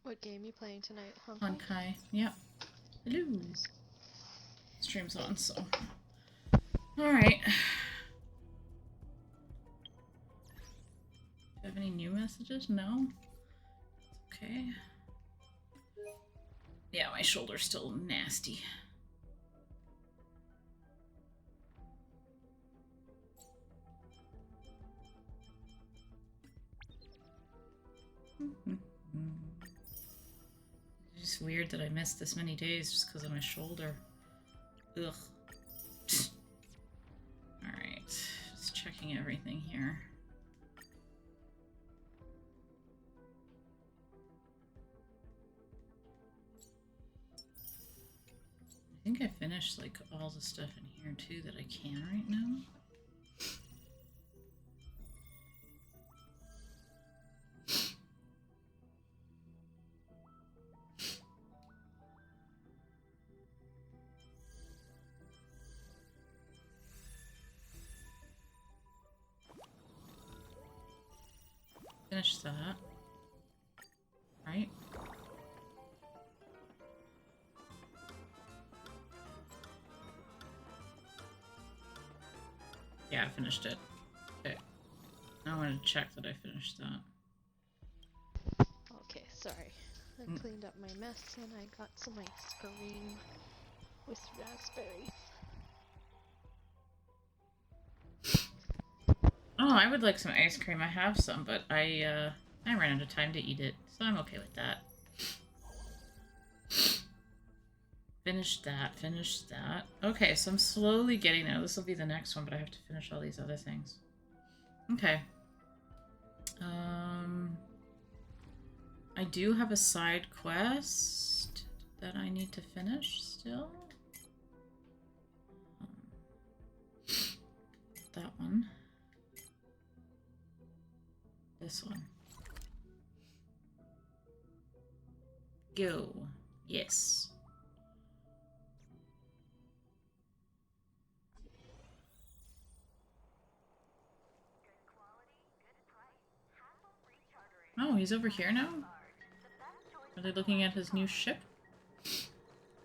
What game you playing tonight, Honkai? Honkai, yep. Hello. Stream's on, so. Alright. Do you have any new messages? No? Okay. Yeah, my shoulder's still nasty. It's just weird that I missed this many days just because of my shoulder. Ugh. Alright, just checking everything here. I think I finished like all the stuff in here too that I can right now. Finish that. Right? Yeah, I finished it. Okay. Now I want to check that I finished that. Okay, sorry. I cleaned up my mess and I got some ice cream with raspberries. Oh, I would like some ice cream. I have some, but I ran out of time to eat it, so I'm okay with that. Finished that, finished that. Okay, so I'm slowly getting there. This will be the next one, but I have to finish all these other things. Okay. I do have a side quest that I need to finish still. That one. This one. Go. Yes. Oh, he's over here now? Are they looking at his new ship?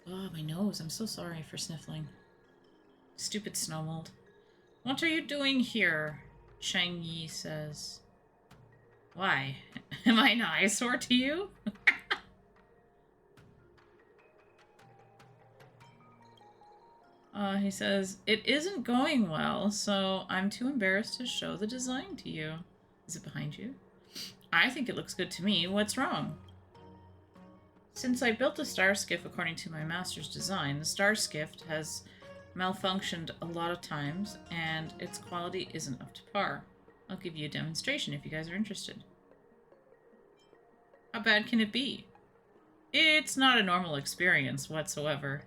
Oh, my nose. I'm so sorry for sniffling. Stupid snow mold. What are you doing here? Shang Yi says. Why? Am I an eyesore to you? He says, it isn't going well, so I'm too embarrassed to show the design to you. Is it behind you? I think it looks good to me. What's wrong? Since I built the star skiff according to my master's design, the star skiff has malfunctioned a lot of times, and its quality isn't up to par. I'll give you a demonstration if you guys are interested. How bad can it be? It's not a normal experience whatsoever.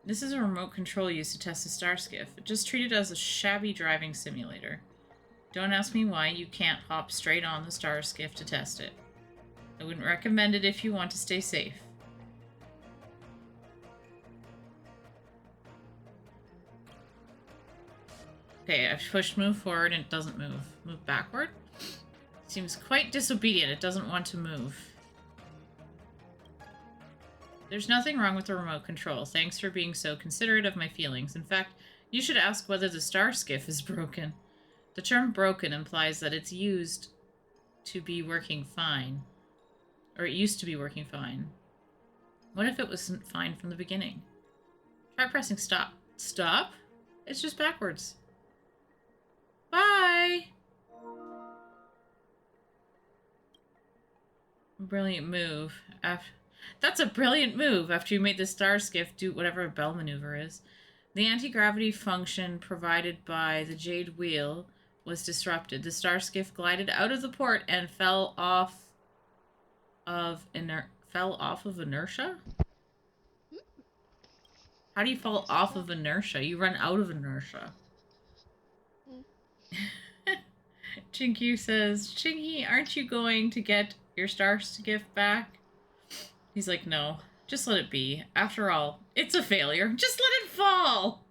This is a remote control used to test the star skiff. Just treat it as a shabby driving simulator. Don't ask me why you can't hop straight on the star skiff to test it. I wouldn't recommend it if you want to stay safe. Okay, I've pushed move forward and it doesn't move. Move backward? Seems quite disobedient. It doesn't want to move. There's nothing wrong with the remote control. Thanks for being so considerate of my feelings. In fact, you should ask whether the star skiff is broken. The term broken implies that it's used to be working fine. Or it used to be working fine. What if it wasn't fine from the beginning? Try pressing stop. Stop? It's just backwards. Bye! Brilliant move. That's a brilliant move after you made the star skiff do whatever a bell maneuver is. The anti-gravity function provided by the Jade Wheel was disrupted. The star skiff glided out of the port and fell off of inertia? How do you fall off of inertia? You run out of inertia. Chinky says, Chinky, aren't you going to get your star skiff back? He's like, no, just let it be. After all, it's a failure. Just let it fall.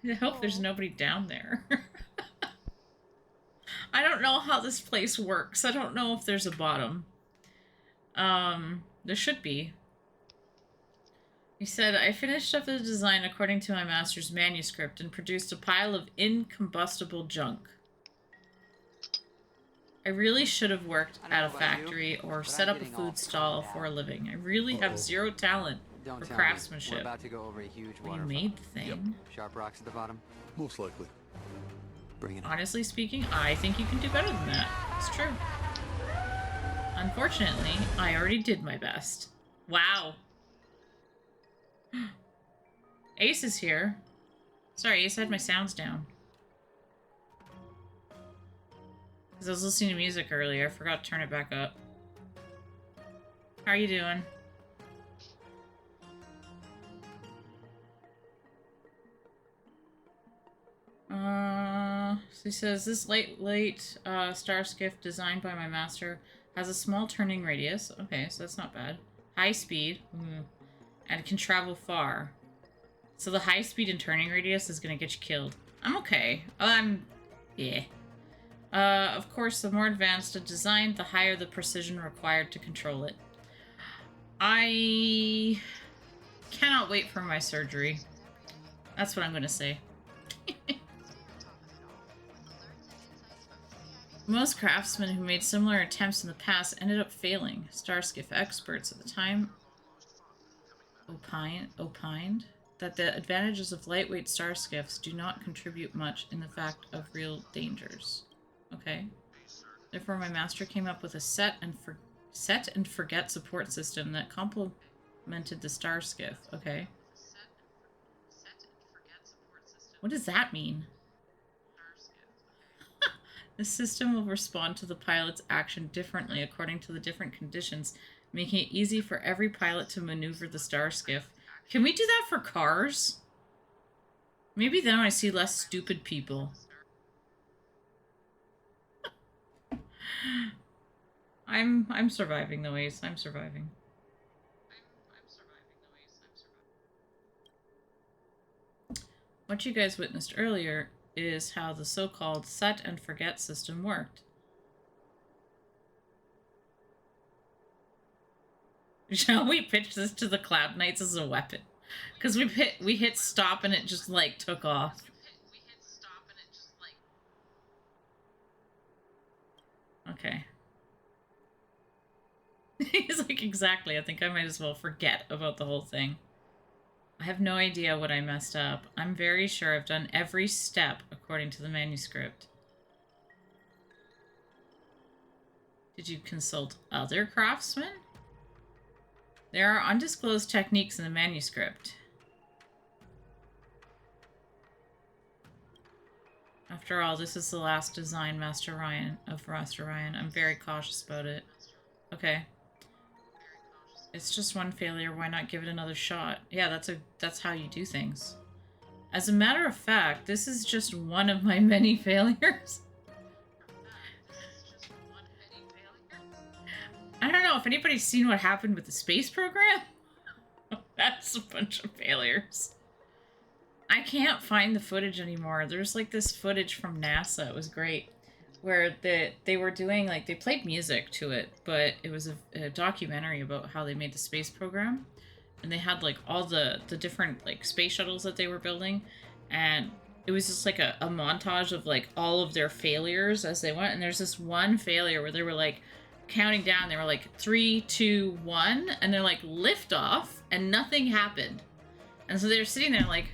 I hope there's nobody down there. I don't know how this place works. I don't know if there's a bottom. There should be. He said, I finished up the design according to my master's manuscript and produced a pile of incombustible junk. I really should have worked at a factory or set up a food stall for a living. I really have zero talent for craftsmanship. We're about to go over a huge You waterfall. made the thing. Yep. Sharp rocks at the bottom. Most likely. Bring it on. Honestly speaking, I think you can do better than that. It's true. Unfortunately, I already did my best. Wow. Ace is here. Sorry, Ace had my sounds down. Because I was listening to music earlier. I forgot to turn it back up. How are you doing? So he says, this late star skiff designed by my master has a small turning radius. Okay, so that's not bad. High speed. And can travel far. So the high speed and turning radius is going to get you killed. I'm okay. Yeah. Of course, the more advanced a design, the higher the precision required to control it. I cannot wait for my surgery. That's what I'm going to say. Most craftsmen who made similar attempts in the past ended up failing. Starskiff experts at the time opined that the advantages of lightweight star skiffs do not contribute much in the fact of real dangers. Okay. Therefore, my master came up with a set and forget support system that complemented the star skiff. Okay. What does that mean? The system will respond to the pilot's action differently according to the different conditions, making it easy for every pilot to maneuver the star skiff. Can we do that for cars? Maybe then I see less stupid people. I'm surviving the ways. I'm surviving. What you guys witnessed earlier is how the so-called set and forget system worked. Shall we pitch this to the Cloud Knights as a weapon? Because we hit stop and it just like took off. Okay. He's like, exactly. I think I might as well forget about the whole thing. I have no idea what I messed up. I'm very sure I've done every step according to the manuscript. Did you consult other craftsmen? There are undisclosed techniques in the manuscript. After all, this is the last design Master Ryan. I'm very cautious about it. Okay. It's just one failure. Why not give it another shot? Yeah, that's how you do things. As a matter of fact, this is just one of my many failures. I don't know if anybody's seen what happened with the space program. That's a bunch of failures. I can't find the footage anymore. There's like this footage from NASA. It was great. Where they were doing, like, they played music to it, but it was a documentary about how they made the space program. And they had, like, all the different, like, space shuttles that they were building. And it was just, like, a montage of, like, all of their failures as they went. And there's this one failure where they were, like, counting down. They were, like, 3, 2, 1. And they're, like, lift off. And nothing happened. And so they were sitting there, like,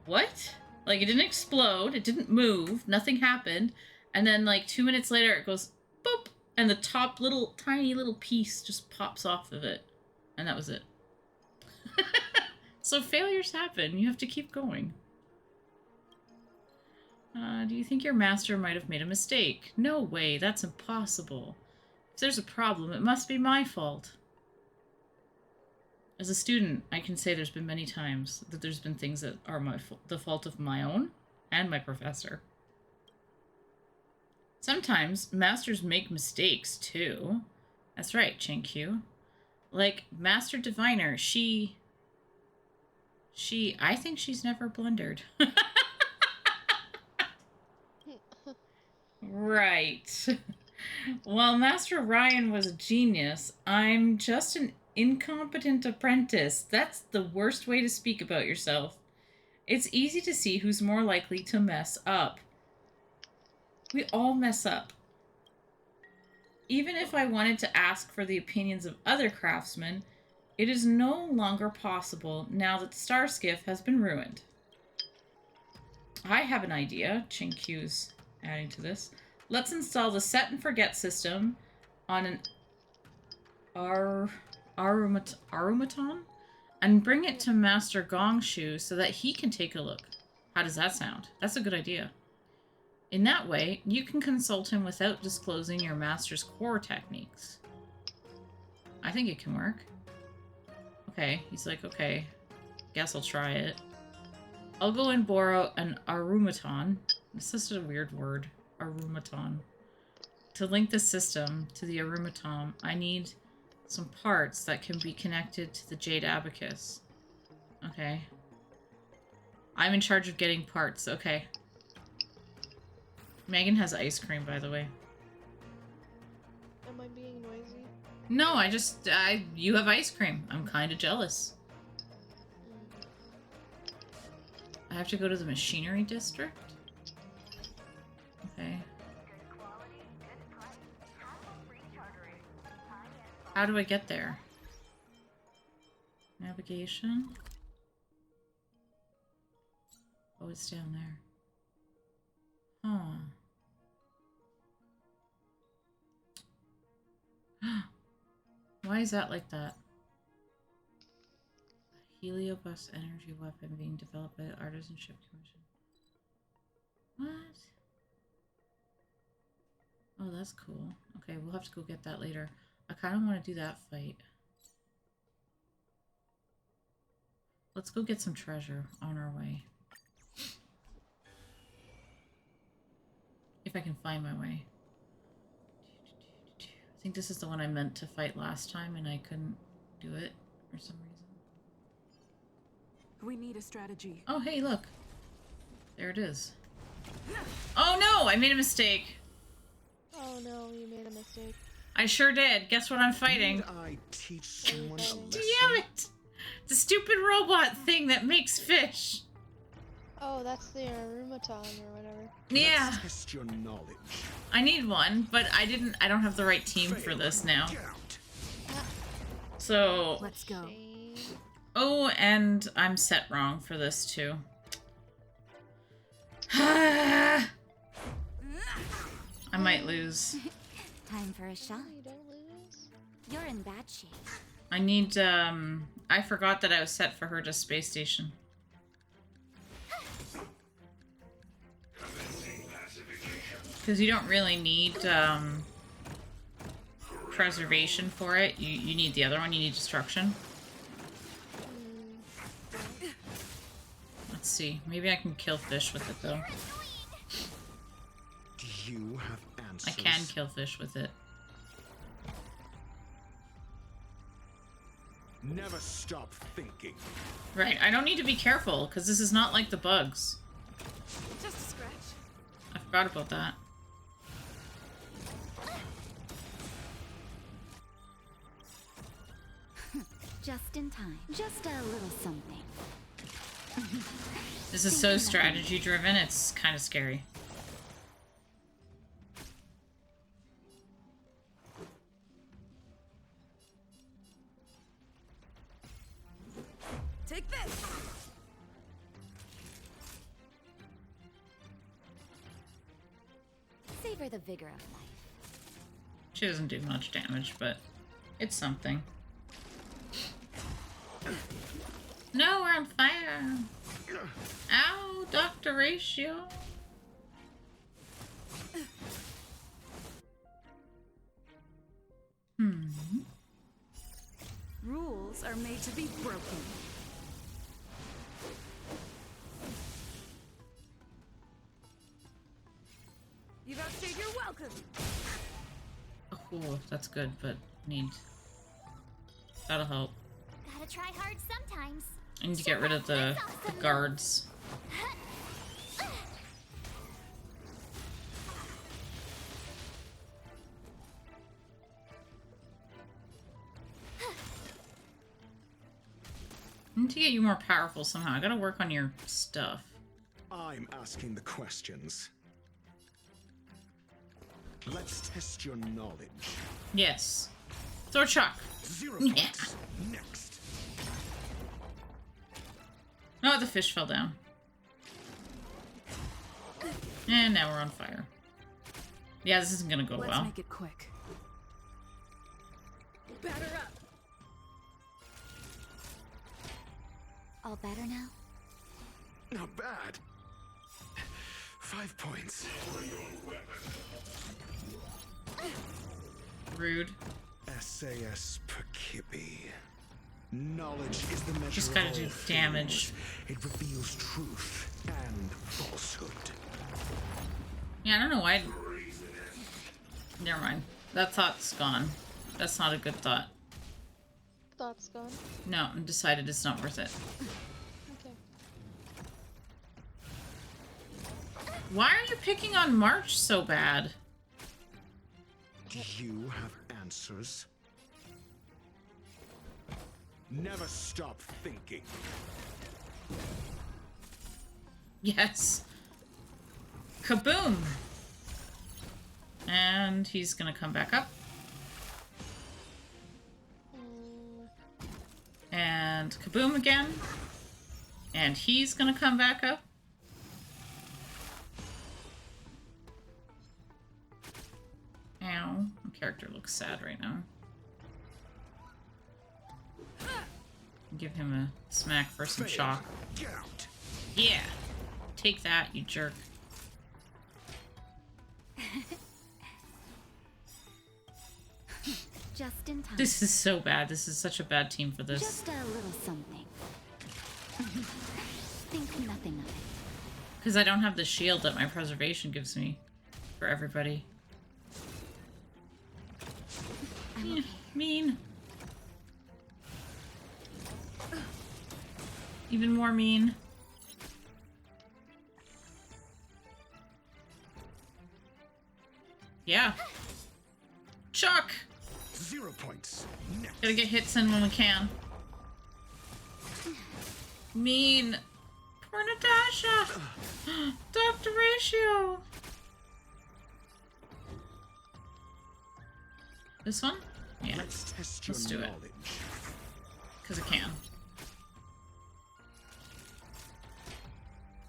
what? Like, it didn't explode. It didn't move. Nothing happened. And then, like, 2 minutes later, it goes, boop, and the top tiny little piece just pops off of it. And that was it. So failures happen. You have to keep going. Do you think your master might have made a mistake? No way. That's impossible. If there's a problem, it must be my fault. As a student, I can say there's been many times that there's been things that are the fault of my own and my professor. Sometimes masters make mistakes too. That's right, Chinkyu. Like Master Diviner, I think she's never blundered. Right. While Master Ryan was a genius, I'm just an incompetent apprentice. That's the worst way to speak about yourself. It's easy to see who's more likely to mess up. We all mess up. Even if I wanted to ask for the opinions of other craftsmen, it is no longer possible now that Starskiff has been ruined. I have an idea. Chinkyu's adding to this. Let's install the set and forget system on an Arumaton and bring it to Master Gongshu so that he can take a look. How does that sound? That's a good idea. In that way, you can consult him without disclosing your master's core techniques. I think it can work. Okay, he's like, okay, guess I'll try it. I'll go and borrow an Arumaton. This is a weird word. Arumaton. To link the system to the Arumaton, I need some parts that can be connected to the Jade Abacus. Okay. I'm in charge of getting parts. Okay. Megan has ice cream, by the way. Am I being noisy? No, you have ice cream. I'm kind of jealous. I have to go to the machinery district? Okay. How do I get there? Navigation? Oh, it's down there. Huh. Why is that like that? A Heliobus energy weapon being developed by the Artisanship Commission. What? Oh, that's cool. Okay, we'll have to go get that later. I kind of want to do that fight. Let's go get some treasure on our way. If I can find my way. I think this is the one I meant to fight last time and I couldn't do it for some reason. We need a strategy. Oh, hey, look. There it is. Oh no, I made a mistake. Oh no, you made a mistake. I sure did. Guess what I'm fighting? Need I teach someone a lesson? Damn it! The stupid robot thing that makes fish. Oh, that's the Arumaton or whatever. Yeah. Let's test your knowledge. I need one, but I don't have the right team for this now. Get out. So, Let's go. Shame. oh, and I'm set wrong for this too. I might lose. Time for a shot. No, you don't lose. You're in bad shape. I need, I forgot that I was set for her to space station. Because you don't really need, preservation for it. You need the other one. You need destruction. Let's see. Maybe I can kill fish with it, though. Do you have answers? I can kill fish with it. Never stop thinking. Right, I don't need to be careful, because this is not like the bugs. Just a scratch. I forgot about that. Just in time. Just a little something. This is so strategy driven, it's kind of scary. Take this. Savor the vigor of life. She doesn't do much damage, but it's something. No, we're on fire! Ow, Dr. Ratio! Rules are made to be broken. You've outstayed your welcome. Oh, that's good, but that'll help. Gotta try hard sometimes. I need to get rid of the guards. I need to get you more powerful somehow. I gotta work on your stuff. I'm asking the questions. Let's test your knowledge. Yes. Throw Chuck. 0 Yeah. points. Next. Oh, the fish fell down. And now we're on fire. Yeah, this isn't gonna go Let's well. make it quick. Batter up. All better now? Not bad. 5 points. Rude. SAS Perkibi. Knowledge is the measure Just gotta of do all damage. things. It reveals truth and falsehood. Yeah, I don't know why. Never mind. That thought's gone. That's not a good thought. Thought's gone. No, I decided it's not worth it. Okay. Why are you picking on March so bad? Do you have answers? Never stop thinking. Yes. Kaboom! And he's gonna come back up. And kaboom again. And he's gonna come back up. Ow. My character looks sad right now. Give him a smack for some shock. Get out. Yeah! Take that, you jerk. Just in time. This is so bad. This is such a bad team for this. Just a little something. Think nothing of it. Because I don't have the shield that my preservation gives me for everybody. I'm okay. Mean. Even more mean. Yeah. Chuck! 0 points. Next. Gotta get hits in when we can. Mean. Poor Natasha! Dr. Ratio! This one? Yeah, Let's test your Let's do it. knowledge. because I can.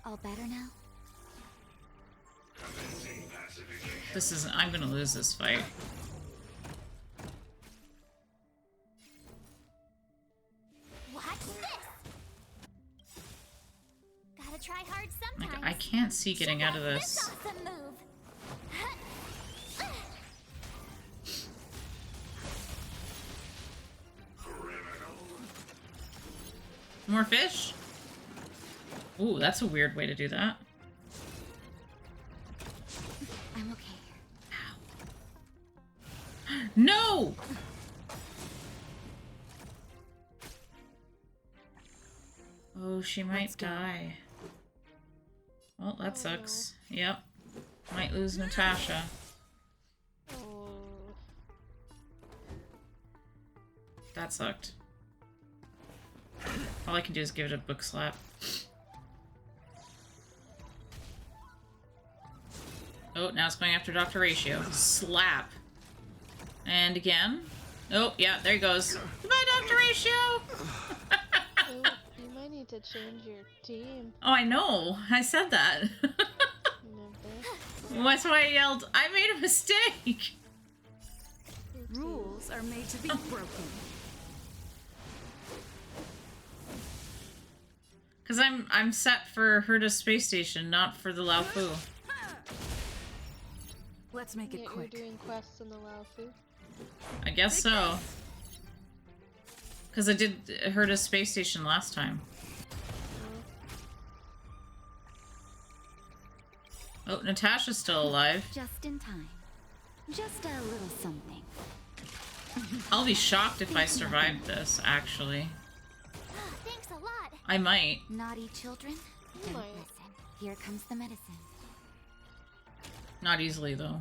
All better now? This isn't. I'm gonna lose this fight. Watch this! Gotta try hard Like, sometimes. I can't see getting out of this. Awesome move. More fish? Ooh, that's a weird way to do that. I'm okay. No! Oh, she might Let's go. die. Well, that sucks. Yep. Might lose Natasha. Oh. That sucked. All I can do is give it a book slap. Oh, now it's going after Dr. Ratio. Slap. And again. Oh, yeah, there he goes. Goodbye, Dr. Ratio! Oh, you might need to change your team. Oh, I know. I said that. Remember? That's why I yelled, I made a mistake! Oopsie. Rules are made to be broken. Because I'm set for Herta Space Station, not for the Luofu. Let's make it Yet quick. You're doing quests in the Luofu. I guess so. Because I did Herta Space Station last time. Oh, Natasha's still alive. Just in time. Just a little something. I'll be shocked if I survived this, actually. Thanks a lot. I might. Naughty children, don't might. listen. Here comes the medicine. Not easily, though.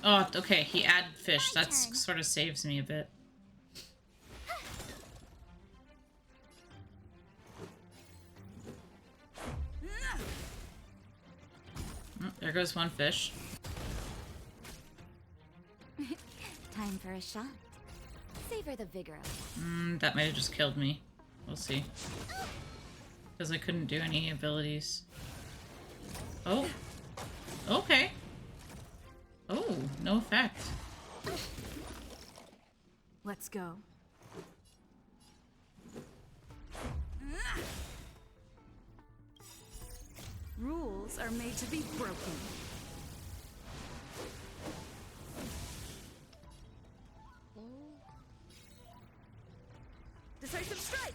Oh, okay, he added fish. My That's turn. sort of saves me a bit. Oh, there goes one fish. Time for a shot. Savor the vigor of it. That might have just killed me. We'll see. Because I couldn't do any abilities. Oh. Okay. Oh, no effect. Let's go. Rules are made to be broken. Decisive strike!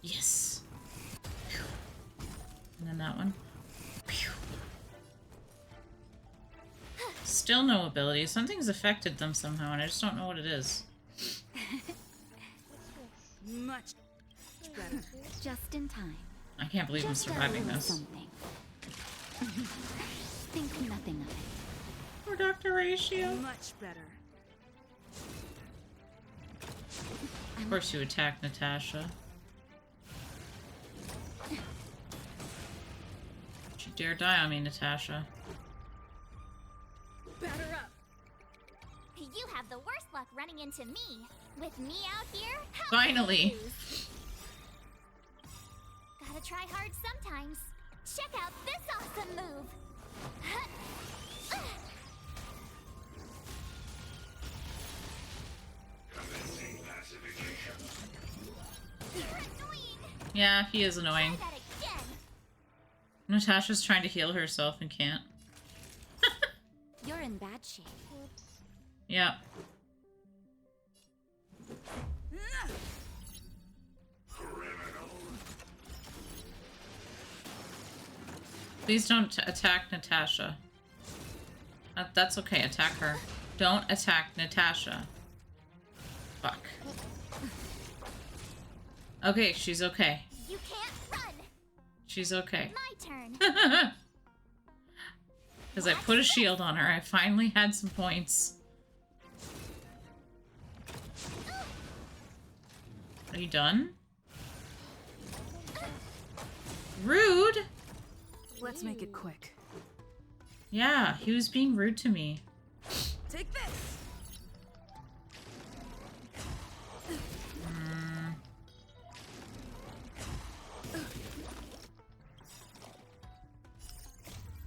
Yes. Phew. And then that one. Phew. Still no ability. Something's affected them somehow, and I just don't know what it is. Much better. Just in time. I can't believe I'm Just surviving a little this. something. Think nothing of it. Poor Dr. Ratio. Much better. Of course you attack Natasha. Don't you dare die on me, Natasha. Batter up. You have the worst luck running into me. With me out here? How Finally. can you lose? Gotta try hard sometimes. Check out this awesome move. You're annoying. Yeah, he is annoying. Try that again. Natasha's trying to heal herself and can't. You're in bad shape. Whoops. Yeah. Please don't attack Natasha. That's okay, attack her. Don't attack Natasha. Fuck. Okay, she's okay. You can't run. She's okay. My turn. Because I put a shield on her, I finally had some points. Are you done? Rude! Let's make it quick. Yeah, he was being rude to me. Take this.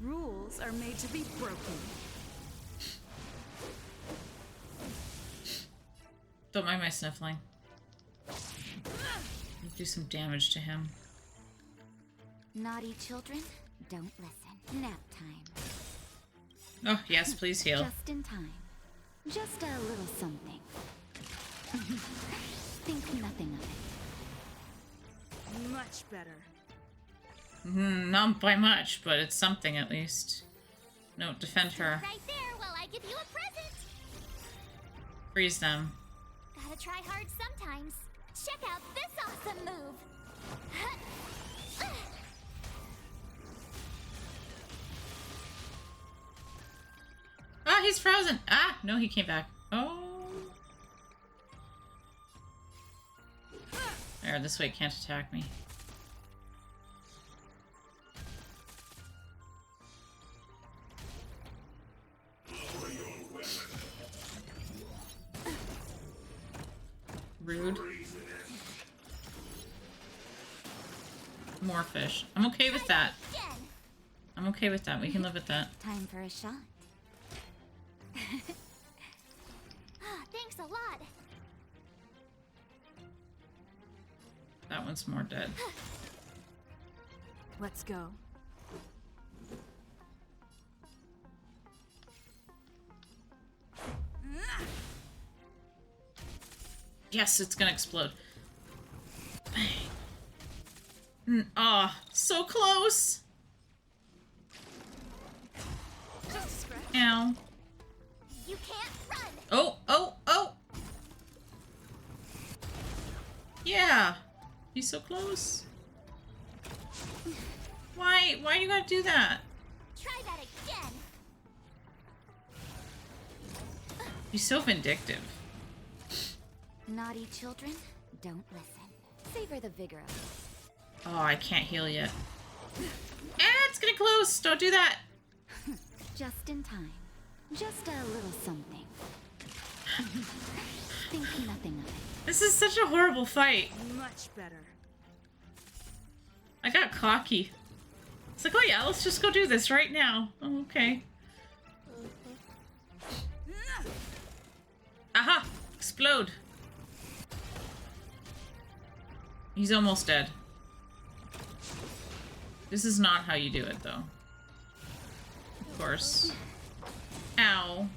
Rules are made to be broken. Don't mind my sniffling. Do some damage to him. Naughty children, don't listen. Nap time. Oh, yes, please heal. Just in time. Just a little something. Think nothing of it. Much better. Not by much, but it's something at least. No, defend her. Right there while I give you a present. Freeze them. Gotta try hard sometimes. Check out this awesome move. Ah, he's frozen. Ah, no, he came back. Oh. There, this way it can't attack me. Rude. More fish. I'm okay with that. Again. I'm okay with that. We can live with that. Time for a shot. Thanks a lot. That one's more dead. Let's go. Yes, it's gonna explode. Bang. Ah, so close. Just a scratch. Ow. You can't run. Oh, oh, oh. Yeah. He's so close. Why do you gotta do that? Try that again. He's so vindictive. Naughty children, don't listen. Savor the vigor of it. Oh, I can't heal yet. It's getting close. Don't do that. Just in time. Just a little something. Think nothing of it. This is such a horrible fight. Much better. I got cocky. It's like, oh yeah, let's just go do this right now. Oh, okay. Aha! Explode. He's almost dead. This is not how you do it, though. Of course. Ow.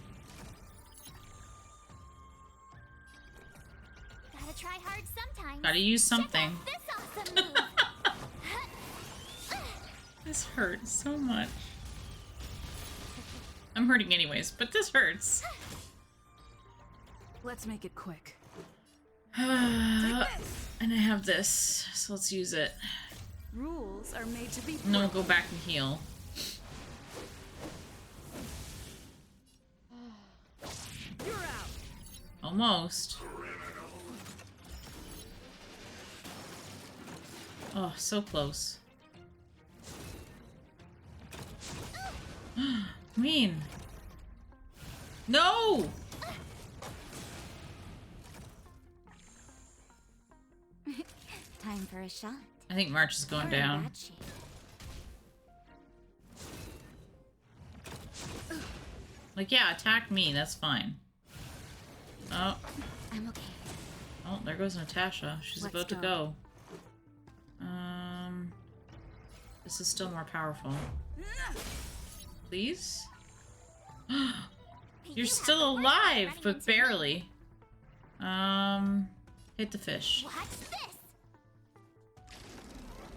Gotta try hard sometimes. Gotta use something. Check out this awesome move. This hurts so much. I'm hurting anyways, but this hurts. Let's make it quick. And I have this, so let's use it. Rules are made to be No, broken. go back and heal. You're out. Almost. Oh, so close. Mean. No! Time for a shot. I think March is going You're in down. bad shape. Like, yeah, attack me, that's fine. Oh, I'm okay. oh, there goes Natasha. She's Let's about to go. go. This is still more powerful. Please? You're You have still the worst luck alive, running but into me. barely. Hit the fish. Watch this.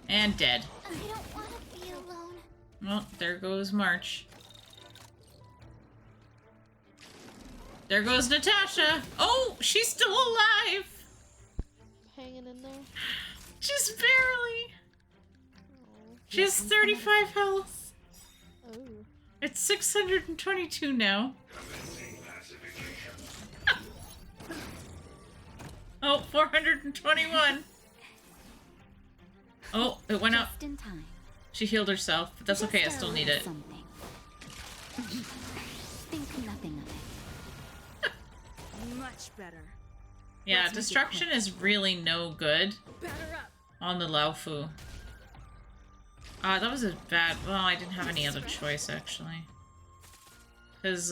And dead. I don't want to be alone. Well, there goes March. There goes Natasha. Oh, she's still alive. Hanging in there. Just barely. Oh. She has 35 health. Oh. It's 622 now. Oh, 421. Oh, it went up. Just in time. She healed herself, but that's okay, I Just a still need little it. Something. Think nothing of it. Much better. Yeah, Let's make it destruction quick. is really no good Batter up. on the Luofu. That was a bad... Well, I didn't have any other choice, actually. Because,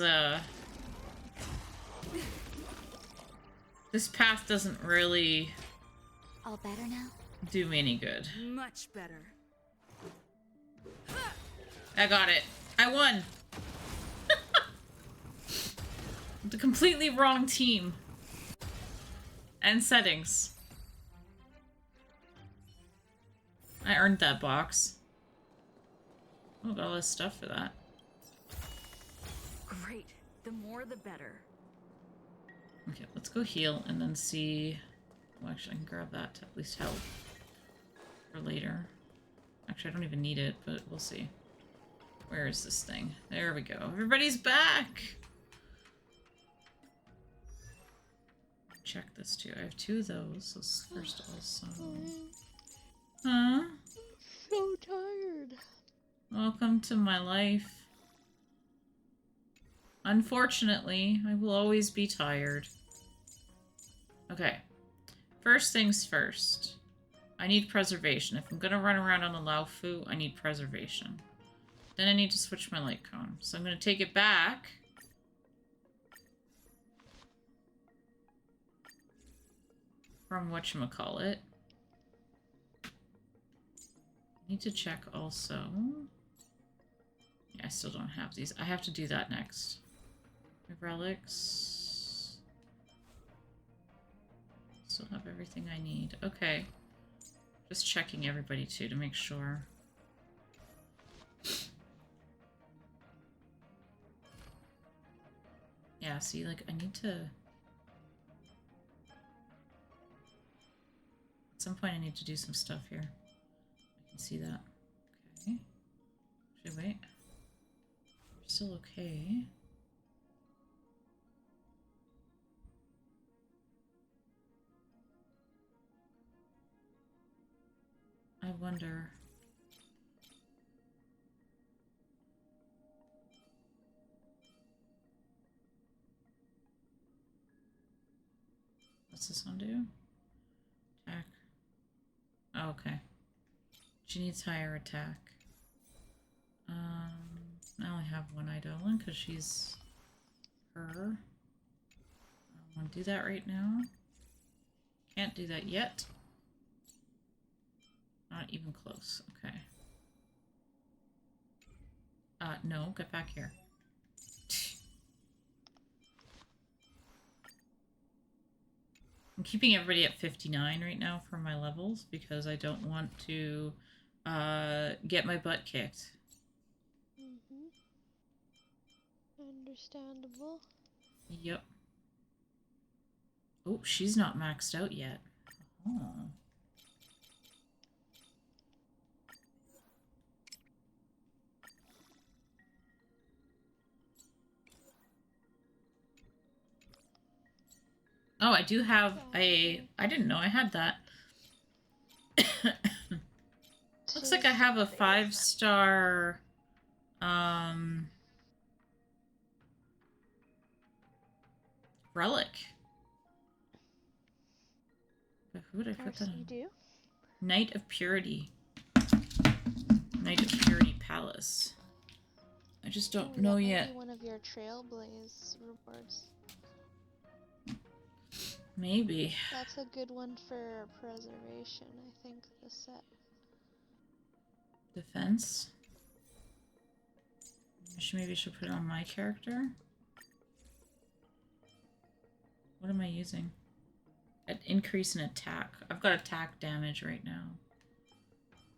this path doesn't really All better now? do me any good. Much better. I got it. I won! The completely wrong team. And settings. I earned that box. Oh, got all this stuff for that. Great. The more the better. Okay, let's go heal and then see... Well, actually, I can grab that to at least help. For later. Actually, I don't even need it, but we'll see. Where is this thing? There we go. Everybody's back! Check this too. I have 2 of those. This first also. Huh? So tired. Welcome to my life. Unfortunately, I will always be tired. Okay. First things first. I need preservation. If I'm gonna run around on the Luofu, I need preservation. Then I need to switch my light cone. So I'm gonna take it back. From whatchamacallit. Need to check also. Yeah, I still don't have these. I have to do that next. My relics. Still have everything I need. Okay. Just checking everybody too to make sure. Yeah, see, like, I need to... At some point I need to do some stuff here. I can see that. Okay. Actually, wait. Still okay. wonder. What's this one do? Attack. Oh, okay. She needs higher attack. I only have one Eidolon because she's her. I don't want to do that right now. Can't do that yet. Not even close. Okay. No, get back here. I'm keeping everybody at 59 right now for my levels because I don't want to get my butt kicked. Understandable. Yep. Oh, she's not maxed out yet. Oh. Oh, I do have a... I didn't know I had that. Looks like I have a 5-star... relic. But who would I put that on? You do? Knight of Purity. Knight of Purity Palace. I just don't know that might yet. Be one of your Trailblaze rewards. Maybe. That's a good one for preservation, I think, the set. Defense. Maybe I should put it on my character. What am I using? An increase in attack. I've got attack damage right now.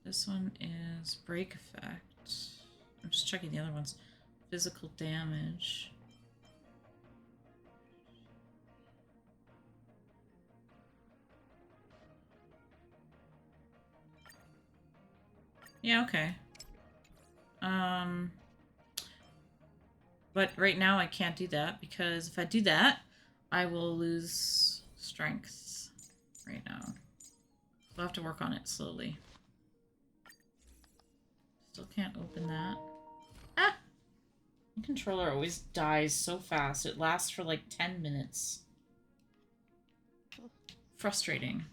This one is break effect. I'm just checking the other ones. Physical damage. Yeah, okay. But right now I can't do that because if I do that, I will lose strength right now. So I'll have to work on it slowly. Still can't open that. Ah! The controller always dies so fast. It lasts for like 10 minutes. Frustrating.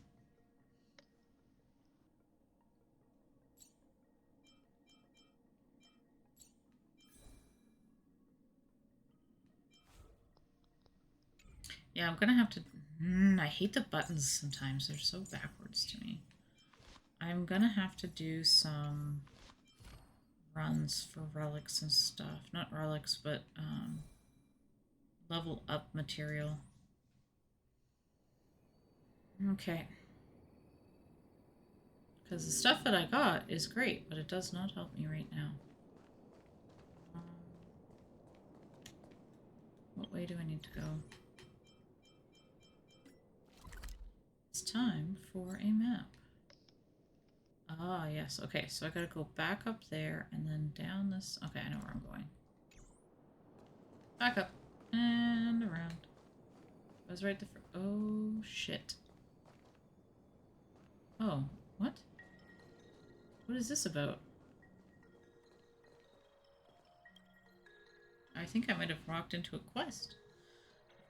Yeah, I'm gonna have to... I hate the buttons sometimes. They're so backwards to me. I'm gonna have to do some runs for relics and stuff. Not relics, but level up material. Okay. Because the stuff that I got is great, but it does not help me right now. What way do I need to go? It's time for a map. Ah, yes. Okay, so I gotta go back up there and then down this... Okay, I know where I'm going. Back up. And around. I was right the... Oh, shit. Oh, what? What is this about? I think I might have walked into a quest.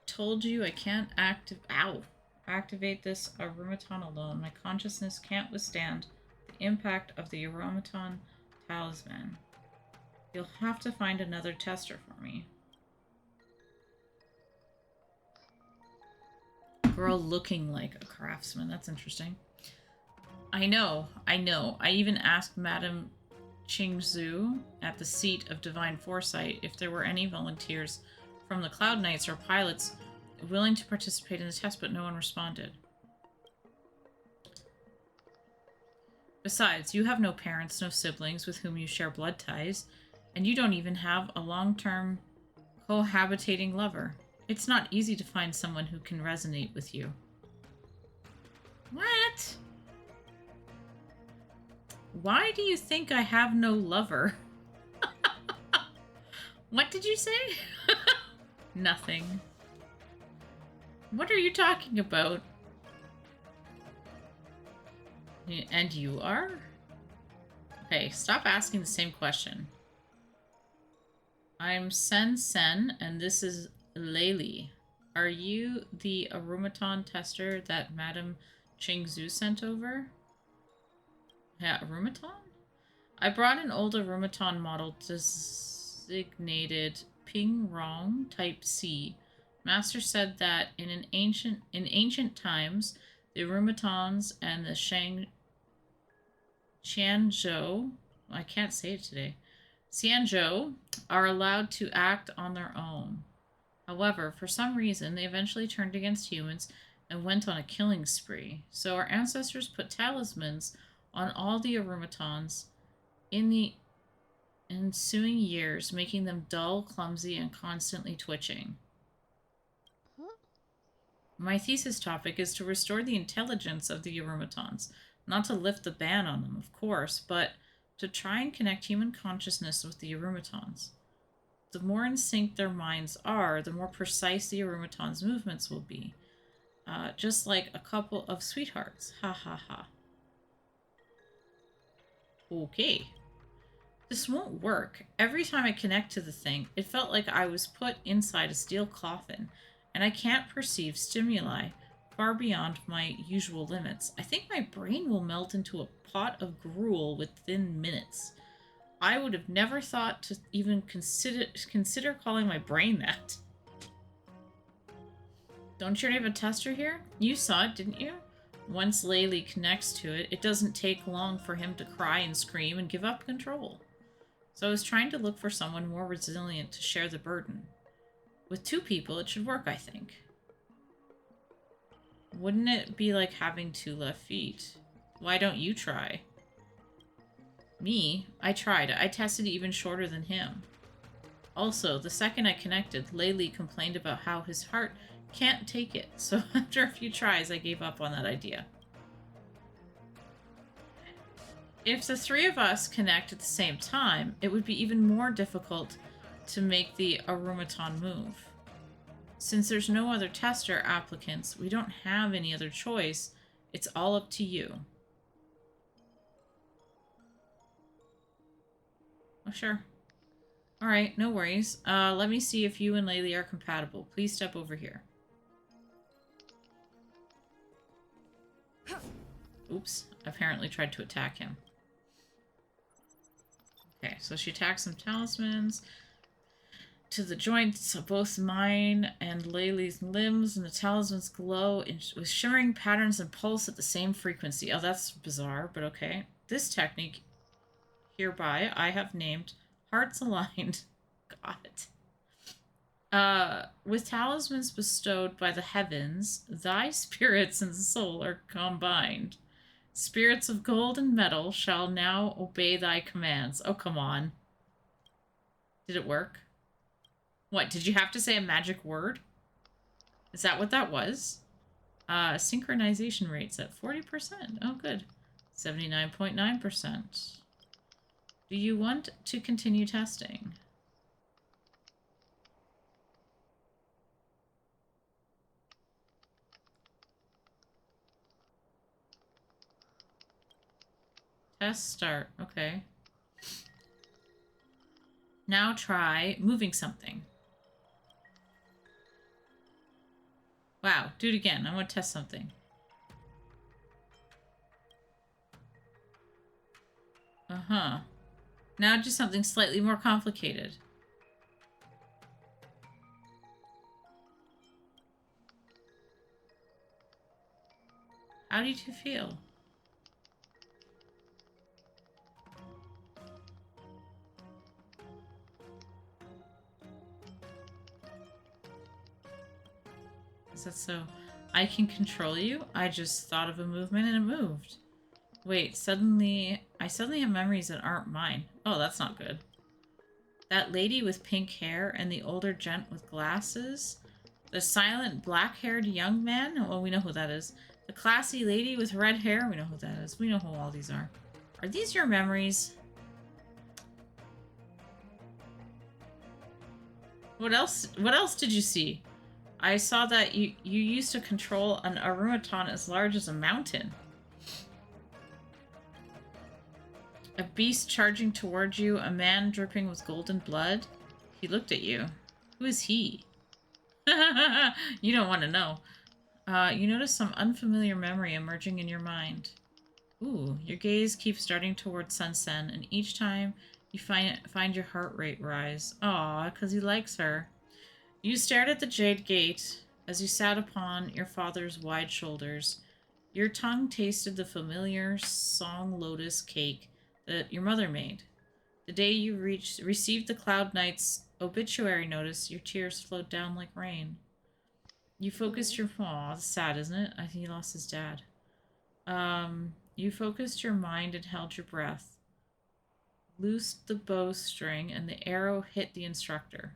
Told you I can't activate this Arumaton alone. My consciousness can't withstand the impact of the Arumaton talisman. You'll have to find another tester for me. Girl looking like a craftsman. That's interesting. I know. I even asked Madame Qingzhu at the seat of Divine Foresight if there were any volunteers from the Cloud Knights or pilots willing to participate in the test, but no one responded. Besides, you have no parents, no siblings with whom you share blood ties, and you don't even have a long-term cohabitating lover. It's not easy to find someone who can resonate with you. What? Why do you think I have no lover? What did you say? Nothing. What are you talking about? And you are? Hey, stop asking the same question. I'm Sen, and this is Layli. Are you the Arumaton tester that Madame Qingzhu sent over? Yeah, Arumaton? I brought an old Arumaton model designated Ping Rong Type C. Master said that in ancient times, the Arumatons and the Xianzhou, I can't say it today, Xianzhou are allowed to act on their own. However, for some reason, they eventually turned against humans and went on a killing spree. So our ancestors put talismans on all the Arumatons in the ensuing years, making them dull, clumsy, and constantly twitching. Huh? My thesis topic is to restore the intelligence of the Arumatons. Not to lift the ban on them, of course, but to try and connect human consciousness with the Arumatons. The more in sync their minds are, the more precise the Arumatons' movements will be. Just like a couple of sweethearts. Ha ha ha. Okay. This won't work. Every time I connect to the thing, it felt like I was put inside a steel coffin, and I can't perceive stimuli far beyond my usual limits. I think my brain will melt into a pot of gruel within minutes. I would have never thought to even consider calling my brain that. Don't you have a tester here? You saw it, didn't you? Once Layli connects to it, it doesn't take long for him to cry and scream and give up control. So I was trying to look for someone more resilient to share the burden. With 2 people, it should work, I think. Wouldn't it be like having 2 left feet? Why don't you try? Me? I tried. I tested even shorter than him. Also, the second I connected, Layli complained about how his heart can't take it, so after a few tries, I gave up on that idea. If the 3 of us connect at the same time, it would be even more difficult to make the Arumaton move. Since there's no other tester applicants, we don't have any other choice. It's all up to you. Oh, sure. Alright, no worries. Let me see if you and Layli are compatible. Please step over here. Oops, I apparently tried to attack him. Okay, so she attacks some talismans to the joints of both mine and Layli's limbs, and the talismans glow with shimmering patterns and pulse at the same frequency. Oh, that's bizarre, but okay. This technique hereby I have named Hearts Aligned. Got it. With talismans bestowed by the heavens, thy spirits and soul are combined. Spirits of gold and metal shall now obey thy commands. Oh, come on. Did it work? What, did you have to say a magic word? Is that what that was? Synchronization rates at 40%. Oh, good. 79.9%. Do you want to continue testing? Test start. Okay. Now try moving something. Wow, do it again. I want to test something. Uh-huh. Now do something slightly more complicated. How do you two feel? Is that so? I can control you? I just thought of a movement and it moved. Wait, I suddenly have memories that aren't mine. Oh, that's not good. That lady with pink hair and the older gent with glasses. The silent black-haired young man? Well, we know who that is. The classy lady with red hair? We know who that is. We know who all these are. Are these your memories? What else did you see? I saw that you used to control an Arumaton as large as a mountain. A beast charging towards you, a man dripping with golden blood. He looked at you. Who is he? You don't want to know. You notice some unfamiliar memory emerging in your mind. Ooh, your gaze keeps starting towards Sun-Sen, and each time you find your heart rate rise. Aw, because he likes her. You stared at the Jade Gate as you sat upon your father's wide shoulders. Your tongue tasted the familiar Song Lotus cake that your mother made. The day you received the Cloud Knight's obituary notice, your tears flowed down like rain. You focused your... Aw, that's sad, isn't it? I think he lost his dad. You focused your mind and held your breath. Loosed the bowstring and the arrow hit the instructor.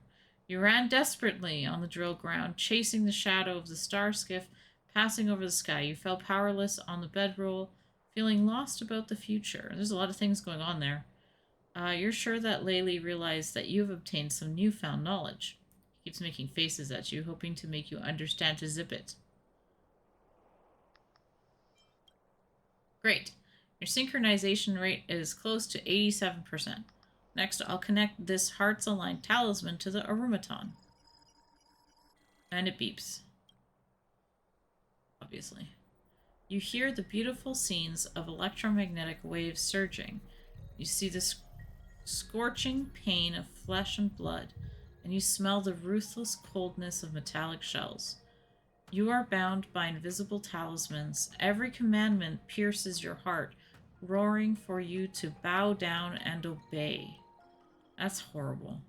You ran desperately on the drill ground, chasing the shadow of the star skiff passing over the sky. You fell powerless on the bedroll, feeling lost about the future. There's a lot of things going on there. You're sure that Laylee realized that you've obtained some newfound knowledge. He keeps making faces at you, hoping to make you understand to zip it. Great. Your synchronization rate is close to 87%. Next, I'll connect this hearts-aligned talisman to the Arumaton. And it beeps. Obviously. You hear the beautiful scenes of electromagnetic waves surging. You see the scorching pain of flesh and blood, and you smell the ruthless coldness of metallic shells. You are bound by invisible talismans. Every commandment pierces your heart, roaring for you to bow down and obey. That's horrible.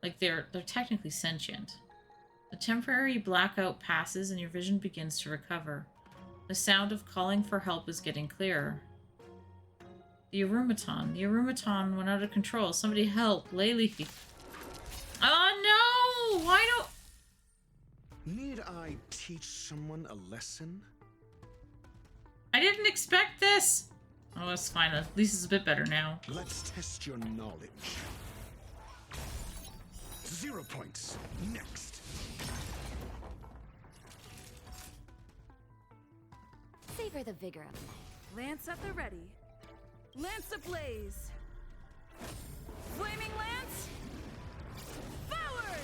Like, they're technically sentient. The temporary blackout passes and your vision begins to recover. The sound of calling for help is getting clearer. The Arumaton went out of control. Somebody help. Laylee. Oh no! Why don't... Need I teach someone a lesson? I didn't expect this! Oh, that's fine. At least it's a bit better now. Let's test your knowledge. 0 points. Next. Savor the vigor of life. Lance at the ready. Lance ablaze. Flaming lance. Forward!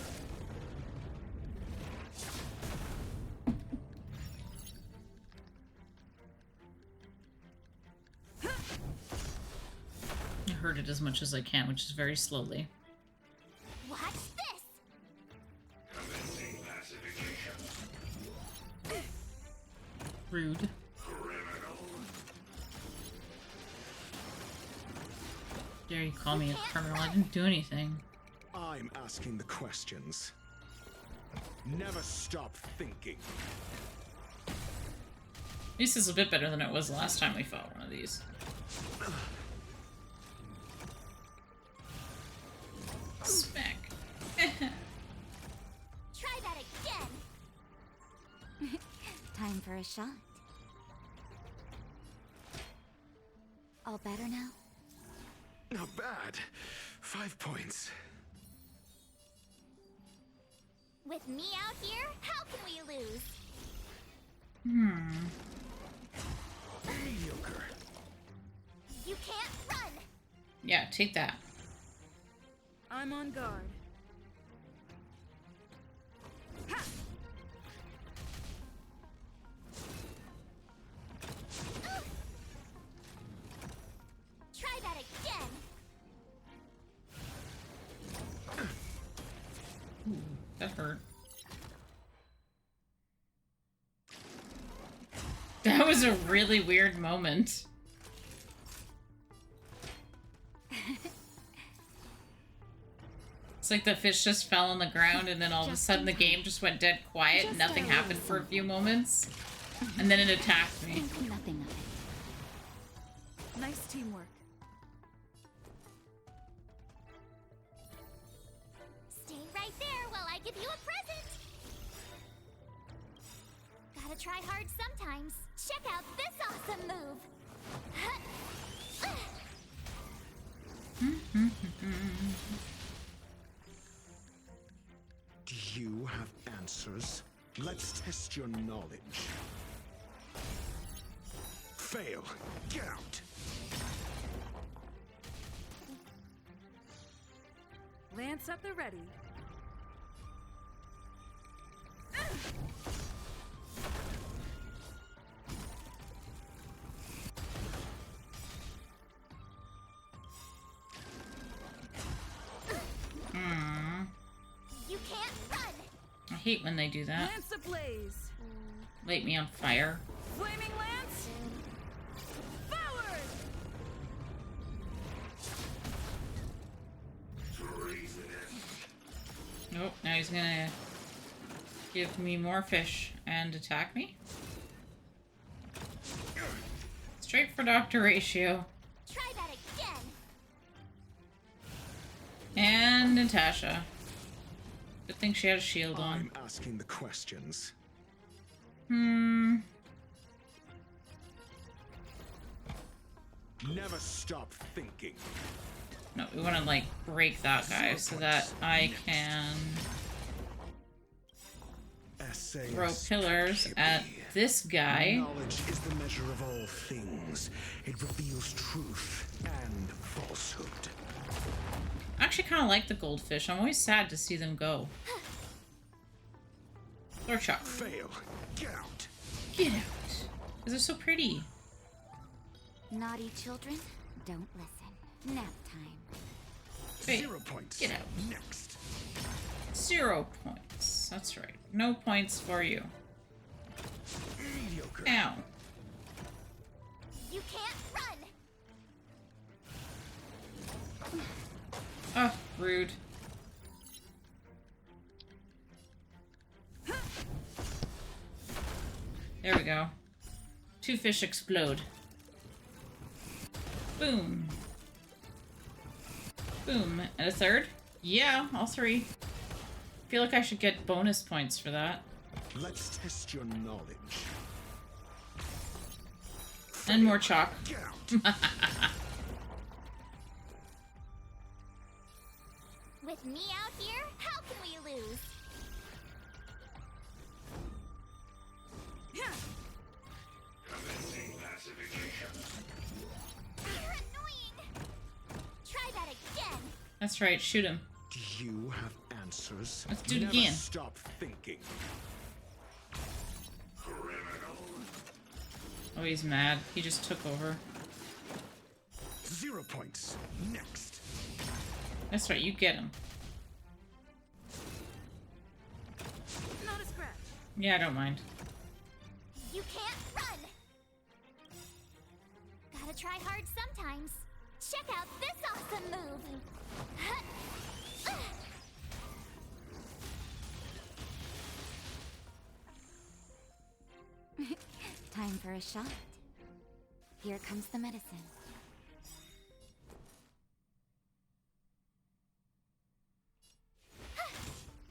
I heard it as much as I can, which is very slowly. Watch this! Rude. Dare you call me a criminal? I didn't do anything. I'm asking the questions. Never stop thinking. At least it's a bit better than it was the last time we fought one of these. Smack. Try that again! Time for a shot. All better now? Not bad. 5 points. With me out here, how can we lose? Mediocre. You can't run! Yeah, take that. I'm on guard. Ha! Try that again! That hurt. That was a really weird moment. It's like the fish just fell on the ground and then all of a sudden the game just went dead quiet and nothing happened for a few moments. And then it attacked me. Think nothing of it. Nice teamwork. Stay right there while I give you a present! Gotta try hard sometimes. Check out this awesome move! Do you have answers? Let's test your knowledge. Fail. Get out. Lance at the ready. You can't run. I hate when they do that. Lance ablaze. Light me on fire. Flaming lance. Forward. Nope, now he's gonna give me more fish and attack me. Straight for Dr. Ratio. Try that again. And Natasha. Good thing she had a shield on. I'm asking the questions. Hmm. Never stop thinking. No, we want to, like, break that guy so that I can throw pillars at this guy. Knowledge is the measure of all things. It reveals truth and falsehood. I actually kind of like the goldfish. I'm always sad to see them go. Or Chuck. Fail. Get out. Get out. Because they're so pretty. Naughty children, don't listen. Nap time. Wait, 0 points. get out. Next. 0 points. That's right. No points for you. Mediocre. Ow. You can't run. Oh, rude. There we go. 2 fish explode. Boom. Boom. And a third? Yeah, all 3. Feel like I should get bonus points for that. Let's test your knowledge. And more chalk. Get out. With me out here, how can we lose? You're annoying. Try that again. That's right, shoot him. Do you have answers? Let's do it Never again. Stop thinking. Oh, he's mad. He just took over. 0 points. Next. That's right, you get him. Not a scratch. Yeah, I don't mind. You can't run. Gotta try hard sometimes. Check out this awesome move. Time for a shot. Here comes the medicine.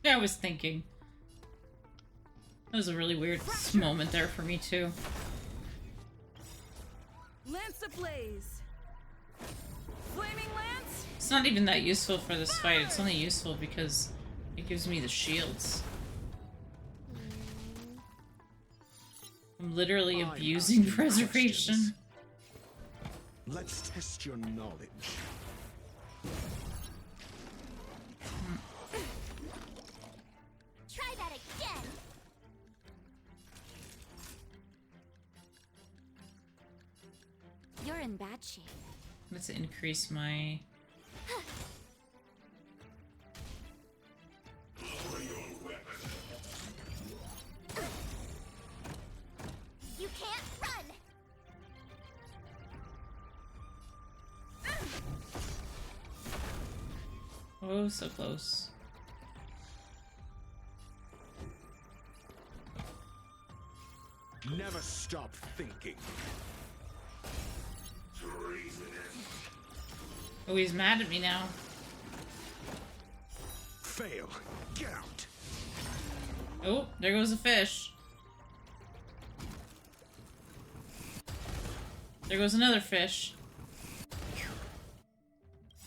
Yeah, I was thinking. That was a really weird moment there for me, too. Lance ablaze. Flaming lance. It's not even that useful for this fight. It's only useful because it gives me the shields. I'm literally I'm abusing asking preservation. questions. Let's test your knowledge. Try that again. You're in bad shape. Let's increase my... You can't run. Oh, so close. Never stop thinking. Oh, he's mad at me now. Fail. Get out. Oh, there goes a fish. There goes another fish.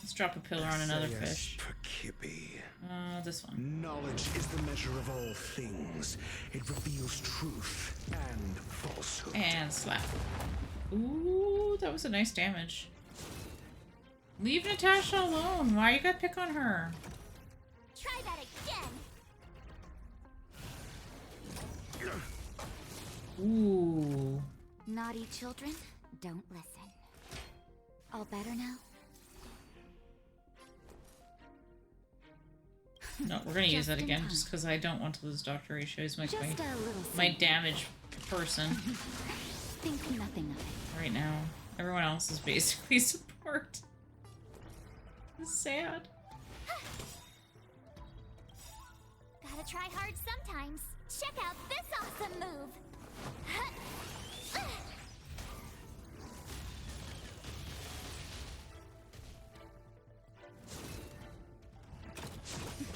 Let's drop a pillar on another fish. This one. Knowledge is the measure of all things. It reveals truth and falsehood. And slap. Ooh, that was a nice damage. Leave Natasha alone. Why you gotta pick on her? Try that again. Ooh. Naughty children, don't listen. All better now? No, we're gonna use Just that in again time. just because I don't want to lose Dr. Ratio. He's Just a little my something. damage person Think nothing of it. right now. Everyone else is basically support. It's sad. Gotta try hard sometimes. Check out this awesome move.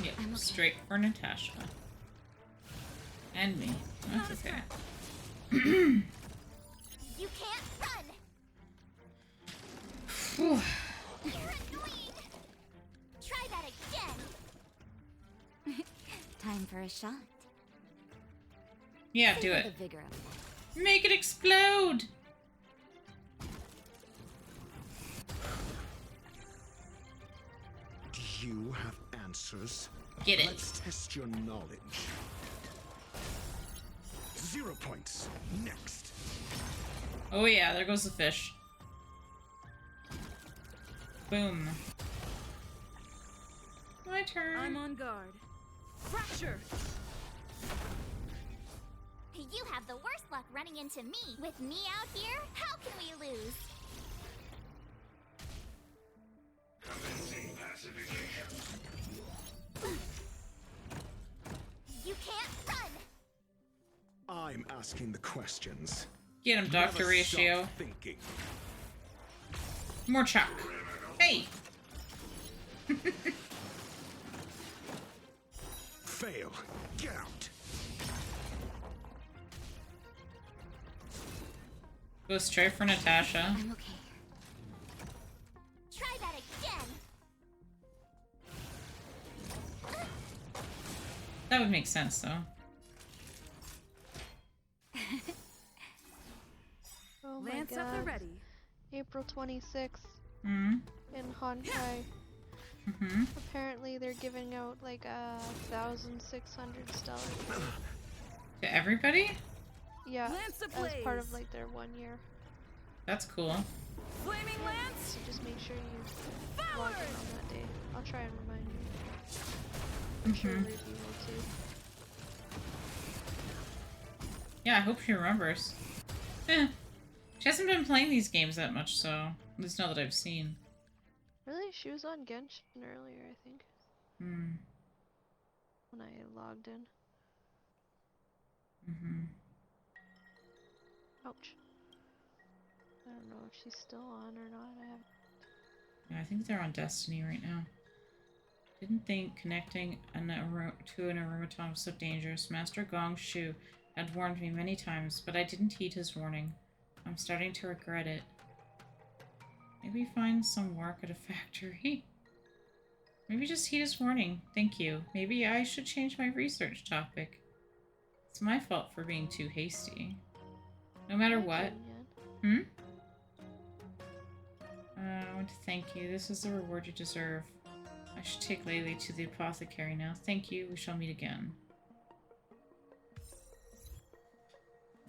Yep, I'm okay. straight for Natasha. And me. Not a That's okay. scratch. You can't run. Whew. You're annoying. Try that again. Time for a shot. Yeah, do Savor it. the vigor of it. Make it explode! Do you have answers? Get it. Let's test your knowledge. 0 points. Next. Oh yeah, there goes the fish. Boom. My turn. I'm on guard. Fracture! You have the worst luck running into me. With me out here, how can we lose? You can't run. I'm asking the questions. Get him, Dr. Never Ratio. stop thinking. More chalk. Hey! Fail. Get out. Go straight for Natasha. I'm okay. Try that again. That would make sense, though. Oh my Lance god. up the ready. April 26th Hmm? in Honkai. Mm-hmm. Apparently they're giving out like 1,600 stellar. To everybody? Yeah, Lance as part of ablaze. like their 1 year. That's cool. Flaming lance. So just make sure you log in Forward. on that day. I'll try and remind you. I'm sure Mhm. Ruby will too. Yeah, I hope she remembers. Eh. She hasn't been playing these games that much, so at least not that I've seen. Really? She was on Genshin earlier, I think, Hmm. when I logged in. Mm-hmm. Ouch. I don't know if she's still on or not. I haven't. Yeah, I think they're on Destiny right now. Didn't think connecting to an Arumaton was so dangerous. Master Gong's Shu had warned me many times, but I didn't heed his warning. I'm starting to regret it. Maybe find some work at a factory? Maybe just heed his warning. Thank you. Maybe I should change my research topic. It's my fault for being too hasty. No matter what. Hmm? I want to thank you. This is the reward you deserve. I should take Laylee to the apothecary now. Thank you. We shall meet again.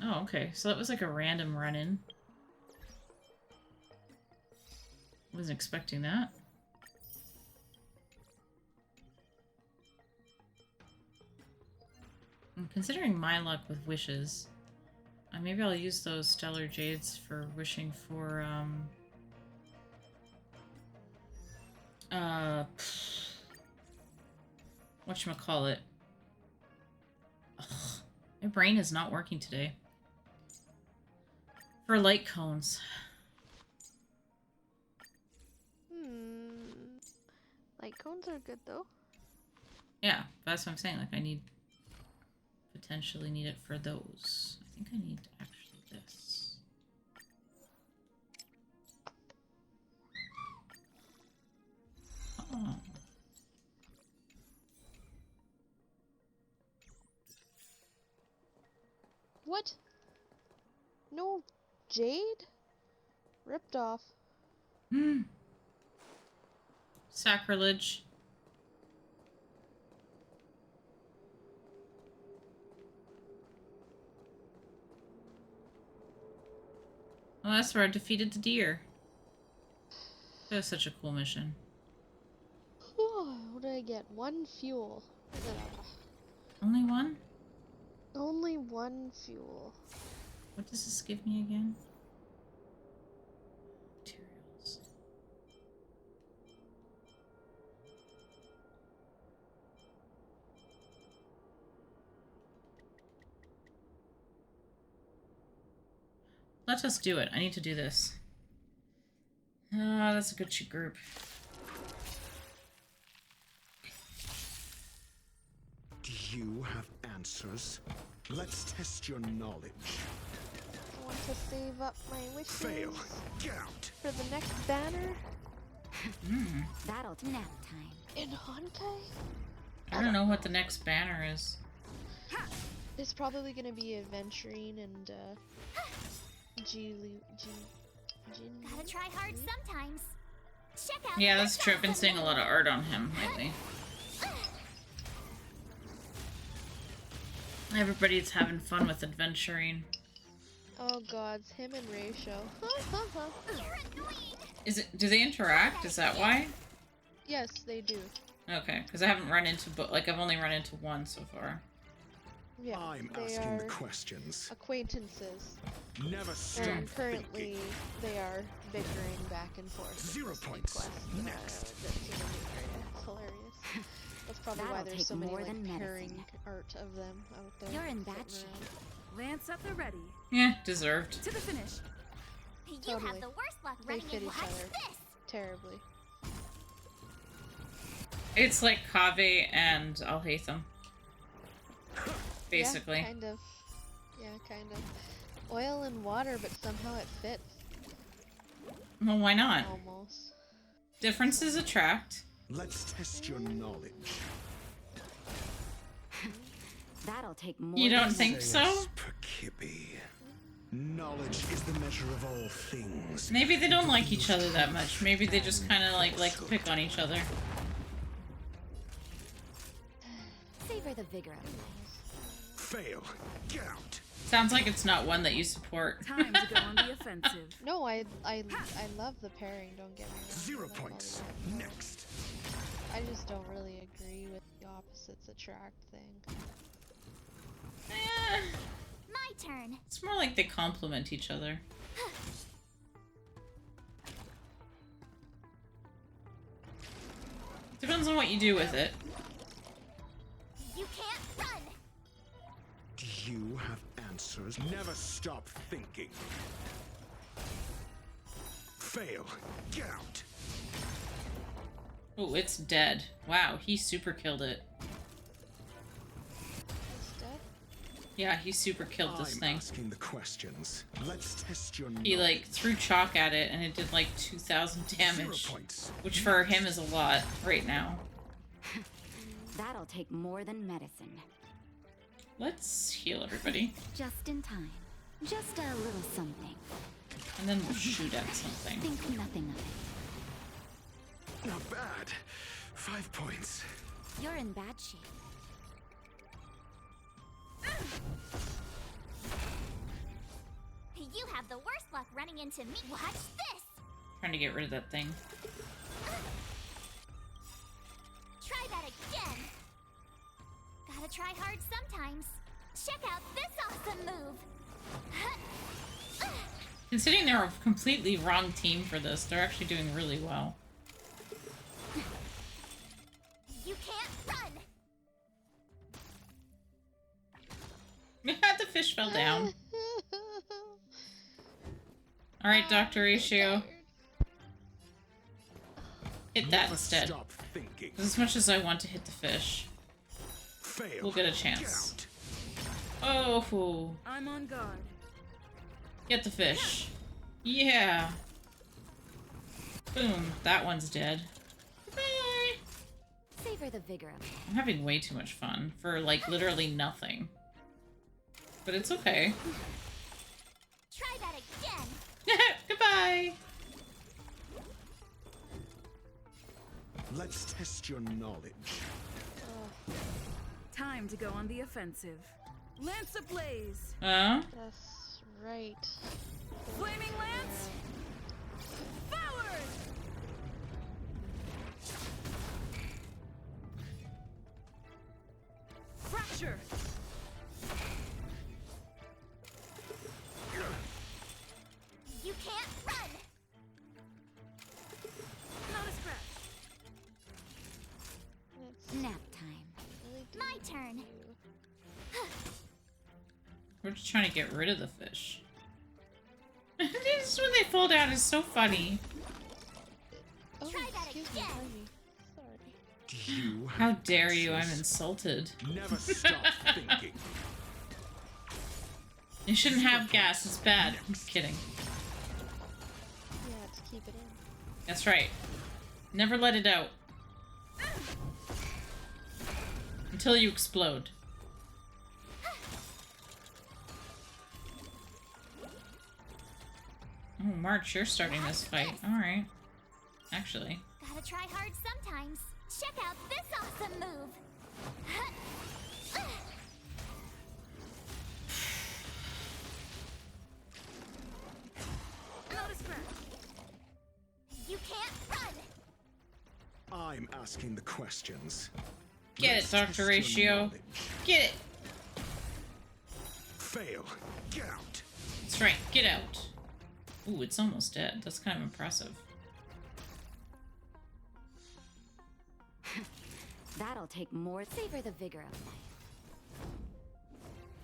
Oh, okay. So that was like a random run-in. Wasn't expecting that. I'm considering my luck with wishes. Maybe I'll use those stellar jades for wishing for, whatchamacallit. Ugh, my brain is not working today. For light cones. Light cones are good though. Yeah, that's what I'm saying. Like, I need... potentially need it for those. I think I need actually this. Oh. What? No jade? Ripped off. Sacrilege. Oh, that's where I defeated the deer. That was such a cool mission. What did I get? 1 fuel. Only one? Only 1 fuel. What does this give me again? Materials. Let us do it. I need to do this. Ah, that's a good group. Do you have answers? Let's test your knowledge. I want to save up my wishes. Fail. Get out. For the next banner That'll nap time. in Honkai. I don't know what the next banner is. It's probably gonna be Adventuring and Gotta try hard sometimes. Check out Yeah, this that's true. I've been seeing a lot of art on him lately. Everybody's having fun with Adventuring. Oh gods, him and Ray show. You're annoying. Is it? Do they interact? Is that why? Yes, they do. Okay, because I haven't run into, but like I've only run into one so far. Yeah, I'm they asking are the questions. acquaintances. Never stop And currently, thinking. they are bickering back and forth. 0 with this new points. quest, Next. that's in the new area. It's hilarious. That's probably why That'll there's take so many more like than medicine. pairing art of them out there. You're in bad floating shape. around. Lance at the ready. Yeah, deserved. To the finish. You Totally. have the worst luck They running fit in. each Watch other. this. Terribly. It's like Kaveh and Alhaitham. Basically. Yeah, kind of. Yeah, kind of. Oil and water, but somehow it fits. Well, why not? Almost. Differences attract. Let's test your knowledge. That'll take more. You don't than think so? Zeus Percipi. Knowledge is the measure of all things. Maybe they don't like each other that much. Maybe they just kind of like to pick on each other. Savor the vigor of life. Fail. Get out. Sounds like it's not one that you support. Time to go on the offensive. No, I love the pairing. Don't get me wrong. 0 I love all points. of them. Next. I just don't really agree with the opposites attract thing. Eh, My turn. it's more like they complement each other. Depends on what you do with it. You can't run. Do you have answers? Never stop thinking. Fail. Get out. Oh, it's dead. Wow, he super killed it. It's dead. Yeah, he super killed this I'm thing. asking the questions. Let's test your He like knowledge. threw chalk at it and it did like 2,000 damage. 0 points. Which for him is a lot right now. That'll take more than medicine. Let's heal everybody. Just in time. Just a little something. And then we'll shoot at something. Think nothing of it. Not bad. 5 points. You're in bad shape. You have the worst luck running into me. Watch this. Trying to get rid of that thing. Try that again. Gotta try hard sometimes. Check out this awesome move. Considering they're a completely wrong team for this, they're actually doing really well. You can't run. The fish fell down. Alright, Dr. Ratio. Hit that Never instead. stop thinking. As much as I want to hit the fish. Fail. We'll get a Get chance. out. Oh, I'm on guard. get the fish. Yeah. Boom, that one's dead. Bye. Savor the vigor of life. I'm having way too much fun for like literally nothing. But it's okay. Try that again. Goodbye. Let's test your knowledge. Time to go on the offensive. Lance ablaze. Huh? That's right. Flaming lance. Forward. Fracture. You can't run! Not a scratch. It's Nap time. really My turn. We're just trying to get rid of the fish. This when they fall down is so funny. Oh, Try that excuse me, again. Ivy. Sorry. Do you How have dare you? I'm answers? insulted. Never stop thinking. You shouldn't have gas. It's bad. I'm kidding. Yeah, to keep it in. That's right. Never let it out. Until you explode. Oh, March, you're starting this fight. Alright. Actually. Gotta try hard sometimes. Check out this awesome move! Not a scratch. You can't run! I'm asking the questions. Get Let's it, test Dr. your Ratio. knowledge. Get it! Fail. Get out. That's right. Get out. Ooh, it's almost dead. That's kind of impressive. That'll take more. Savor the vigor of life.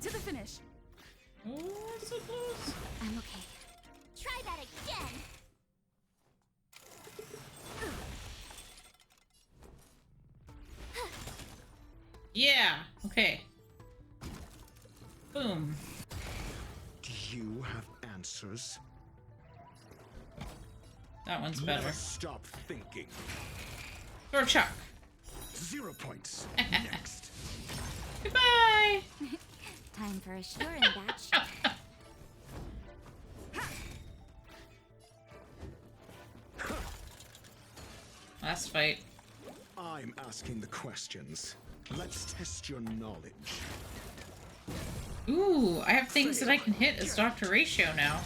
To the finish. Oh, it's so close. I'm okay. Try that again! Yeah. Okay. Boom. Do you have answers? That one's better. Never stop thinking. Or Chuck. 0 points. Next. Goodbye. Time for a sure and batch. Last fight. I'm asking the questions. Let's test your knowledge. Ooh, I have things that I can hit as Dr. Ratio now.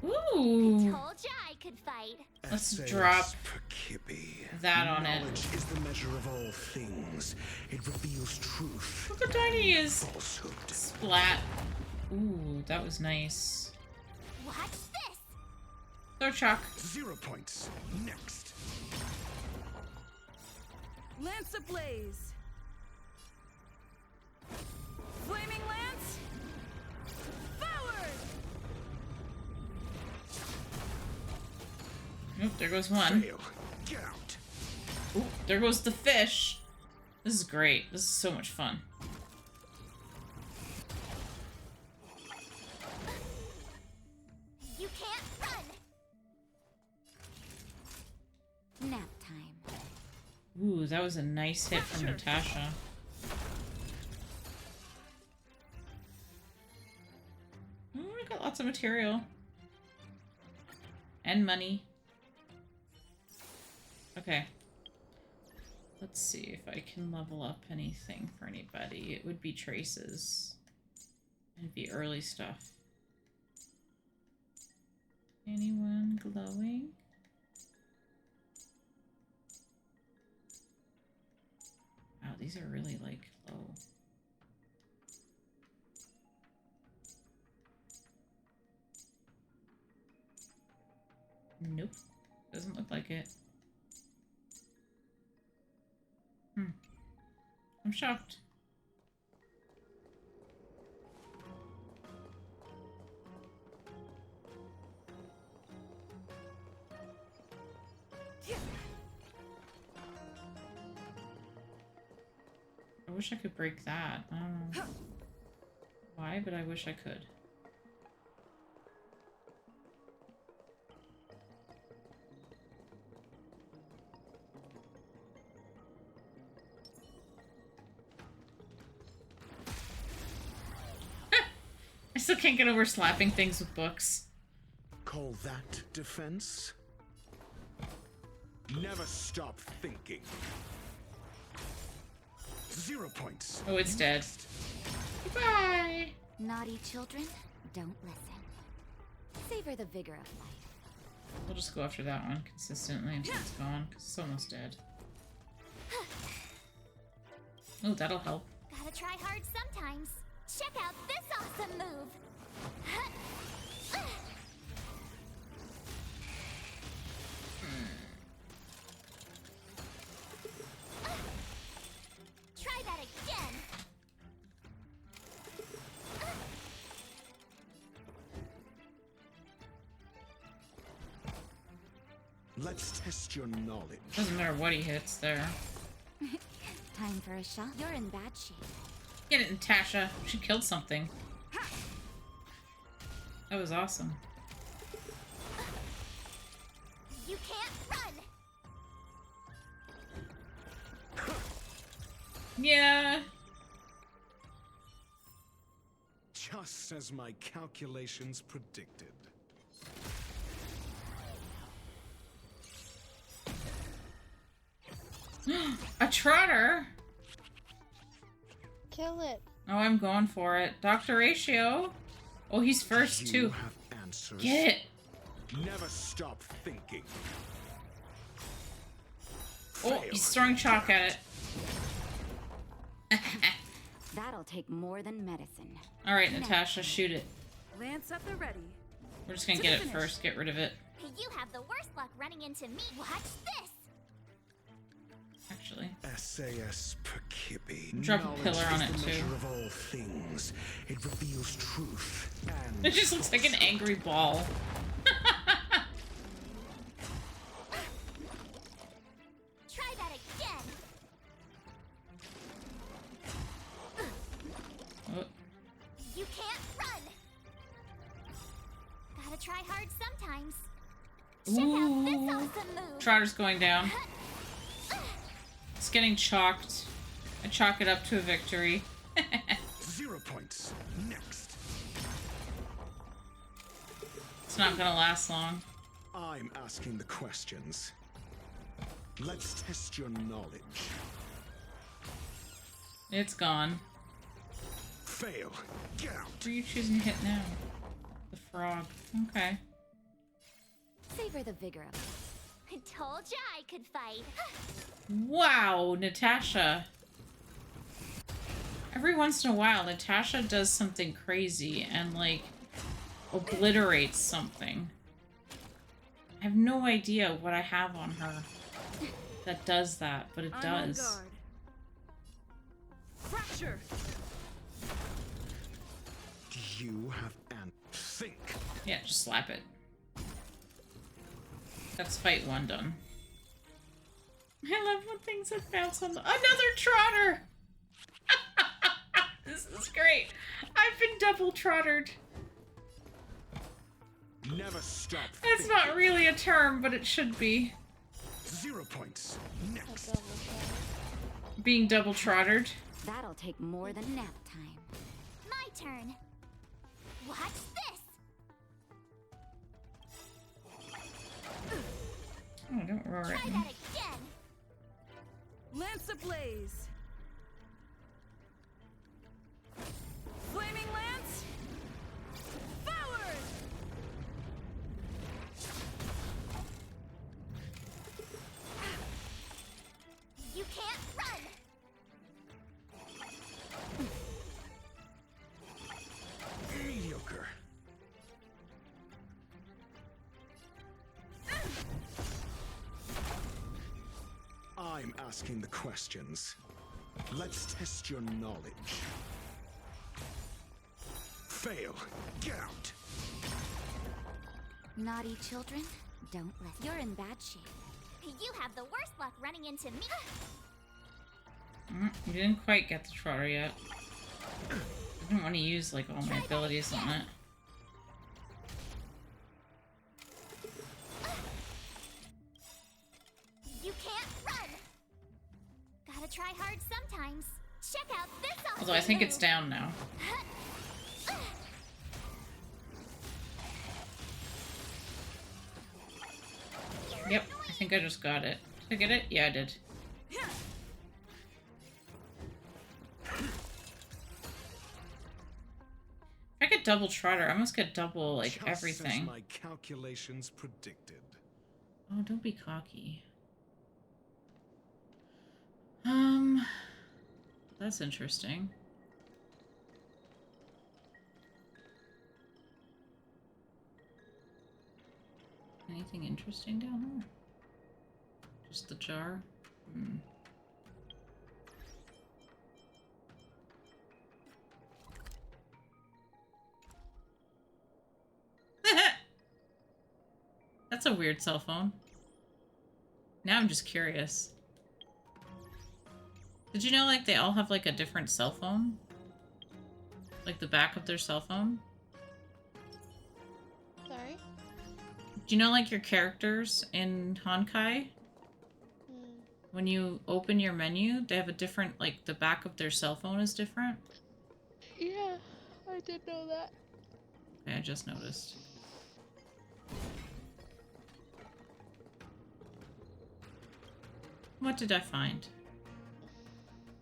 Ooh. Told ya I could fight. Let's Essays drop per Kippy. that on it. Knowledge is the measure of all things. It reveals truth. Look how tiny he is. Falsehood. Splat. Ooh, that was nice. Watch this! Throw Chuck. 0 points. Next. Lance ablaze. Flaming lance. Forward. Nope, there goes one. Fail. Get out. Ooh, there goes the fish. This is great. This is so much fun. You can't run! Nap time. Ooh, that was a nice hit from Natasha. Ooh, we got lots of material. And money. Okay. Let's see if I can level up anything for anybody. It would be traces. It'd be early stuff. Anyone glowing? Wow, these are really, like, low. Nope. Doesn't look like it. I'm shocked. I wish I could break that. I don't know why, but I wish I could. I still can't get over slapping things with books. Call that defense? Never stop thinking. 0 points. Oh, it's dead. Goodbye! Naughty children, don't listen. Savor the vigor of life. We'll just go after that one consistently until it's gone, because it's almost dead. Oh, that'll help. Gotta try hard sometimes. Check out this awesome move. Try that again. Let's test your knowledge. Doesn't matter what he hits there. Time for a shot. You're in bad shape. Get it, Natasha. She killed something. That was awesome. You can't run. Yeah. Just as my calculations predicted. A trotter? Kill it. Oh, I'm going for it. Dr. Ratio. Oh, he's first, You too. have answers. Get it. Never stop thinking. Oh, Fail. he's throwing chalk at it. That'll take more than medicine. Alright, Natasha, shoot it. Lance at the ready. We're just gonna To get the it finish. first. Get rid of it. You have the worst luck running into me. Watch this. Actually. SAS Perkibi. Drop a Knowledge pillar on is it, the too. measure of all things. It reveals truth and It just looks like an angry ball. Try that again. Oh, You can't run. Gotta try hard sometimes. Check out this Ooh. awesome move. Trotter's going down. It's getting chalked. I chalk it up to a victory. 0 points. Next. It's not gonna last long. I'm asking the questions. Let's test your knowledge. It's gone. Fail. Get out. Who are you choosing to hit now? The frog. Okay. Savor the vigor of life. I told ya I could fight. Wow, Natasha. Every once in a while, Natasha does something crazy and, like, obliterates something. I have no idea what I have on her that does that, but it I'm on does. guard. Fracture. You have an think. Yeah, just slap it. That's fight one done. I love when things that bounce on the— Another trotter! This is great. I've been double trottered. Never stop. That's thinking. not really a term, but it should be. 0 points. Next. Double shot. Being double trottered. That'll take more than nap time. My turn. Watch this. Oh, don't roar Try at me. that again. Lance ablaze. Flaming lance. Forward. You can't run. Mediocre. I'm asking the questions. Let's test your knowledge. Fail. Get out. Naughty children, don't listen. You're in bad shape. You have the worst luck running into me. You didn't quite get the trotter yet. I didn't want to use, like, all my abilities on it. You can't run. Gotta try hard sometimes. Check out this awesome Although I think move. it's down now. Yep, I think I just got it. Did I get it? Yeah, I did. I get double Trotter. I must get double, like, Just everything. as my calculations predicted. Oh, don't be cocky. That's interesting. Anything interesting down there? Just the jar? Hmm. That's a weird cell phone. Now I'm just curious. Did you know, like, they all have, like, a different cell phone? Like, the back of their cell phone? Sorry? Do you know, like, your characters in Honkai? Hmm. When you open your menu, they have a different, like, the back of their cell phone is different? Yeah, I did know that. Okay, I just noticed. What did I find?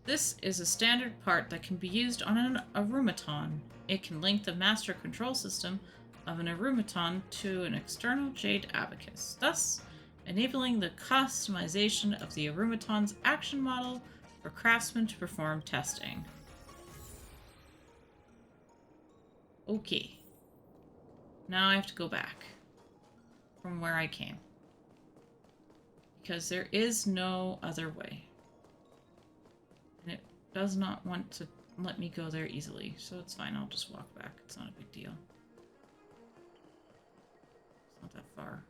This is a standard part that can be used on an Arumaton. It can link the master control system of an Arumaton to an external Jade Abacus, thus enabling the customization of the Arumaton's action model for craftsmen to perform testing. Okay. Now I have to go back from where I came. Because there is no other way. And it does not want to let me go there easily, so it's fine, I'll just walk back. It's not a big deal. It's not that far.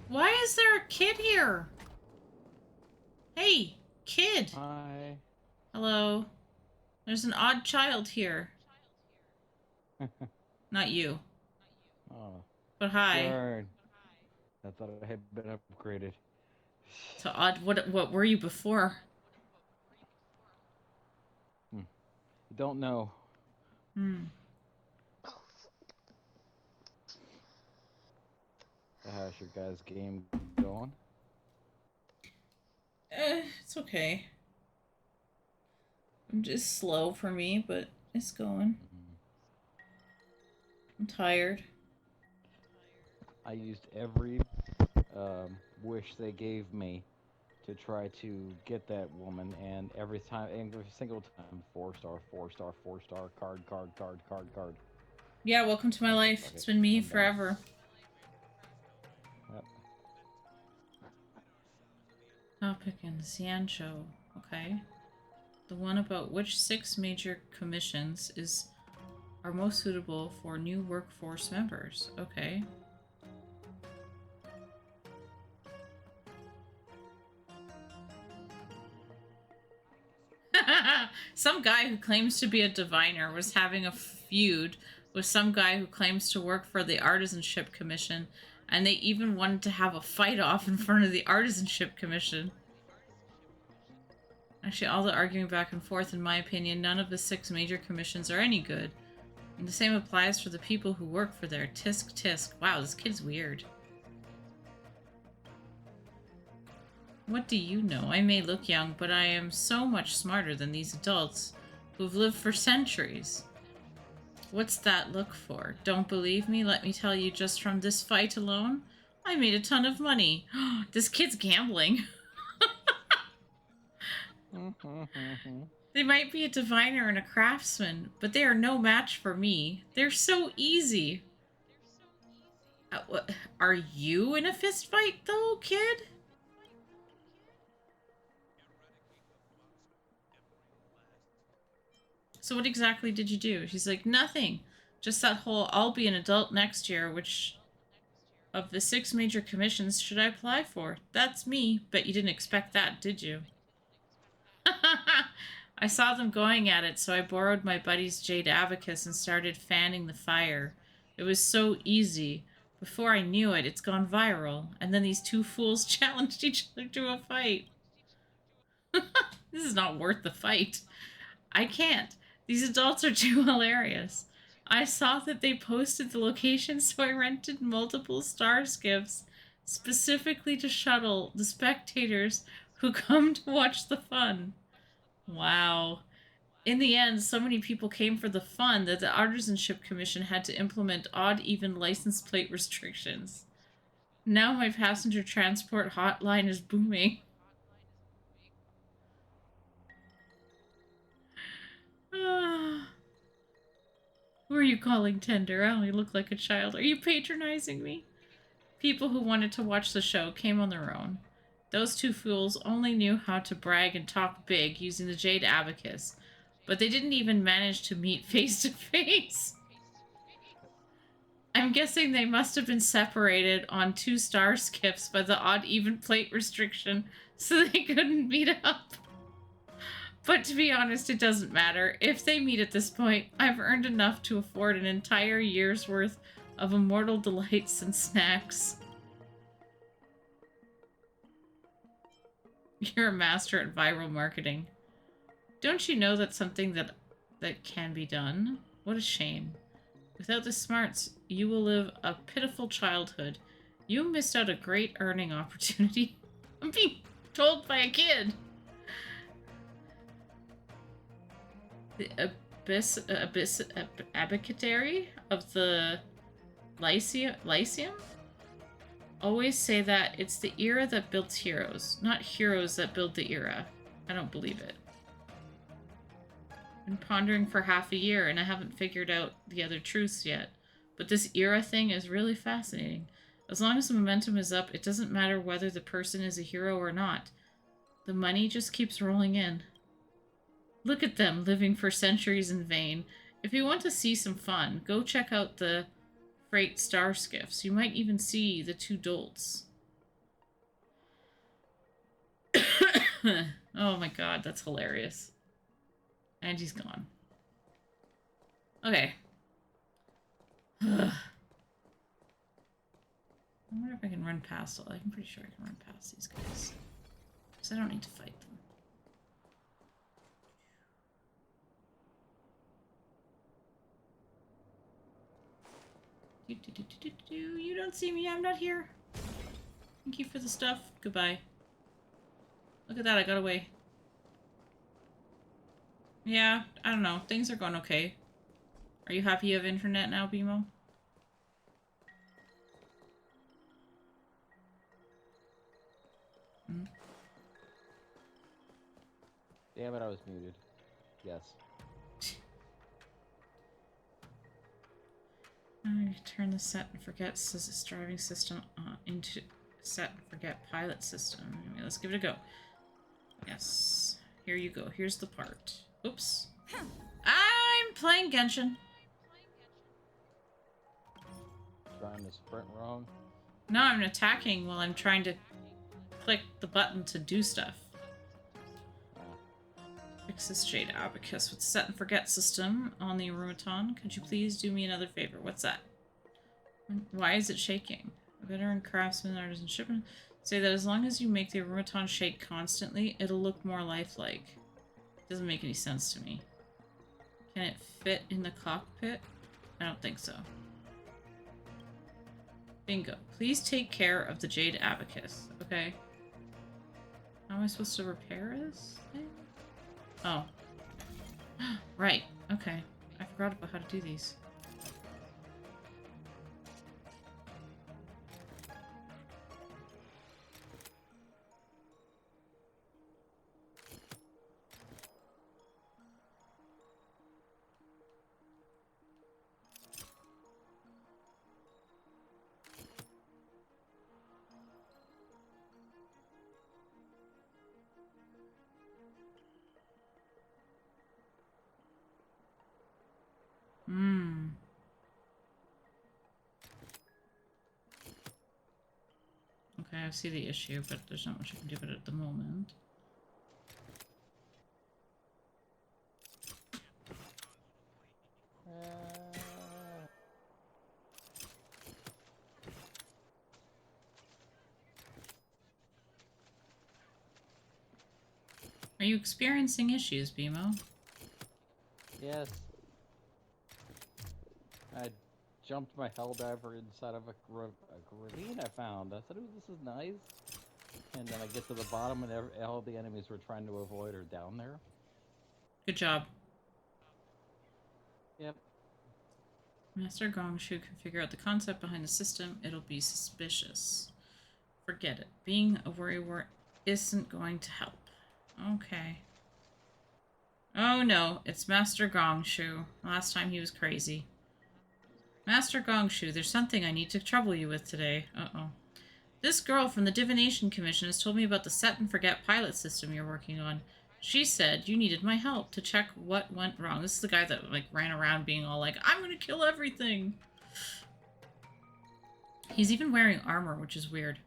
Why is there a kid here? Hey, kid! Hi. Hello. There's an odd child here. Not you. Oh, But hi. darn. I thought I had been upgraded. So odd. What were you before? Don't know. How's your guys' game going? It's okay. I'm just slow for me, but it's going. I'm tired. I used every wish they gave me to try to get that woman, and every single time, 4-star, 4-star, 4-star, card, card, card, card, card. Yeah, welcome to my life. Okay, It's been me I'm done. forever. Yep. Topic in Xianzhou. Okay. The one about which 6 major commissions are most suitable for new workforce members. Okay. Some guy who claims to be a diviner was having a feud with some guy who claims to work for the Artisanship Commission, and they even wanted to have a fight off in front of the Artisanship Commission. Actually, all the arguing back and forth, in my opinion, none of the 6 major commissions are any good. And the same applies for the people who work for their tisk tisk. Wow, this kid's weird. What do you know? I may look young, but I am so much smarter than these adults who've lived for centuries. What's that look for? Don't believe me? Let me tell you, just from this fight alone, I made a ton of money. This kid's gambling. They might be a diviner and a craftsman, but they are no match for me. They're so easy. Are you in a fist fight, though, kid? So what exactly did you do? She's like, nothing. Just that whole, I'll be an adult next year, which of the 6 major commissions should I apply for? That's me. Bet you didn't expect that, did you? I saw them going at it, so I borrowed my buddy's jade abacus and started fanning the fire. It was so easy. Before I knew it, it's gone viral. And then these 2 fools challenged each other to a fight. This is not worth the fight. I can't. These adults are too hilarious. I saw that they posted the location, so I rented multiple star skiffs specifically to shuttle the spectators who come to watch the fun. Wow. In the end, so many people came for the fun that the Artisanship Commission had to implement odd-even license plate restrictions. Now my passenger transport hotline is booming. Who are you calling tender? I only look like a child. Are you patronizing me? People who wanted to watch the show came on their own. Those two fools only knew how to brag and talk big using the Jade Abacus, but they didn't even manage to meet face to face. I'm guessing they must have been separated on 2 star skiffs by the odd even plate restriction, so they couldn't meet up. But to be honest, it doesn't matter. If they meet at this point, I've earned enough to afford an entire year's worth of immortal delights and snacks. You're a master at viral marketing. Don't you know that's something that can be done? What a shame. Without the smarts, you will live a pitiful childhood. You missed out a great earning opportunity. I'm being told by a kid. The abacatary of the Lyceum always say that it's the era that builds heroes, not heroes that build the era. I don't believe it. Been pondering for half a year and I haven't figured out the other truths yet. But this era thing is really fascinating. As long as the momentum is up, it doesn't matter whether the person is a hero or not. The money just keeps rolling in. Look at them, living for centuries in vain. If you want to see some fun, go check out the freight star skiffs. You might even see the 2 dolts. Oh my god, that's hilarious. And he's gone. Okay. I wonder if I can run past all. I'm pretty sure I can run past these guys. Because I don't need to fight them. You don't see me, I'm not here. Thank you for the stuff. Goodbye. Look at that, I got away. Yeah, I don't know. Things are going okay. Are you happy you have internet now, BMO? Hmm? Damn it, I was muted. Yes. Turn the set and forget driving system into set and forget pilot system. Anyway, let's give it a go. Yes. Here you go. Here's the part. Oops. I'm playing Genshin. Trying to sprint wrong. No, I'm attacking while I'm trying to click the button to do stuff. Fix this Jade Abacus with set and forget system on the automaton. Could you please do me another favor? What's that? Why is it shaking? A veteran craftsman, artisan, shipment say that as long as you make the automaton shake constantly, it'll look more lifelike. Doesn't make any sense to me. Can it fit in the cockpit? I don't think so. Bingo. Please take care of the Jade Abacus, okay? How am I supposed to repair this thing? Oh. Right. Okay. I forgot about how to do these. Okay, I see the issue, but there's not much I can do about it at the moment. Are Are you experiencing issues, BMO? Yes. I jumped my helldiver inside of a ravine I found. I said, ooh, this is nice. And then I get to the bottom and all the enemies we're trying to avoid are down there. Good job. Yep. Master Gongshu can figure out the concept behind the system. It'll be suspicious. Forget it. Being a worrywart isn't going to help. Okay. Oh no, it's Master Gongshu. Last time he was crazy. Master Gongshu, there's something I need to trouble you with today. Uh-oh. This girl from the Divination Commission has told me about the set and forget pilot system you're working on. She said you needed my help to check what went wrong. This is the guy that like ran around being all like, I'm gonna kill everything. He's even wearing armor, which is weird.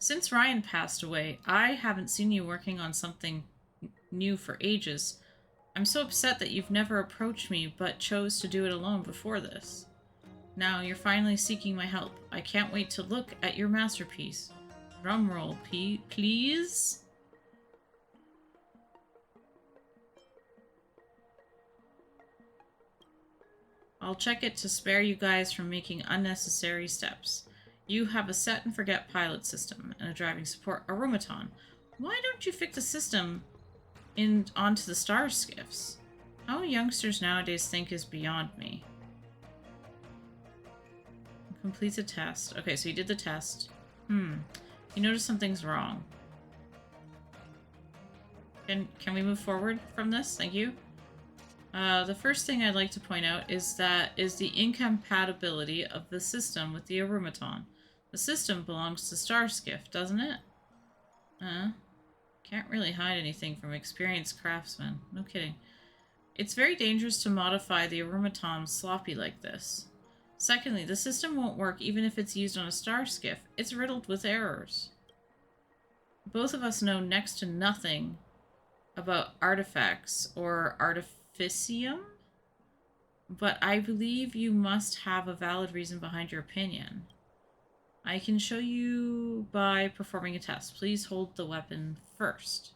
Since Ryan passed away, I haven't seen you working on something new for ages. I'm so upset that you've never approached me but chose to do it alone before this. Now you're finally seeking my help. I can't wait to look at your masterpiece. Drumroll, please. I'll check it to spare you guys from making unnecessary steps. You have a set and forget pilot system and a driving support automaton. Why don't you fix the system onto the star skiffs? How youngsters nowadays think is beyond me. Completes a test. Okay, so he did the test. You notice something's wrong. Can we move forward from this? Thank you. The first thing I'd like to point out is the incompatibility of the system with the automaton. The system belongs to Starskiff, doesn't it? Can't really hide anything from experienced craftsmen. No kidding. It's very dangerous to modify the automaton sloppy like this. Secondly, the system won't work even if it's used on a star skiff. It's riddled with errors. Both of us know next to nothing about artifacts or artificium, but I believe you must have a valid reason behind your opinion. I can show you by performing a test. Please hold the weapon first.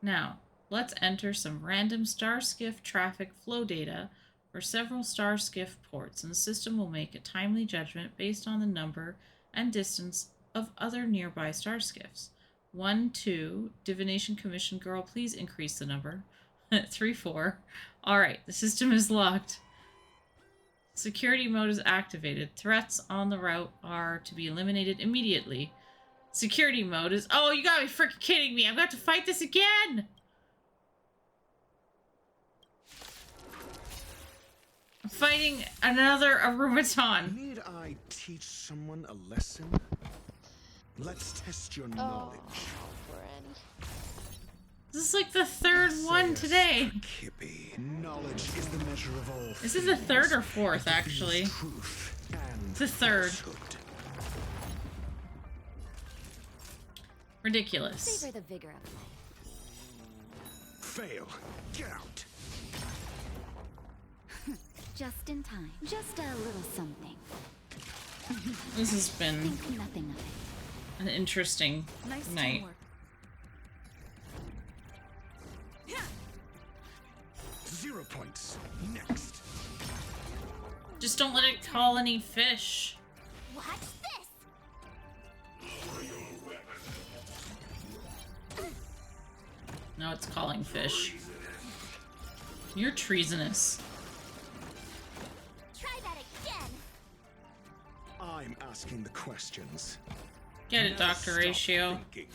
Now, let's enter some random star skiff traffic flow data for several star skiff ports, and the system will make a timely judgment based on the number and distance of other nearby star skiffs. 1, 2, Divination Commission girl, please increase the number. 3, 4. Alright, the system is locked. Security mode is activated. Threats on the route are to be eliminated immediately. Security mode is... Oh, you gotta be freaking kidding me! I'm gonna have to fight this again! I'm fighting another automaton. Need I teach someone a lesson? Let's test your knowledge. Granny. This is like the third one today. Kippy. Knowledge is the measure of all This is the third or fourth, actually. Truth and The third. falsehood. Ridiculous. Savor the vigor of life. Fail. Get out. Just in time. Just a little something. This has been Think nothing of it. an interesting Nice night. teamwork. 0 points. Next. Just don't let it call any fish. Watch this! No, it's calling fish. You're treasonous. Try that again! I'm asking the questions. Get it, Now Dr. stop Ratio. thinking.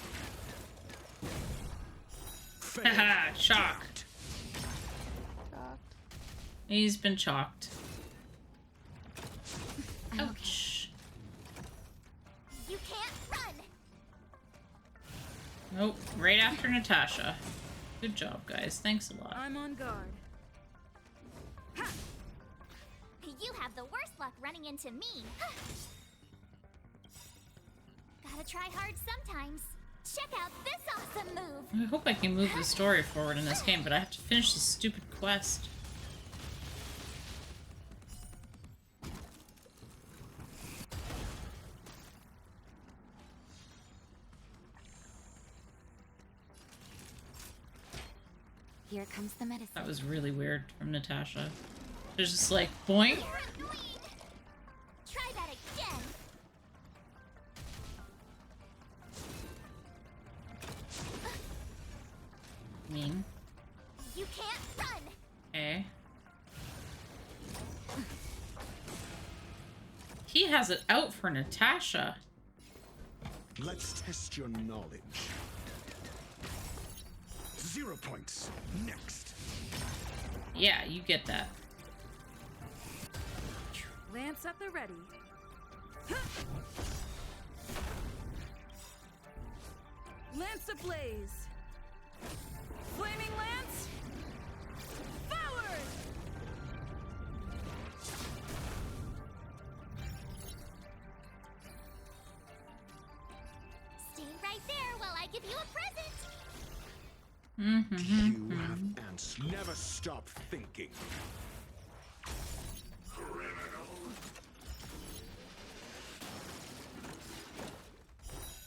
Haha, shocked. Shocked. He's been chalked. Ouch. You can't run! Nope, right after Natasha. Good job, guys. Thanks a lot. I'm on guard. You have the worst luck running into me. Gotta try hard sometimes. Check out this awesome move! I hope I can move the story forward in this game, but I have to finish this stupid quest. Here comes the medicine. That was really weird from Natasha. There's just like, boink. You're annoying. Try that again. Mean. You can't run. Okay. He has it out for Natasha. Let's test your knowledge. 0 points. Next. Yeah, you get that. Lance at the ready. Lance ablaze. Flaming lance. Forward. Stay right there while I give you a present. You have answers. Never stop thinking.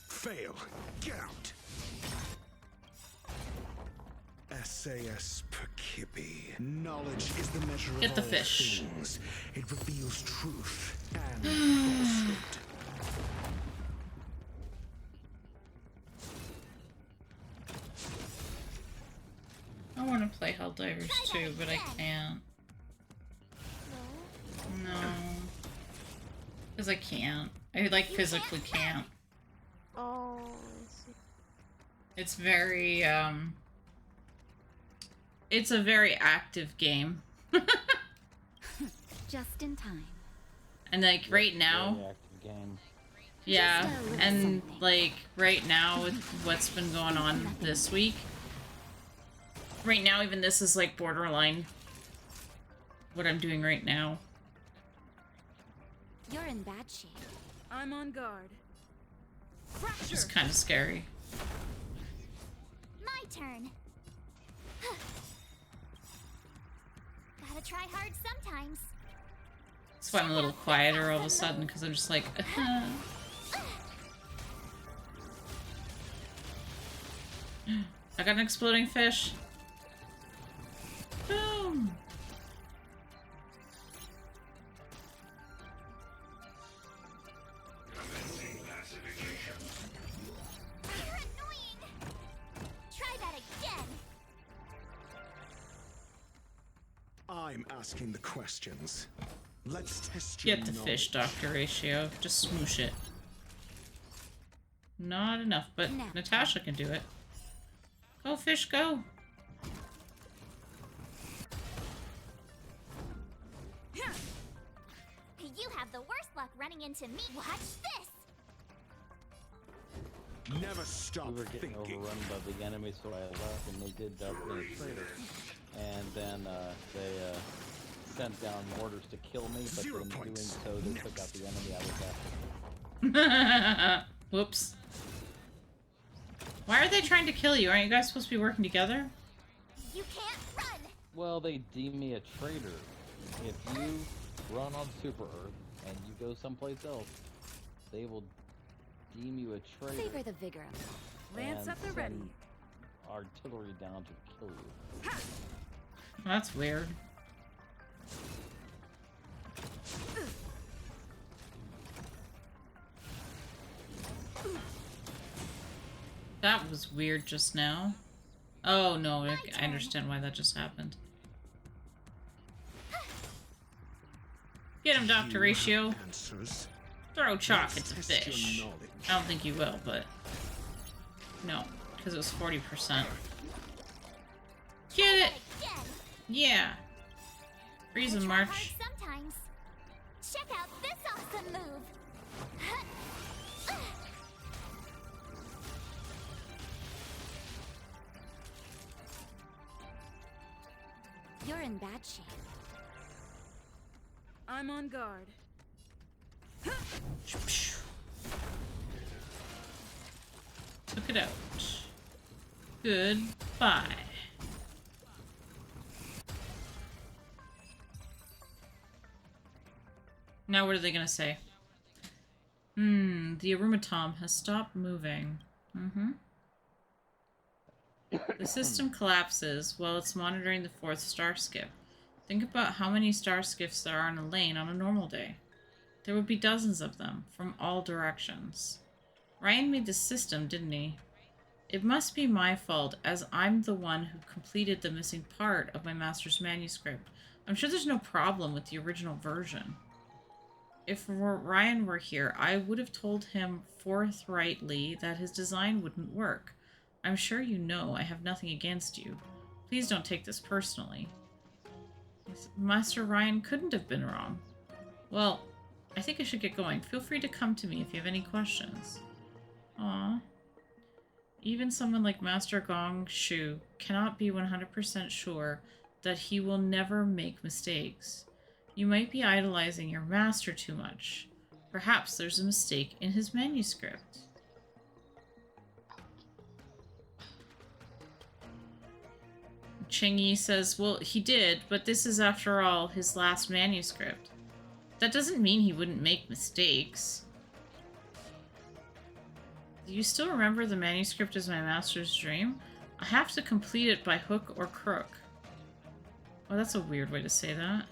Fail. Get out. SAS Perkibi. Knowledge is the measure Get of the all fish. things. It reveals truth and falsehood. I want to play Helldivers too, but I can't. No. No. Because I can't. I like physically can't. Oh, I see. It's very, it's a very active game. Just in time. And like right now, Very active game. yeah, Just a little and something. like right now with what's been going on this week, right now even this is like borderline what I'm doing right now. You're in bad shape. I'm on guard. Which Fracture. is kind of scary. My turn. Gotta try hard sometimes. That's why I'm a little quieter all of a sudden, because I'm just like, I got an exploding fish. Boom! You're annoying. Try that again. I'm asking the questions. Let's test your Get the knowledge. fish, Dr. Ratio. Just smoosh it. Not enough, but No. Natasha can do it. Go, fish, go! You have the worst luck running into me. Watch this. Never stop We were getting thinking. overrun by the enemy, so I left, and they did dub me a traitor. And then they sent down mortars to kill me, but 0 in doing points. so, they took out the enemy I was after. Whoops. Why are they trying to kill you? Aren't you guys supposed to be working together? You can't run. Well, they deem me a traitor. If you run on Super Earth and you go someplace else, they will deem you a traitor. Savor the vigor of it. Lance and at the ready. send artillery down to kill you. That's weird. That was weird just now. Oh no, I understand why that just happened. Get him, Dr. You Ratio. have answers. Throw chalk Let's at the test your fish. knowledge. I don't think you will, but... No, because it was 40%. Get it! Again. Yeah! Freeze and Try hard march. sometimes. Check out this awesome move. You're in bad shape. I'm on guard. Took it out. Goodbye. Now what are they gonna say? The Arumatom has stopped moving. The system collapses while it's monitoring the fourth star skip. Think about how many star skiffs there are in a lane on a normal day. There would be dozens of them, from all directions. Ryan made the system, didn't he? It must be my fault, as I'm the one who completed the missing part of my master's manuscript. I'm sure there's no problem with the original version. If Ryan were here, I would have told him forthrightly that his design wouldn't work. I'm sure you know I have nothing against you. Please don't take this personally. Master Ryan couldn't have been wrong. Well, I think I should get going. Feel free to come to me if you have any questions. Aww. Even someone like Master Gong Shu cannot be 100% sure that he will never make mistakes. You might be idolizing your master too much. Perhaps there's a mistake in his manuscript. Chingy says, well, he did, but this is, after all, his last manuscript. That doesn't mean he wouldn't make mistakes. Do you still remember the manuscript as my master's dream? I have to complete it by hook or crook. Oh, that's a weird way to say that.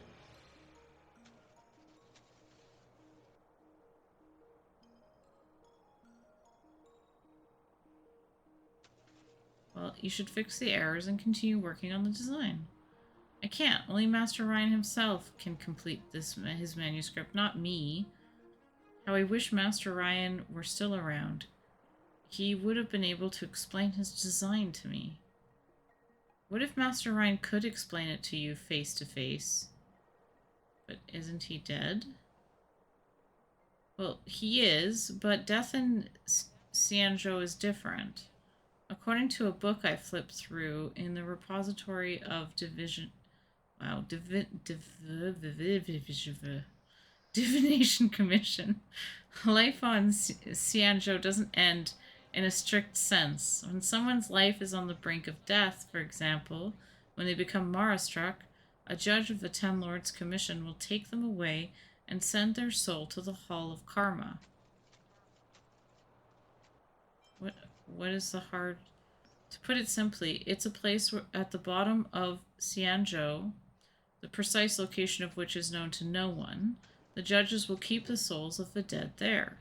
Well, you should fix the errors and continue working on the design. I can't. Only Master Ryan himself can complete his manuscript, not me. How I wish Master Ryan were still around. He would have been able to explain his design to me. What if Master Ryan could explain it to you face to face? But isn't he dead? Well, he is, but death in Xianzhou is different. According to a book I flipped through in the repository of Divination Commission, life on Xianzhou doesn't end in a strict sense. When someone's life is on the brink of death, for example, when they become Mara-struck, a judge of the Ten Lords Commission will take them away and send their soul to the Hall of Karma. What is the hard... To put it simply, it's a place at the bottom of Xianzhou, the precise location of which is known to no one. The judges will keep the souls of the dead there.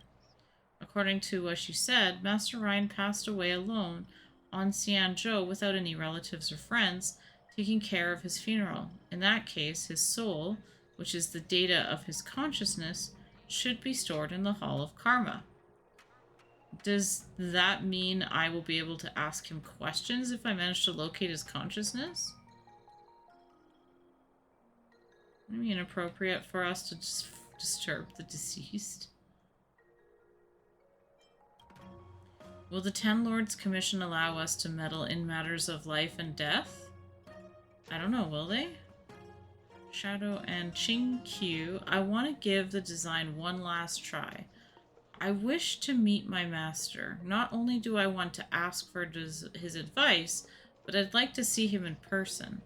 According to what she said, Master Ryan passed away alone on Xianzhou without any relatives or friends taking care of his funeral. In that case, his soul, which is the data of his consciousness, should be stored in the Hall of Karma. Does that mean I will be able to ask him questions if I manage to locate his consciousness? Would it be inappropriate for us to just disturb the deceased? Will the Ten Lords Commission allow us to meddle in matters of life and death? I don't know, will they? Shadow and Qing Q, I want to give the design one last try. I wish to meet my master. Not only do I want to ask for his advice, but I'd like to see him in person.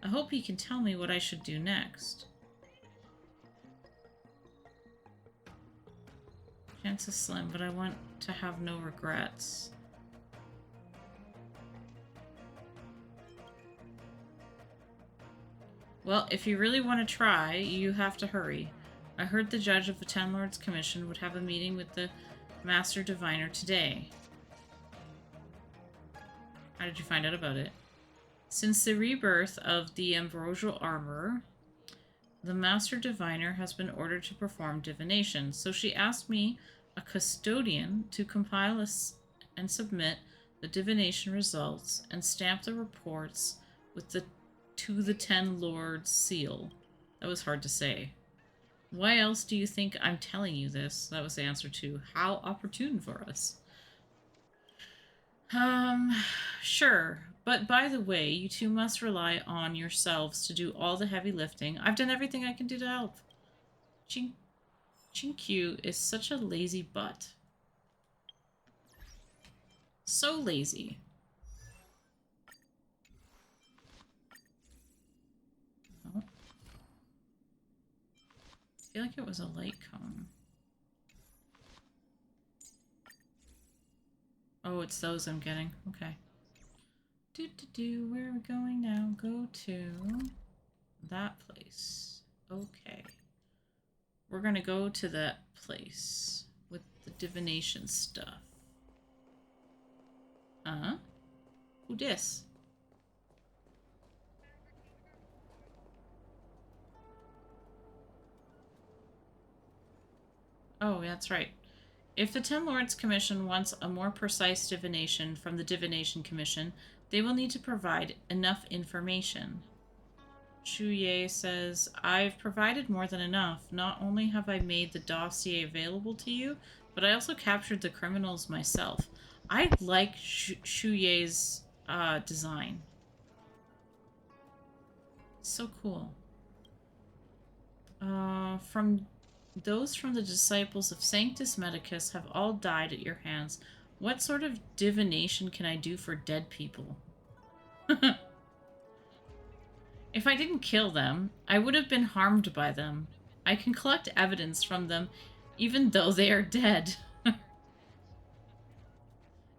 I hope he can tell me what I should do next. Chance is slim, but I want to have no regrets. Well, if you really want to try, you have to hurry. I heard the judge of the Ten Lords Commission would have a meeting with the Master Diviner today. How did you find out about it? Since the rebirth of the Ambrosial Armorer, the Master Diviner has been ordered to perform divination, so she asked me, a custodian, to compile and submit the divination results and stamp the reports with the To the Ten Lords seal. That was hard to say. Why else do you think I'm telling you this? That was the answer to how opportune for us. Sure. But by the way, you two must rely on yourselves to do all the heavy lifting. I've done everything I can do to help. Chinkyu is such a lazy butt. So lazy. Oh. I feel like it was a light cone. Oh, it's those I'm getting. Okay. Where are we going now? Go to that place. Okay. We're gonna go to that place with the divination stuff. Who dis? Oh, that's right. If the Ten Lords Commission wants a more precise divination from the Divination Commission, they will need to provide enough information. Shuye says, I've provided more than enough. Not only have I made the dossier available to you, but I also captured the criminals myself. I like Shuye's design. So cool. Those from the disciples of Sanctus Medicus have all died at your hands. What sort of divination can I do for dead people? If I didn't kill them, I would have been harmed by them. I can collect evidence from them, even though they are dead.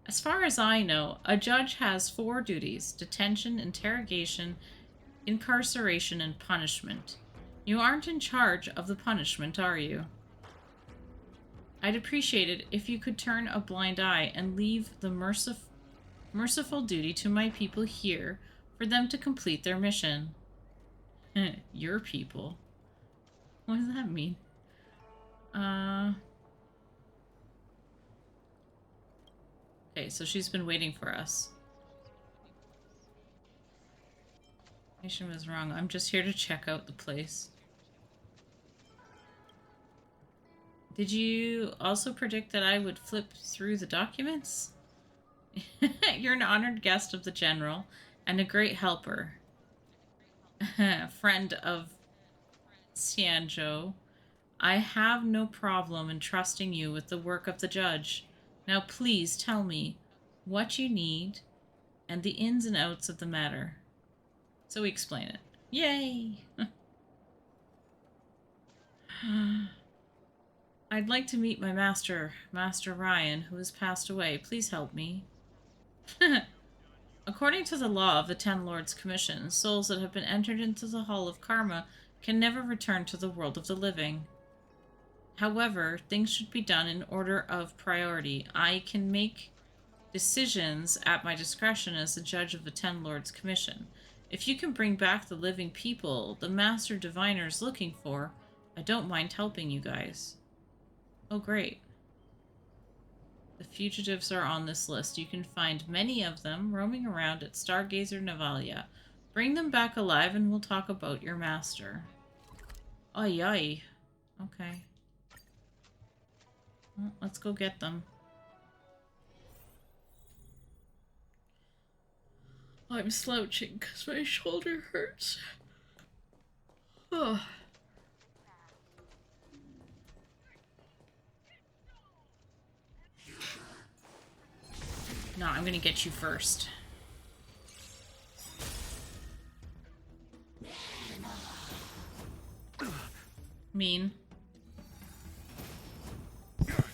As far as I know, a judge has 4 duties: detention, interrogation, incarceration, and punishment. You aren't in charge of the punishment, are you? I'd appreciate it if you could turn a blind eye and leave the merciful duty to my people here for them to complete their mission. Your people? What does that mean? Okay, so she's been waiting for us. Mission was wrong. I'm just here to check out the place. Did you also predict that I would flip through the documents? You're an honored guest of the General and a great helper. Friend of Xianzhou. I have no problem in trusting you with the work of the judge. Now please tell me what you need and the ins and outs of the matter. So we explain it. Yay! I'd like to meet my master, Master Ryan, who has passed away. Please help me. According to the law of the Ten Lords Commission, souls that have been entered into the Hall of Karma can never return to the world of the living. However, things should be done in order of priority. I can make decisions at my discretion as the judge of the Ten Lords Commission. If you can bring back the living people the Master Diviner is looking for, I don't mind helping you guys. Oh, great. The fugitives are on this list. You can find many of them roaming around at Stargazer Navalia. Bring them back alive and we'll talk about your master. Ay, ay. Okay. Well, let's go get them. I'm slouching because my shoulder hurts. Oh. No, I'm gonna get you first. Mean.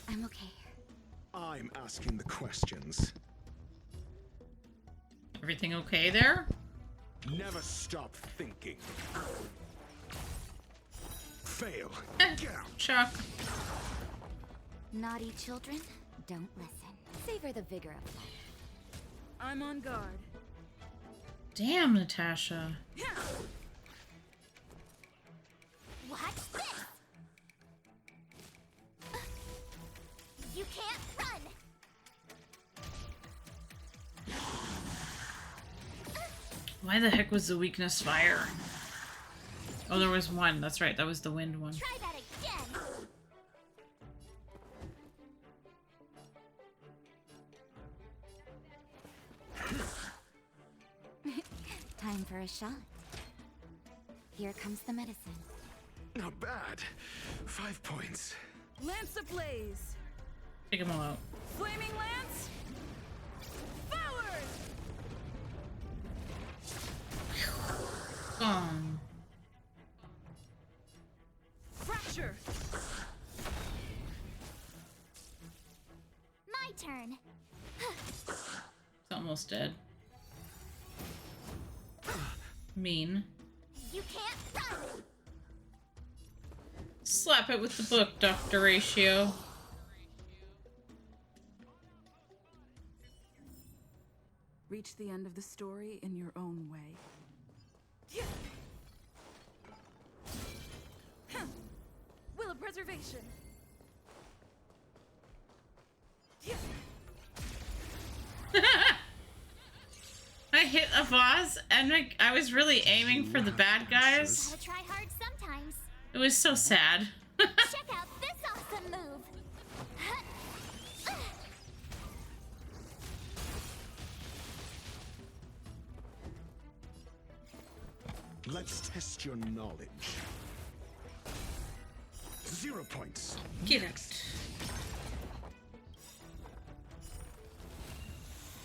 I'm okay. I'm asking the questions. Everything okay there? Never stop thinking. Fail. Chuck. Naughty children, don't listen. Savor the vigor of life. I'm on guard. Damn, Natasha. Watch this! You can't run! Why the heck was the weakness fire? Oh, there was one. That's right. That was the wind one. Try that again! Time for a shot. Here comes the medicine. Not bad. 5 points. Lance ablaze. Take them all out. Flaming lance. Forward. Fracture. My turn. It's almost dead. Mean. You can't run! Slap it with the book, Dr. Ratio. Reach the end of the story in your own way. Will of preservation. I hit a boss and I was really aiming for the bad guys. Gotta try hard sometimes. It was so sad. Check out this awesome move! Let's test your knowledge. 0 points. Get it.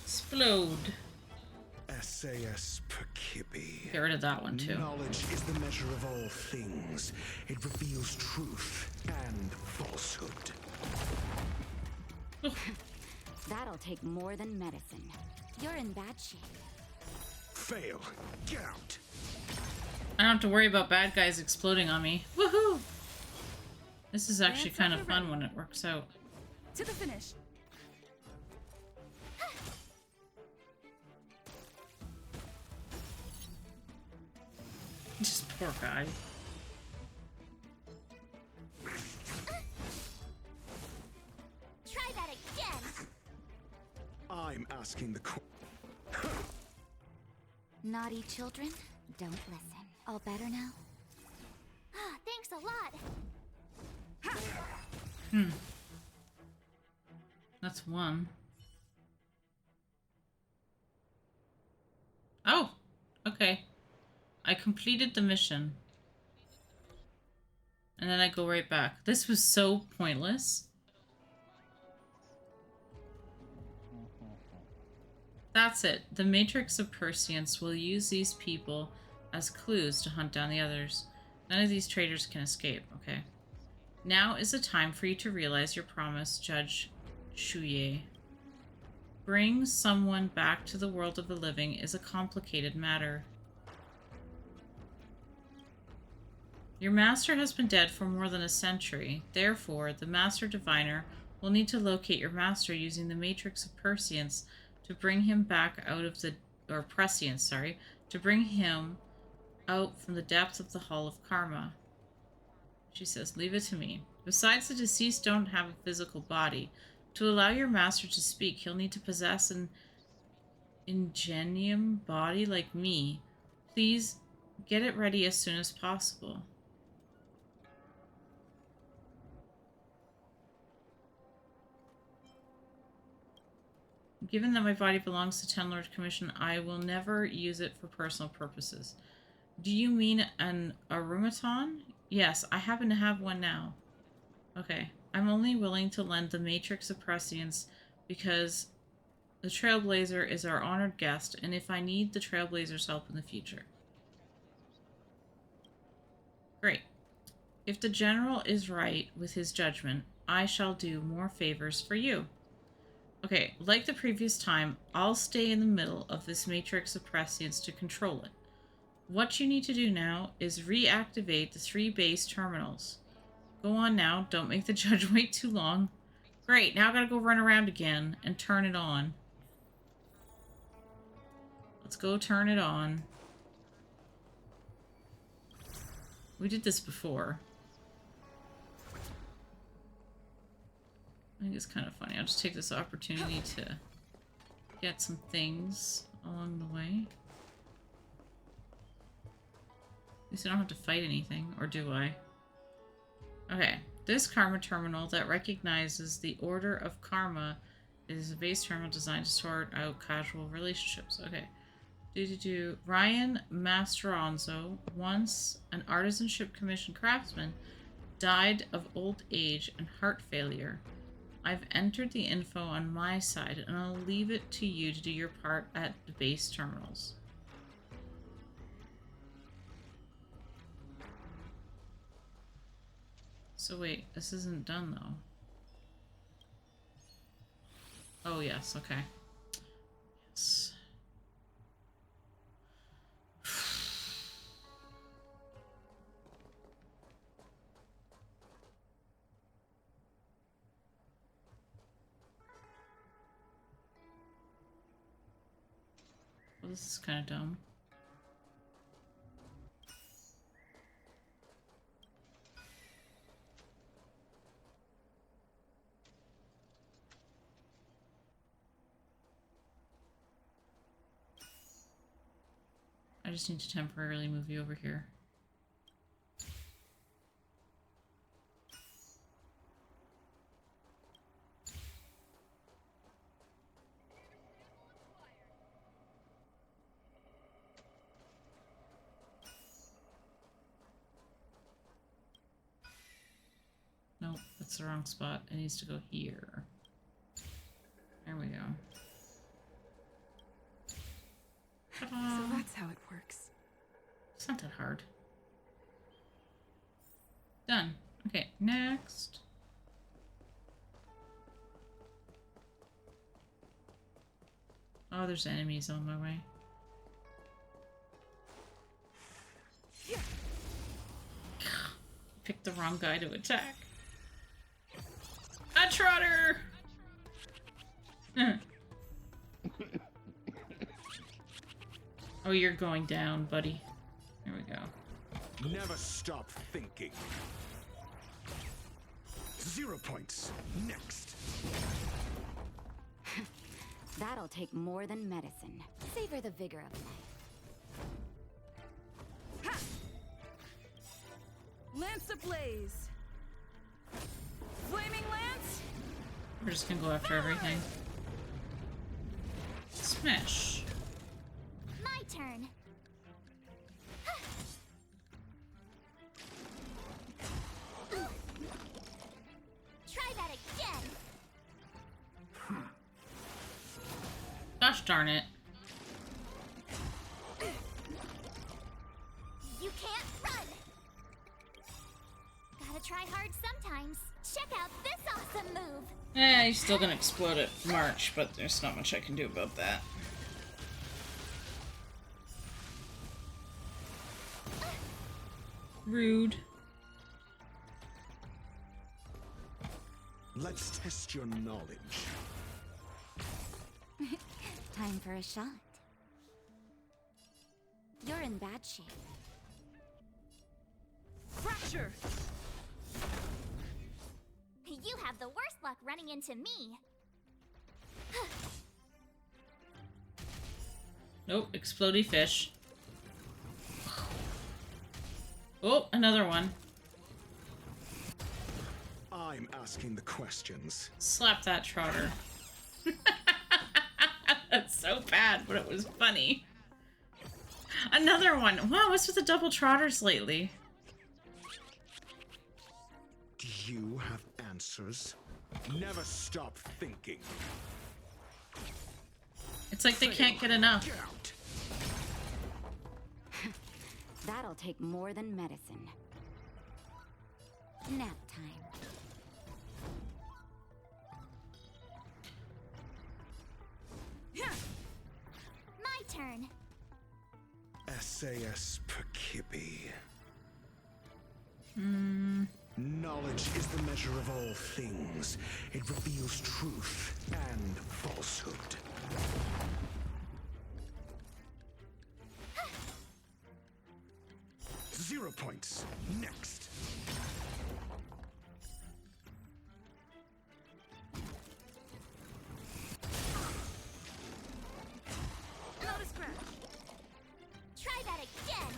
Explode. SAS Perkibi. Get rid of that one too. Knowledge is the measure of all things. It reveals truth and falsehood. That'll take more than medicine. You're in bad shape. Fail. Get out. I don't have to worry about bad guys exploding on me. Woohoo! This is actually kind of fun when it works out. To the finish. Just poor guy. Try that again! I'm asking the Naughty children, don't listen. All better now? Thanks a lot! That's one. Oh! Okay. I completed the mission. And then I go right back. This was so pointless. That's it. The Matrix of Perseance will use these people as clues to hunt down the others. None of these traitors can escape. Okay. Now is the time for you to realize your promise, Judge Shuye. Bring someone back to the world of the living is a complicated matter. Your master has been dead for more than a century. Therefore, the Master Diviner will need to locate your master using the Matrix of Perseance to bring him back out of the... or Prescience, sorry. To bring him out from the depths of the Hall of Karma. She says, leave it to me. Besides, the deceased don't have a physical body. To allow your master to speak, he'll need to possess an ingenium body like me. Please get it ready as soon as possible. Given that my body belongs to Ten Lord Commission, I will never use it for personal purposes. Do you mean an automaton? Yes, I happen to have one now. Okay. I'm only willing to lend the Matrix of Prescience because the Trailblazer is our honored guest, and if I need the Trailblazer's help in the future. Great. If the General is right with his judgment, I shall do more favors for you. Okay, like the previous time, I'll stay in the middle of this Matrix of Prescience to control it. What you need to do now is reactivate the 3 base terminals. Go on now, don't make the judge wait too long. Great, now I gotta go run around again and turn it on. Let's go turn it on. We did this before. I think it's kind of funny. I'll just take this opportunity to get some things along the way. At least I don't have to fight anything, or do I? Okay, this Karma terminal that recognizes the Order of Karma is a base terminal designed to sort out casual relationships. Okay. Ryan Masteronzo, once an artisanship commission craftsman, died of old age and heart failure. I've entered the info on my side, and I'll leave it to you to do your part at the base terminals. So wait, this isn't done though. Oh yes, okay. Yes. Well, this is kind of dumb. I just need to temporarily move you over here. Nope, that's the wrong spot. It needs to go here. There we go. So Ta-da! that's how it works. It's not that hard. Done. Okay, next. Oh, there's enemies on my way. Picked the wrong guy to attack. A trotter! Oh, you're going down, buddy. There we go. Never stop thinking. 0 points. Next. That'll take more than medicine. Savor the vigor of life. Lance ablaze. Flaming lance. We're just gonna go after everything. Smash. My turn. Try that again. Gosh darn it. You can't run. Gotta try hard sometimes. Check out this awesome move. He's still gonna explode at March, but there's not much I can do about that. Rude. Let's test your knowledge. Time for a shot. You're in bad shape. Fracture. You have the worst luck running into me. Nope, explodey fish. Oh, another one. I'm asking the questions. Slap that trotter. That's so bad, but it was funny. Another one. Wow, what's with the double trotters lately? Do you have answers? Never stop thinking. It's like they can't get enough. Get out. That'll take more than medicine. Nap time. My turn. SAS Perkibi. Hmm. Knowledge is the measure of all things. It reveals truth and falsehood. Zero points. Next. Not a scratch. Try that again.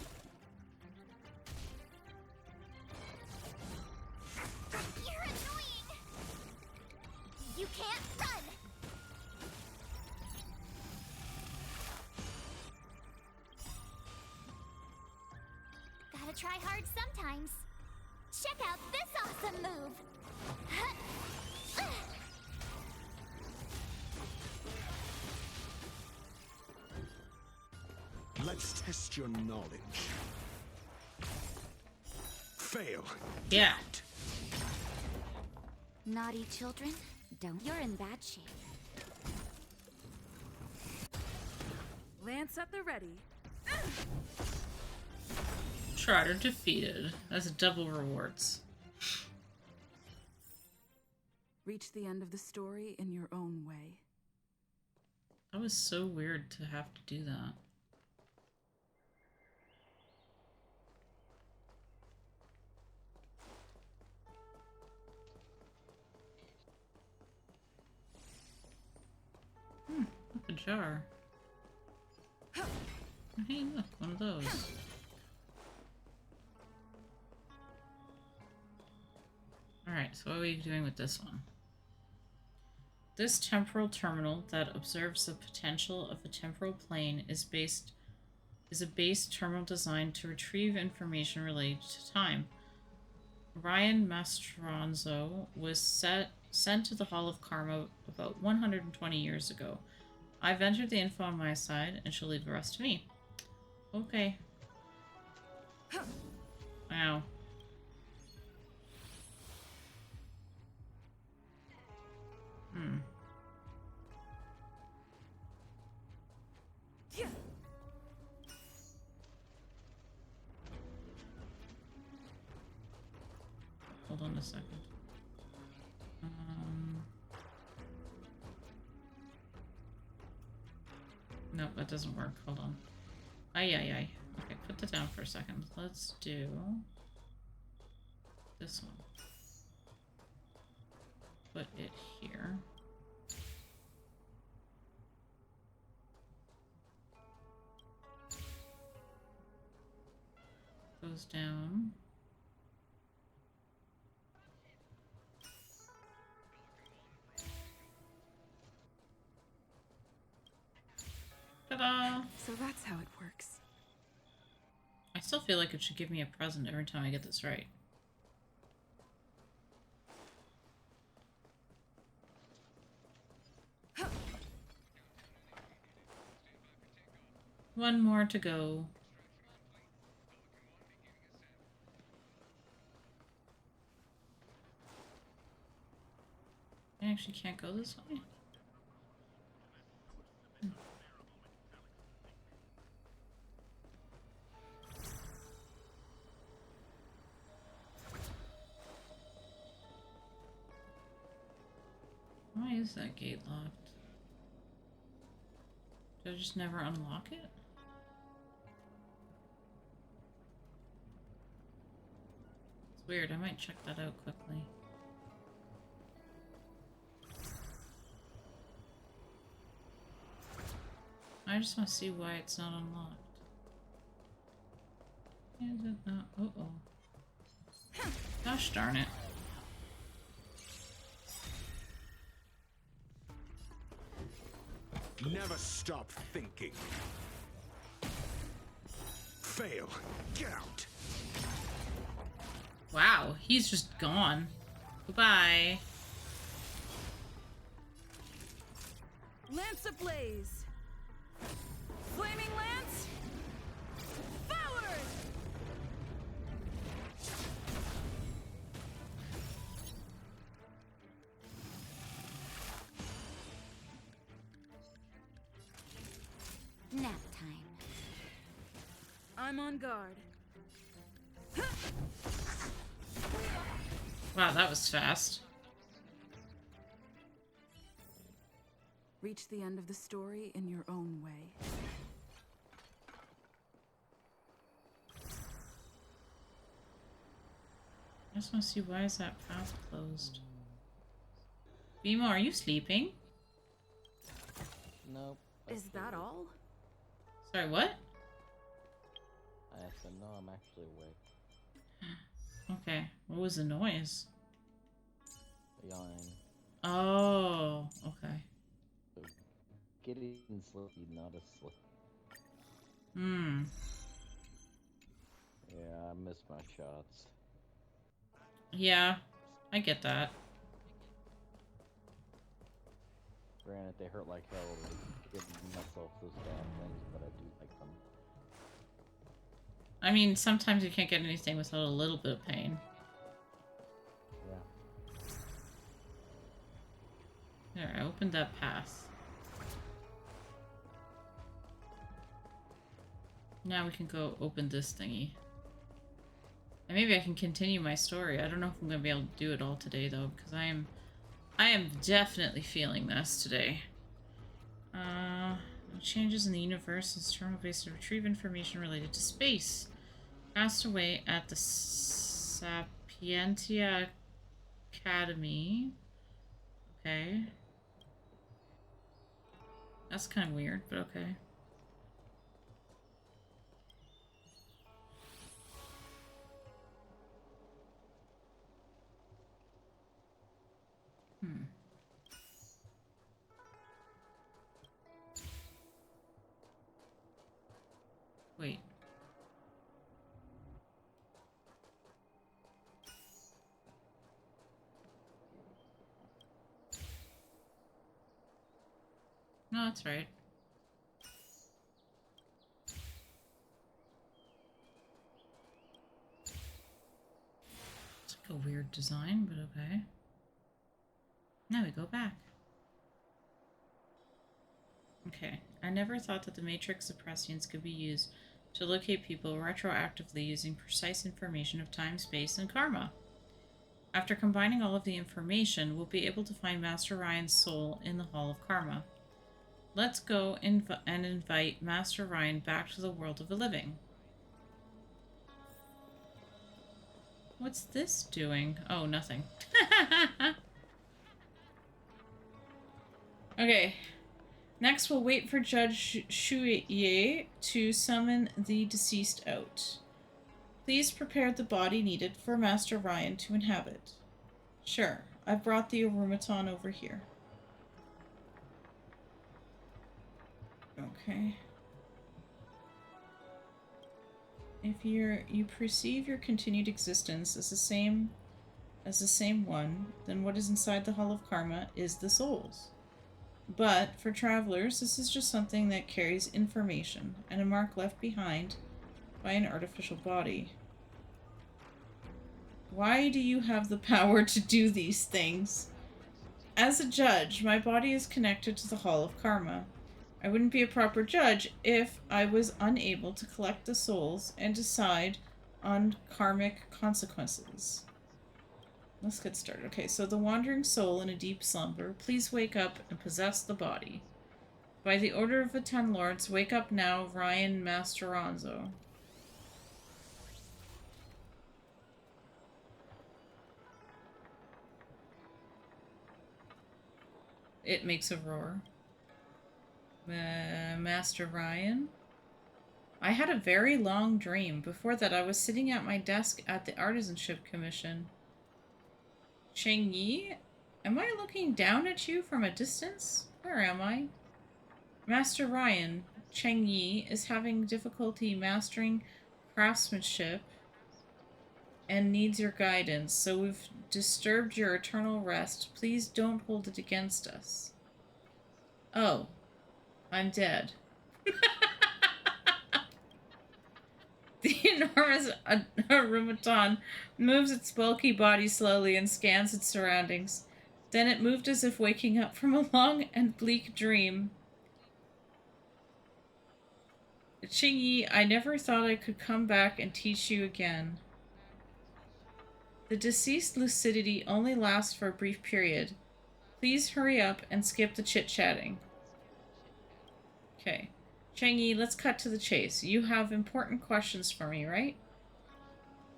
You're annoying. You can't run. Gotta try hard sometimes. Check out this awesome move. Let's test your knowledge. Fail. Yeah. Naughty children, don't. You're in bad shape. Lance at the ready. Trotter defeated. That's double rewards. Reach the end of the story in your own way. That was so weird to have to do that. Look, a jar. Hey, look, one of those. Alright, so what are we doing with this one? This temporal terminal that observes the potential of a temporal plane is a base terminal designed to retrieve information related to time. Ryan Mastronzo was sent to the Hall of Karma about 120 years ago. I've entered the info on my side, and she'll leave the rest to me. Okay. Wow. Hold on a second. Nope, that doesn't work. Hold on. Ay. Okay, put that down for a second. Let's do this one. Put it here. Goes down. Ta-da! So that's how it works. I still feel like it should give me a present every time I get this right. One more to go. I actually can't go this way. Why is that gate locked? Did I just never unlock it? It's weird. I might check that out quickly. I just want to see why it's not unlocked. Is it not? Uh-oh. Gosh darn it. Never stop thinking. Fail. Get out. Wow, he's just gone. Goodbye. Lance ablaze! Flaming lance! Forward! Nap time. I'm on guard. Wow, that was fast. Reach the end of the story in your own way. I just want to see, why is that path closed? Bimo, are you sleeping? Nope. Is that all? Sorry, what? I said no, I'm actually awake. Okay, what was the noise? Yawning. Oh, okay. So getting sleepy, not asleep. Hmm. Yeah, I missed my shots. Yeah, I get that. Granted, they hurt like hell to give myself those damn things, but I do like them. I mean, sometimes you can't get anything without a little bit of pain. Yeah. There, I opened that path. Now we can go open this thingy. And maybe I can continue my story. I don't know if I'm gonna be able to do it all today though, because I am definitely feeling this today. Changes in the universe is terminal base to retrieve information related to space. Passed away at the Sapientia Academy. Okay. That's kind of weird, but okay. Wait. No, that's right. It's like a weird design, but okay. Now we go back. Okay. I never thought that the matrix of prescience could be used to locate people retroactively using precise information of time, space, and karma. After combining all of the information, we'll be able to find Master Ryan's soul in the Hall of Karma. Let's go and invite Master Ryan back to the world of the living. What's this doing? Oh, nothing. Okay. Next, we'll wait for Judge Shuye to summon the deceased out. Please prepare the body needed for Master Ryan to inhabit. Sure, I've brought the automaton over here. Okay. If you perceive your continued existence as the same one, then what is inside the Hall of Karma is the souls. But for travelers, this is just something that carries information and a mark left behind by an artificial body. Why do you have the power to do these things? As a judge, my body is connected to the Hall of Karma. I wouldn't be a proper judge if I was unable to collect the souls and decide on karmic consequences. Let's get started. Okay, so the wandering soul in a deep slumber, please wake up and possess the body. By the order of the 10 lords, wake up now, Ryan Masteranzo. It makes a roar. Master Ryan? I had a very long dream. Before that, I was sitting at my desk at the Artisanship Commission. Cheng Yi? Am I looking down at you from a distance? Where am I? Master Ryan, Cheng Yi is having difficulty mastering craftsmanship and needs your guidance, so we've disturbed your eternal rest. Please don't hold it against us. Oh, I'm dead. The enormous automaton moves its bulky body slowly and scans its surroundings. Then it moved as if waking up from a long and bleak dream. Qingyi, I never thought I could come back and teach you again. The deceased lucidity only lasts for a brief period. Please hurry up and skip the chit-chatting. Okay. Changyi, let's cut to the chase. You have important questions for me, right?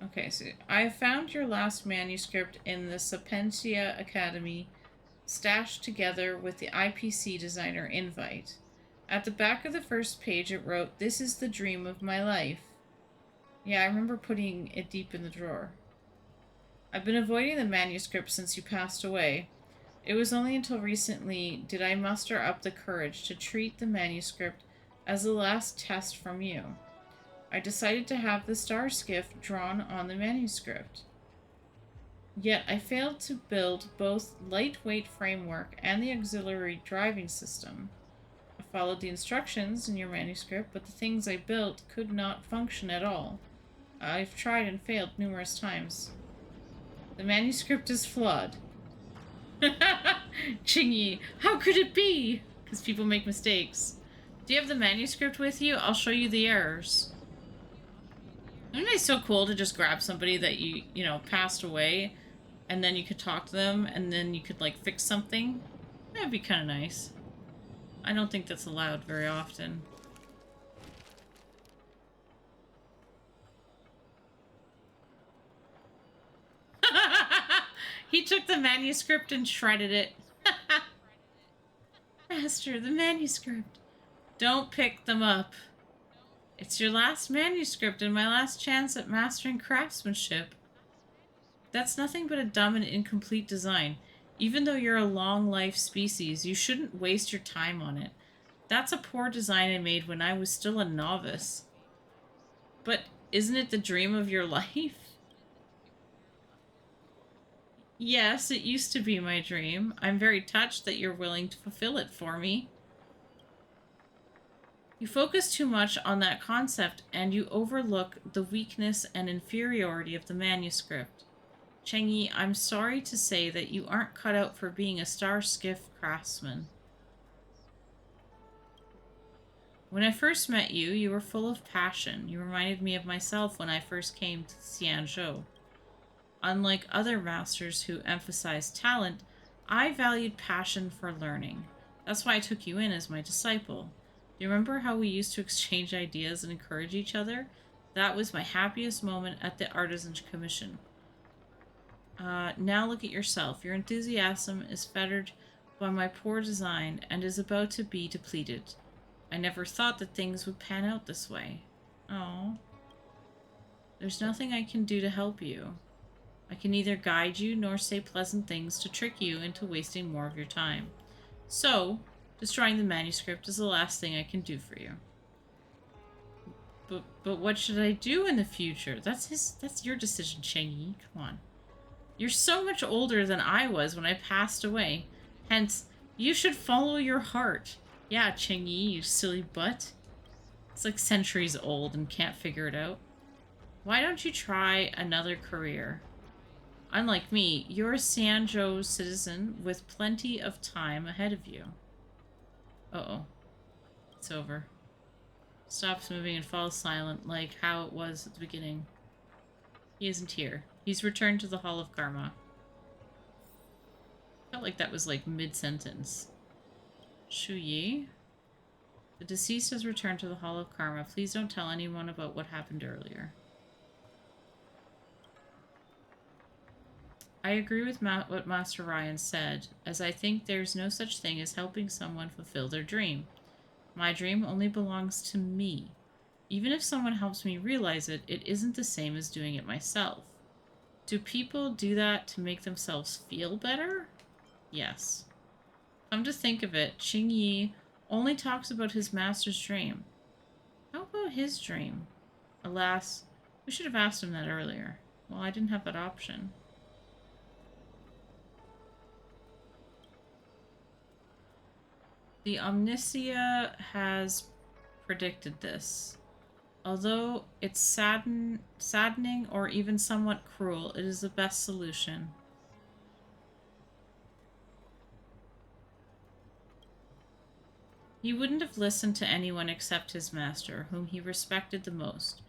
Okay, so I have found your last manuscript in the Sapientia Academy, stashed together with the IPC designer invite. At the back of the first page it wrote, "This is the dream of my life." Yeah, I remember putting it deep in the drawer. I've been avoiding the manuscript since you passed away. It was only until recently did I muster up the courage to treat the manuscript as the last test from you. I decided to have the star skiff drawn on the manuscript. Yet I failed to build both lightweight framework and the auxiliary driving system. I followed the instructions in your manuscript, but the things I built could not function at all. I've tried and failed numerous times. The manuscript is flawed. Qingyi, how could it be? Because people make mistakes. Do you have the manuscript with you? I'll show you the errors. Wouldn't it be so cool to just grab somebody that you know, passed away, and then you could talk to them, and then you could, like, fix something? That'd be kind of nice. I don't think that's allowed very often. He took the manuscript and shredded it. Master, the manuscript. Don't pick them up. It's your last manuscript and my last chance at mastering craftsmanship. That's nothing but a dumb and incomplete design. Even though you're a long-life species, you shouldn't waste your time on it. That's a poor design I made when I was still a novice. But isn't it the dream of your life? Yes, it used to be my dream. I'm very touched that you're willing to fulfill it for me. You focus too much on that concept, and you overlook the weakness and inferiority of the manuscript. Chengyi, I'm sorry to say that you aren't cut out for being a star skiff craftsman. When I first met you, you were full of passion. You reminded me of myself when I first came to Xianzhou. Unlike other masters who emphasize talent, I valued passion for learning. That's why I took you in as my disciple. Do you remember how we used to exchange ideas and encourage each other? That was my happiest moment at the Artisan Commission. Now look at yourself. Your enthusiasm is fettered by my poor design and is about to be depleted. I never thought that things would pan out this way. Oh. There's nothing I can do to help you. I can neither guide you nor say pleasant things to trick you into wasting more of your time. So, destroying the manuscript is the last thing I can do for you. But what should I do in the future? That's your decision, Chengyi. Come on. You're so much older than I was when I passed away. Hence, you should follow your heart. Yeah, Chengyi, you silly butt. It's like centuries old and can't figure it out. Why don't you try another career? Unlike me, you're a Xianzhou citizen with plenty of time ahead of you. Uh-oh. It's over. Stops moving and falls silent like how it was at the beginning. He isn't here. He's returned to the Hall of Karma. Felt like that was like mid-sentence. Shu Yi? The deceased has returned to the Hall of Karma. Please don't tell anyone about what happened earlier. I agree with what Master Ryan said, as I think there's no such thing as helping someone fulfill their dream. My dream only belongs to me. Even if someone helps me realize it, it isn't the same as doing it myself. Do people do that to make themselves feel better? Yes. Come to think of it, Chengyi only talks about his master's dream. How about his dream? Alas, we should have asked him that earlier. Well, I didn't have that option. The Omnicia has predicted this. Although it's saddening or even somewhat cruel, it is the best solution. He wouldn't have listened to anyone except his master, whom he respected the most.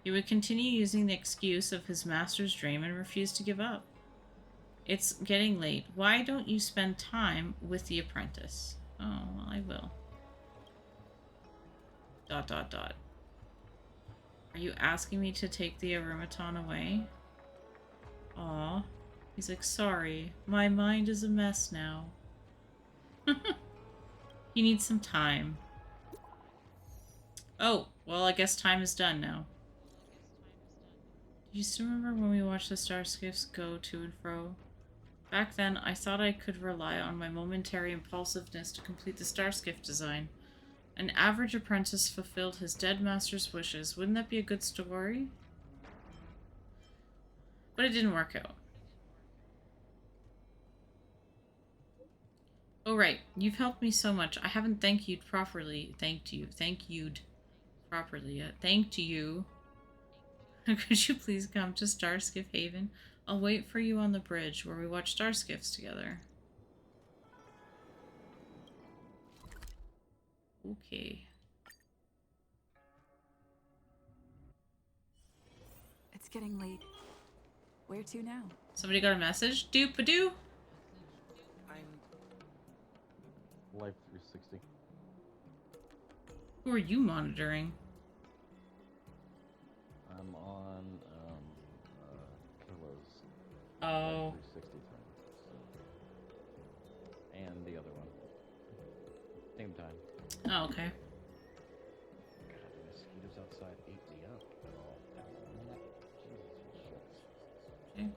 He would continue using the excuse of his master's dream and refuse to give up. It's getting late. Why don't you spend time with the apprentice? Oh, well, I will. ... Are you asking me to take the Arumaton away? Aw. He's like, sorry. My mind is a mess now. He needs some time. Oh, well, I guess time is done now. Do you still remember when we watched the star skiffs go to and fro? Back then, I thought I could rely on my momentary impulsiveness to complete the star skiff design. An average apprentice fulfilled his dead master's wishes. Wouldn't that be a good story? But it didn't work out. Oh, right. You've helped me so much. I haven't thanked you properly. Thanked you properly yet. Thanked you. Could you please come to Starskiff Haven? I'll wait for you on the bridge where we watch star skiffs together. Okay. It's getting late. Where to now? Somebody got a message? Doop-a-doo? Life 360. Who are you monitoring? I'm on Killa's Oh. 360 thing. And the other one. Same time. Oh, okay. God, the mosquitoes outside ate me up. Oh, Jesus. Okay.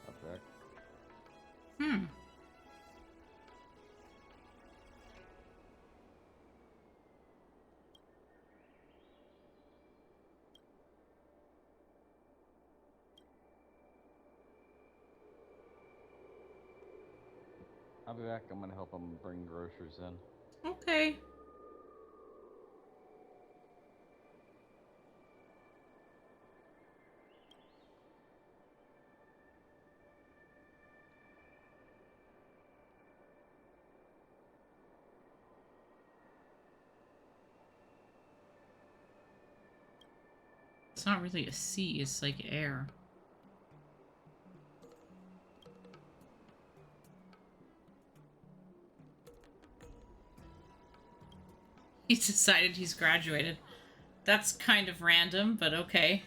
Up back. Hmm. I'll be back. I'm gonna help them bring groceries in. Okay. It's not really a sea, it's like air. He's decided he's graduated. That's kind of random, but okay.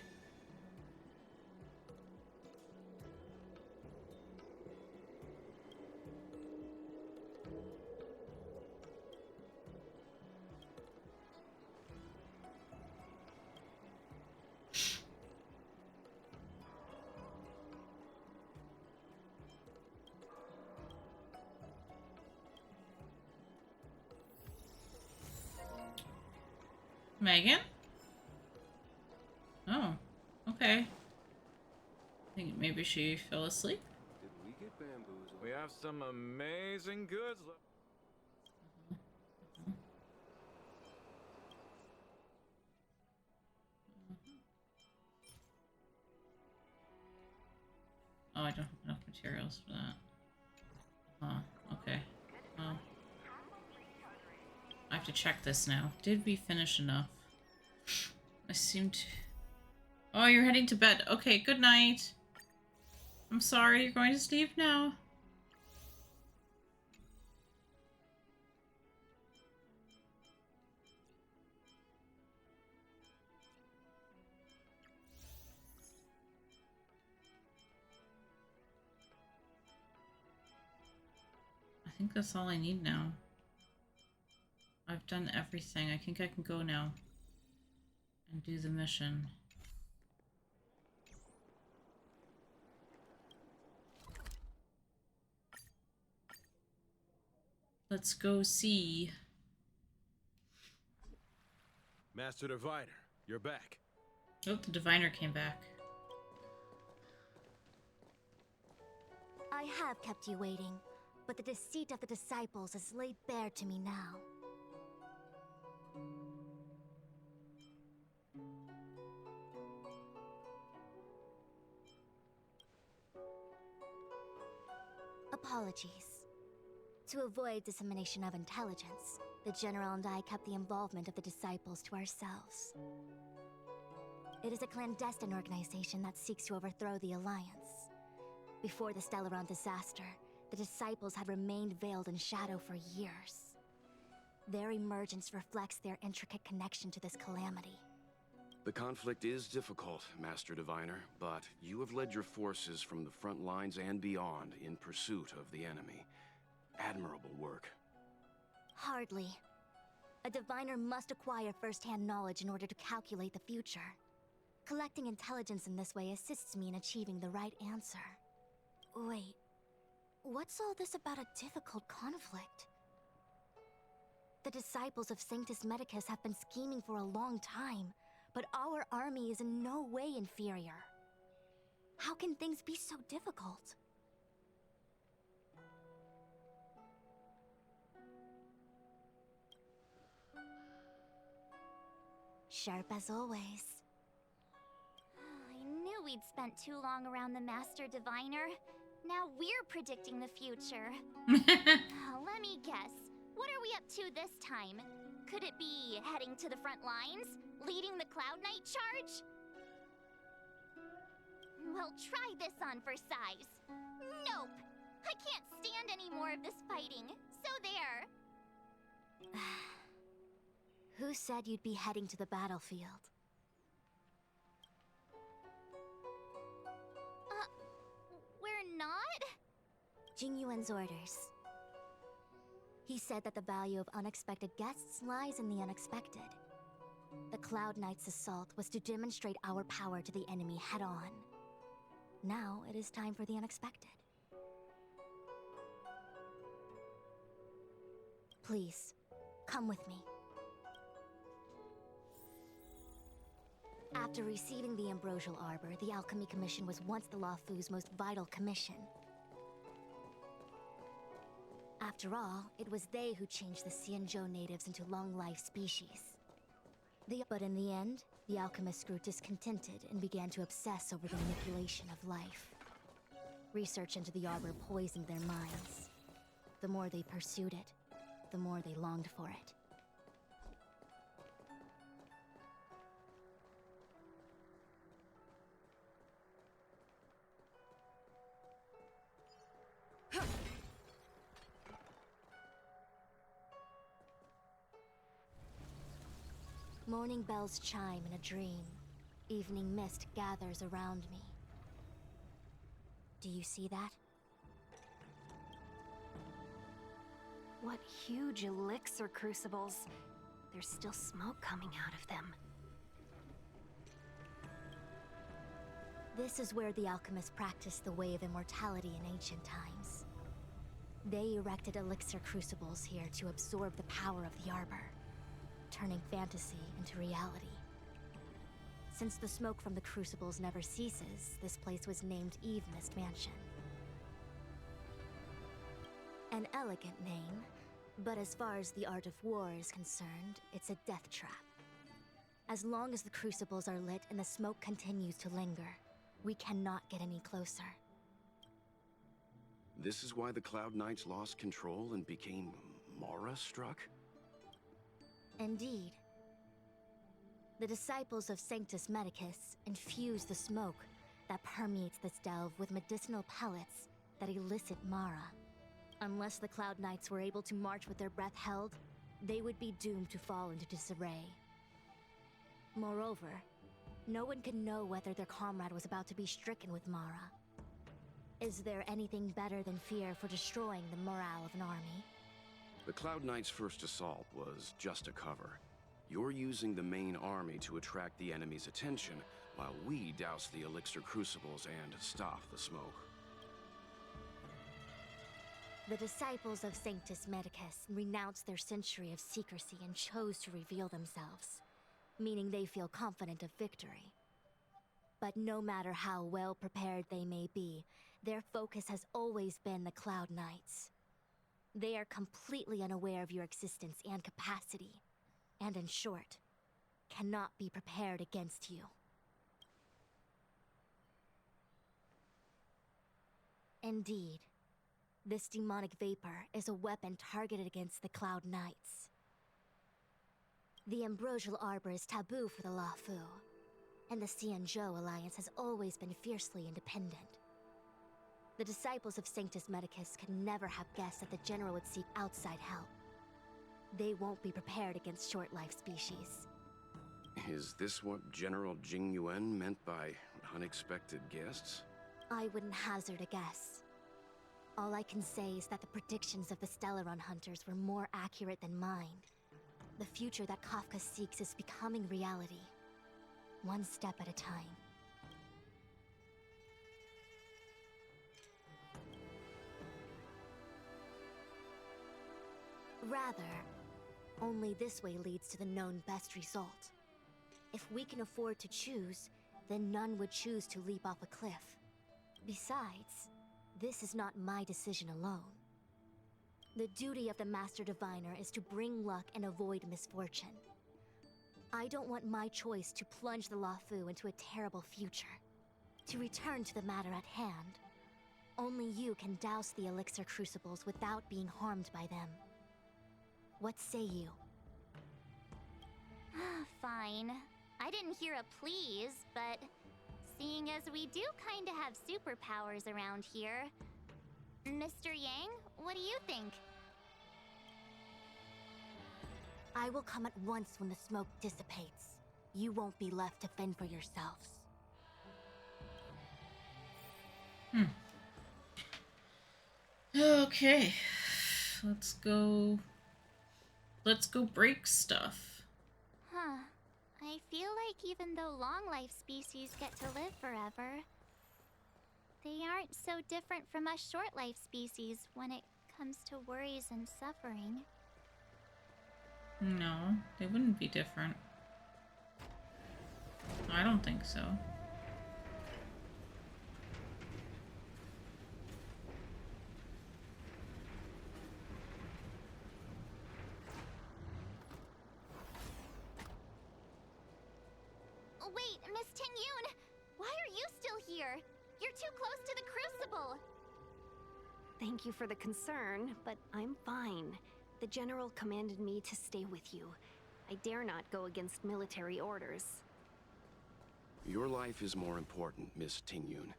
Megan? Oh, okay. I think maybe she fell asleep. Did we get bamboozled? We have some amazing goods. Oh, I don't have enough materials for that. Oh, okay. Well, I have to check this now. Did we finish enough? I seem to... Oh, you're heading to bed. Okay, good night. I'm sorry, you're going to sleep now. I think that's all I need now. I've done everything. I think I can go now and do the mission. Let's go see. Master Diviner, you're back. Oh, the diviner came back. I have kept you waiting, but the deceit of the disciples is laid bare to me now. Apologies. To avoid dissemination of intelligence, the General and I kept the involvement of the disciples to ourselves. It is a clandestine organization that seeks to overthrow the Alliance. Before the Stellaron disaster, the disciples had remained veiled in shadow for years. Their emergence reflects their intricate connection to this calamity. The conflict is difficult, Master Diviner, but you have led your forces from the front lines and beyond in pursuit of the enemy. Admirable work. Hardly. A diviner must acquire first-hand knowledge in order to calculate the future. Collecting intelligence in this way assists me in achieving the right answer. Wait, what's all this about a difficult conflict? The disciples of Sanctus Medicus have been scheming for a long time, but our army is in no way inferior. How can things be so difficult? Sharp as always. I knew we'd spent too long around the Master Diviner. Now we're predicting the future. Let me guess. What are we up to this time? Could it be heading to the front lines? Leading the Cloud Knight charge? Well, try this on for size. Nope! I can't stand any more of this fighting. So there. Who said you'd be heading to the battlefield? We're not? Jingyuan's orders. He said that the value of unexpected guests lies in the unexpected. The Cloud Knight's assault was to demonstrate our power to the enemy head-on. Now it is time for the unexpected. Please, come with me. After receiving the Ambrosial Arbor, the Alchemy Commission was once the Luofu's most vital commission. After all, it was they who changed the Xianzhou natives into long-life species. But in the end, the alchemists grew discontented and began to obsess over the manipulation of life. Research into the Arbor poisoned their minds. The more they pursued it, the more they longed for it. Morning bells chime in a dream. Evening mist gathers around me. Do you see that? What huge elixir crucibles. There's still smoke coming out of them. This is where the alchemists practiced the way of immortality in ancient times. They erected elixir crucibles here to absorb the power of the Arbor, turning fantasy into reality. Since the smoke from the crucibles never ceases, this place was named Eve Mist Mansion. An elegant name, but as far as the art of war is concerned, it's a death trap. As long as the crucibles are lit and the smoke continues to linger, we cannot get any closer. This is why the Cloud Knights lost control and became Mara-struck? Indeed. The disciples of Sanctus Medicus infuse the smoke that permeates this delve with medicinal pellets that elicit Mara. Unless the Cloud Knights were able to march with their breath held, they would be doomed to fall into disarray. Moreover, no one could know whether their comrade was about to be stricken with Mara. Is there anything better than fear for destroying the morale of an army? The Cloud Knights' first assault was just a cover. You're using the main army to attract the enemy's attention, while we douse the elixir crucibles and stop the smoke. The disciples of Sanctus Medicus renounced their century of secrecy and chose to reveal themselves, meaning they feel confident of victory. But no matter how well prepared they may be, their focus has always been the Cloud Knights. They are completely unaware of your existence and capacity, and in short, cannot be prepared against you. Indeed, this demonic vapor is a weapon targeted against the Cloud Knights. The Ambrosial Arbor is taboo for the Luofu, and the Xianzhou Alliance has always been fiercely independent. The disciples of Sanctus Medicus could never have guessed that the General would seek outside help. They won't be prepared against short-life species. Is this what General Jingyuan meant by unexpected guests? I wouldn't hazard a guess. All I can say is that the predictions of the Stellaron hunters were more accurate than mine. The future that Kafka seeks is becoming reality, one step at a time. Rather, only this way leads to the known best result. If we can afford to choose, then none would choose to leap off a cliff. Besides, this is not my decision alone. The duty of the Master Diviner is to bring luck and avoid misfortune. I don't want my choice to plunge the Luofu into a terrible future. To return to the matter at hand, only you can douse the elixir crucibles without being harmed by them. What say you? Fine. I didn't hear a please, but seeing as we do kinda have superpowers around here, Mr. Yang, what do you think? I will come at once when the smoke dissipates. You won't be left to fend for yourselves. Okay. Let's go break stuff. Huh. I feel like even though long-life species get to live forever, they aren't so different from us short-life species when it comes to worries and suffering. No, they wouldn't be different. I don't think so. Wait, Miss Ting-Yun! Why are you still here? You're too close to the Crucible! Thank you for the concern, but I'm fine. The General commanded me to stay with you. I dare not go against military orders. Your life is more important, Miss Ting-Yun.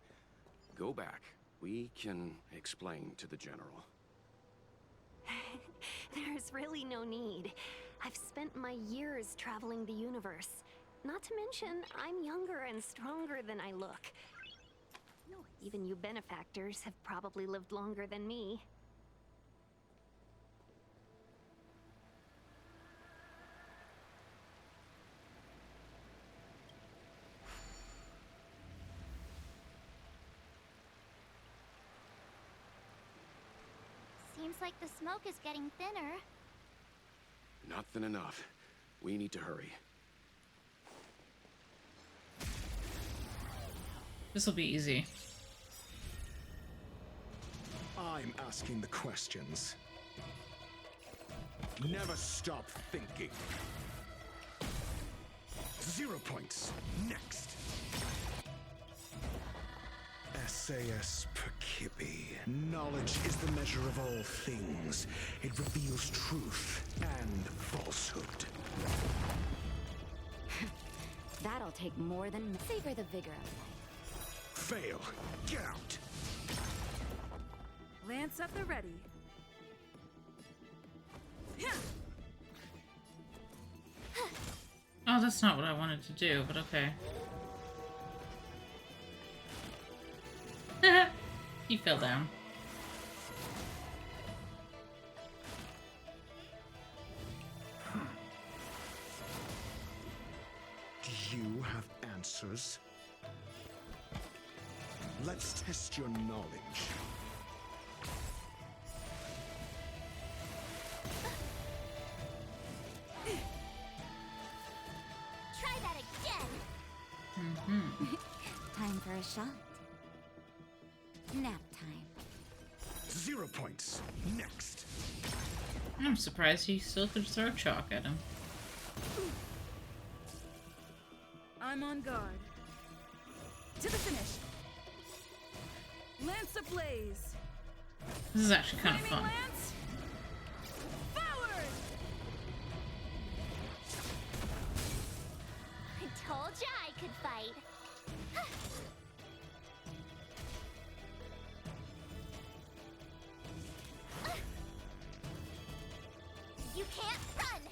Go back. We can explain to the General. There's really no need. I've spent my years traveling the universe. Not to mention, I'm younger and stronger than I look. Even you benefactors have probably lived longer than me. Seems like the smoke is getting thinner. Not thin enough. We need to hurry. This will be easy. I'm asking the questions. Never stop thinking. 0 points. Next. SAS Perkibi. Knowledge is the measure of all things. It reveals truth and falsehood. That'll take more than... Savor the vigor of life. Fail. Get out. Lance at the ready. Oh, that's not what I wanted to do, but okay. He fell down. Do you have answers? Let's test your knowledge. Try that again! Time for a shot. Nap time. 0 points. Next. I'm surprised he still could throw chalk at him. I'm on guard. To the finish. Lance ablaze. This is actually kind of Flaming fun. lance. Forward. I told ya I could fight. You can't run!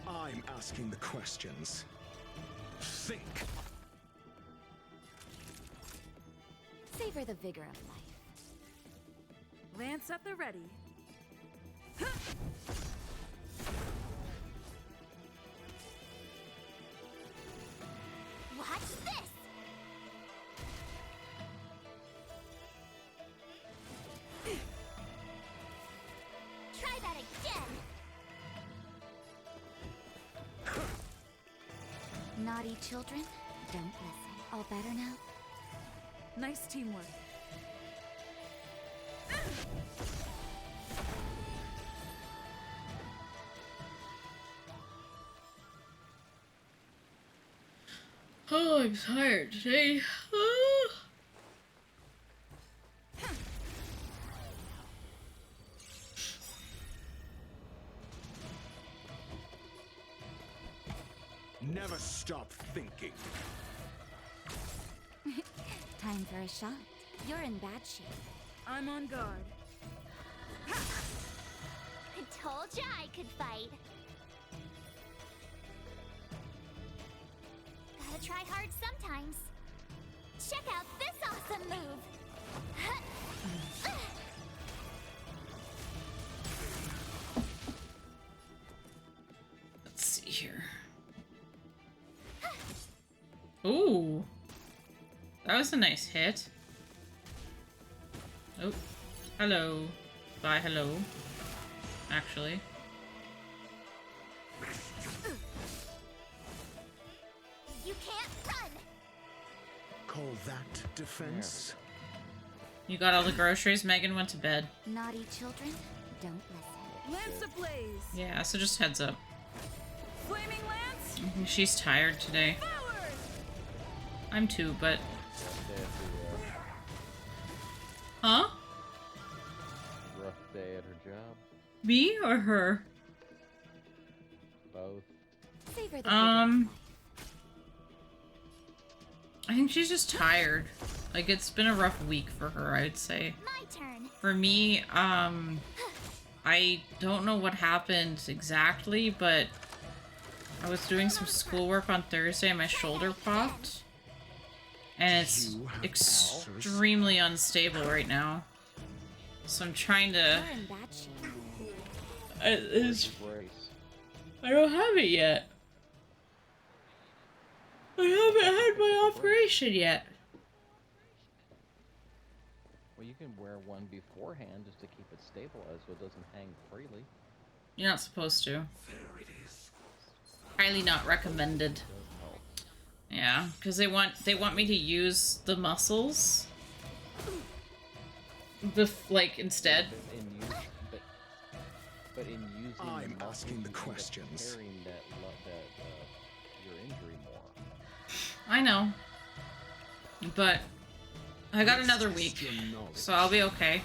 I'm asking the questions. Think. Savor the vigor of life. Lance at the ready. Naughty children, don't listen. All better now? Nice teamwork. Oh, I'm tired today. Oh. Never stop thinking. Time for a shot. You're in bad shape. I'm on guard. I told ya I could fight. Gotta try hard sometimes. Check out this awesome move. Let's see here. Ooh. That was a nice hit. Oh. Hello. Bye, hello. Actually. You can't run. Call that defense? You got all the groceries? Megan went to bed. Naughty children, don't listen. Lance ablaze. Yeah, so just heads up. Flaming lance. I think she's tired today. Forward. I'm too, but... Huh? Rough day at her job. Me or her? Both. Savor the I think she's just tired. Like, it's been a rough week for her, I'd say. My turn. For me, I don't know what happened exactly, but I was doing some schoolwork on Thursday and my shoulder popped. And it's extremely unstable right now. So I'm trying to... You're in bad shape. I don't have it yet. I haven't had my operation yet. Well, you can wear one beforehand just to keep it stabilized so it doesn't hang freely. You're not supposed to. Highly not recommended. Yeah, because they want me to use the muscles, like instead. But in using I'm asking the questions. Repairing your injury more. I know, but I got another week, so I'll be okay.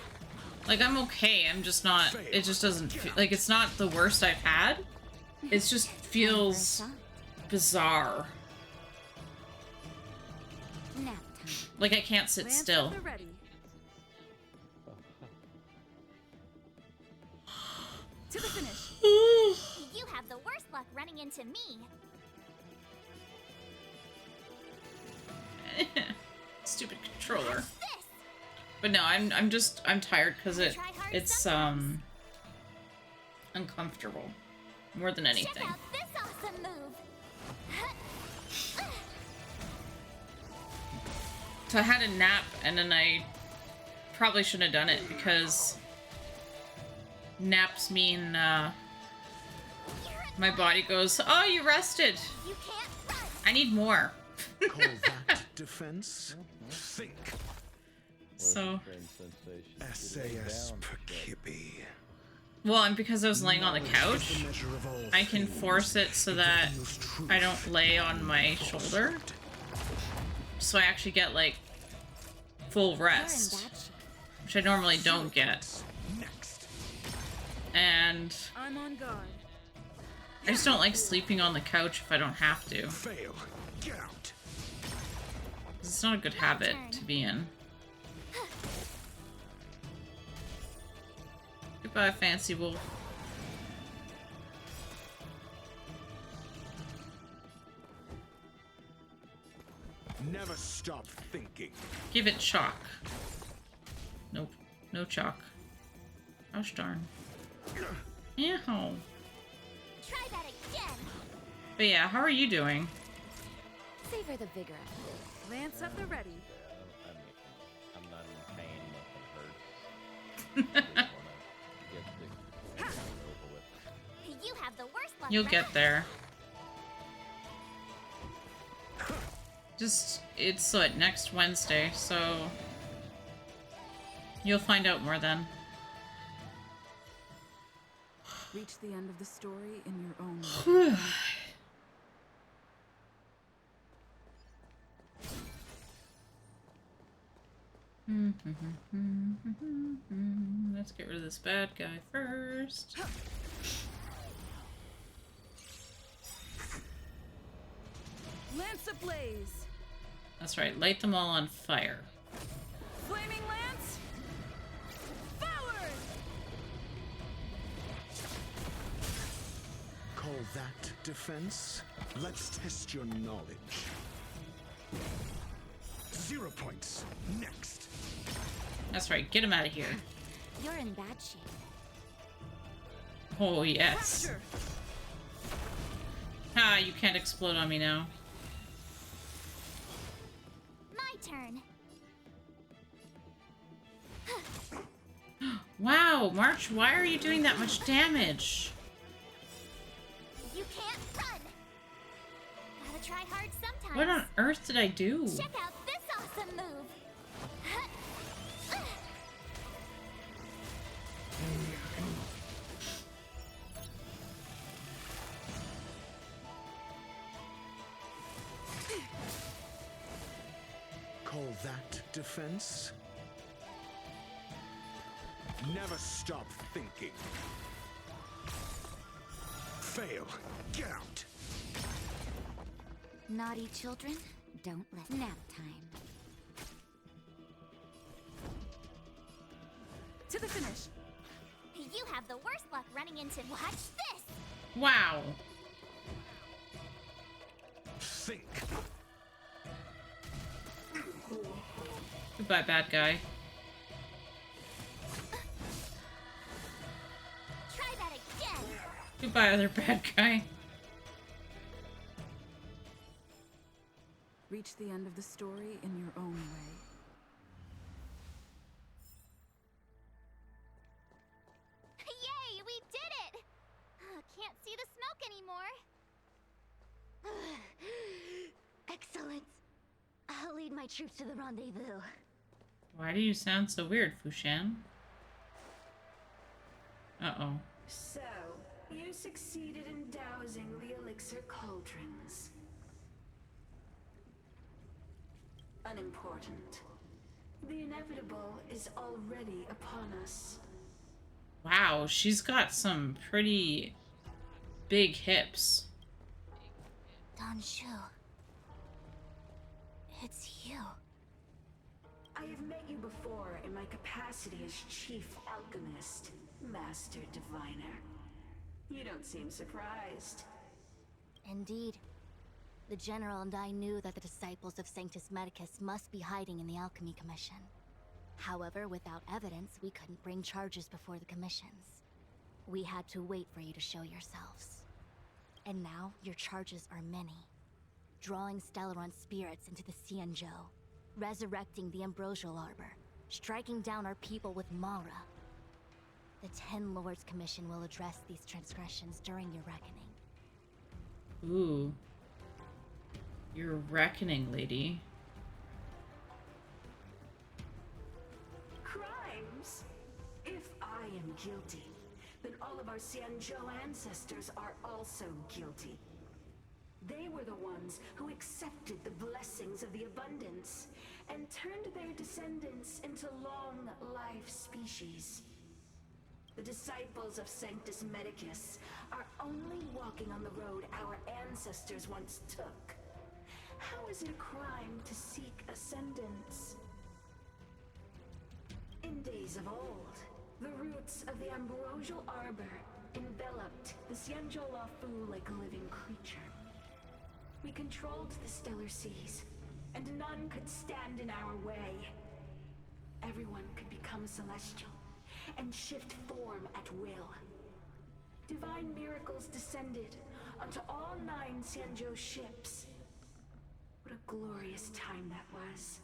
Like, I'm okay. I'm just not. It just doesn't feel like it's not the worst I've had. It just feels bizarre. Like I can't sit still. To the finish. You have the worst luck running into me. Stupid controller. But no, I'm tired because it's uncomfortable more than anything. Check out this awesome move. So I had a nap and then I probably shouldn't have done it because naps mean my body goes, "Oh, you rested. You can't run. I need more." Call that defense? Think. So SAS Perkibi. well, and because I was laying on the couch, I can force it so that I don't lay on my shoulder. So I actually get, like, full rest, which I normally don't get. And I'm on guard. I just don't like sleeping on the couch if I don't have to. Fail. Get out. It's not a good habit to be in. Goodbye, Fancy Wolf. Never stop thinking. Give it chalk. Nope. No chalk. Gosh darn. Yeah. Try that again. But yeah, how are you doing? Savor the vigor. Lance at the ready. I'm not in pain. Nothing hurts. You have the worst luck. You'll get there. It's what, next Wednesday, so you'll find out more then. Reach the end of the story in your own way. Let's get rid of this bad guy first. Lance ablaze! That's right, light them all on fire. Flaming lance! Forward! Call that defense? Let's test your knowledge. 0 points. Next. That's right, get him out of here. You're in bad shape. Oh, yes. Rapture! Ah, you can't explode on me now. My turn. Wow, March, why are you doing that much damage? You can't run. Gotta try hard sometimes. What on earth did I do? Check out this awesome move. Call that defense? Never stop thinking. Fail. Get out. Naughty children, don't let nap time. To the finish! You have the worst luck running into. Watch this. Wow. Think. Goodbye, bad guy. Try that again. Goodbye, other bad guy. Reach the end of the story in your own way. Yay, we did it! Can't see the smoke anymore. Excellent. I'll lead my troops to the rendezvous. Why do you sound so weird, Fushan? Uh-oh. So, you succeeded in dousing the elixir cauldrons. Unimportant. The inevitable is already upon us. Wow, she's got some pretty big hips. Don Shu. It's you. I have met you before in my capacity as Chief Alchemist, Master Diviner. You don't seem surprised. Indeed. The General and I knew that the disciples of Sanctus Medicus must be hiding in the Alchemy Commission. However, without evidence, we couldn't bring charges before the commissions. We had to wait for you to show yourselves. And now, your charges are many. Drawing Stellaron spirits into the Xianzhou, resurrecting the Ambrosial Arbor, striking down our people with Mara. The Ten Lords Commission will address these transgressions during your reckoning. Ooh. Your reckoning, lady. Crimes? If I am guilty, then all of our Xianzhou ancestors are also guilty. They were the ones who accepted the blessings of the abundance and turned their descendants into long-life species. The disciples of Sanctus Medicus are only walking on the road our ancestors once took. How is it a crime to seek ascendance? In days of old, the roots of the Ambrosial Arbor enveloped the Xianzhou Luofu like a living creature. We controlled the stellar seas, and none could stand in our way. Everyone could become celestial and shift form at will. Divine miracles descended onto all 9 Xianzhou ships. What a glorious time that was.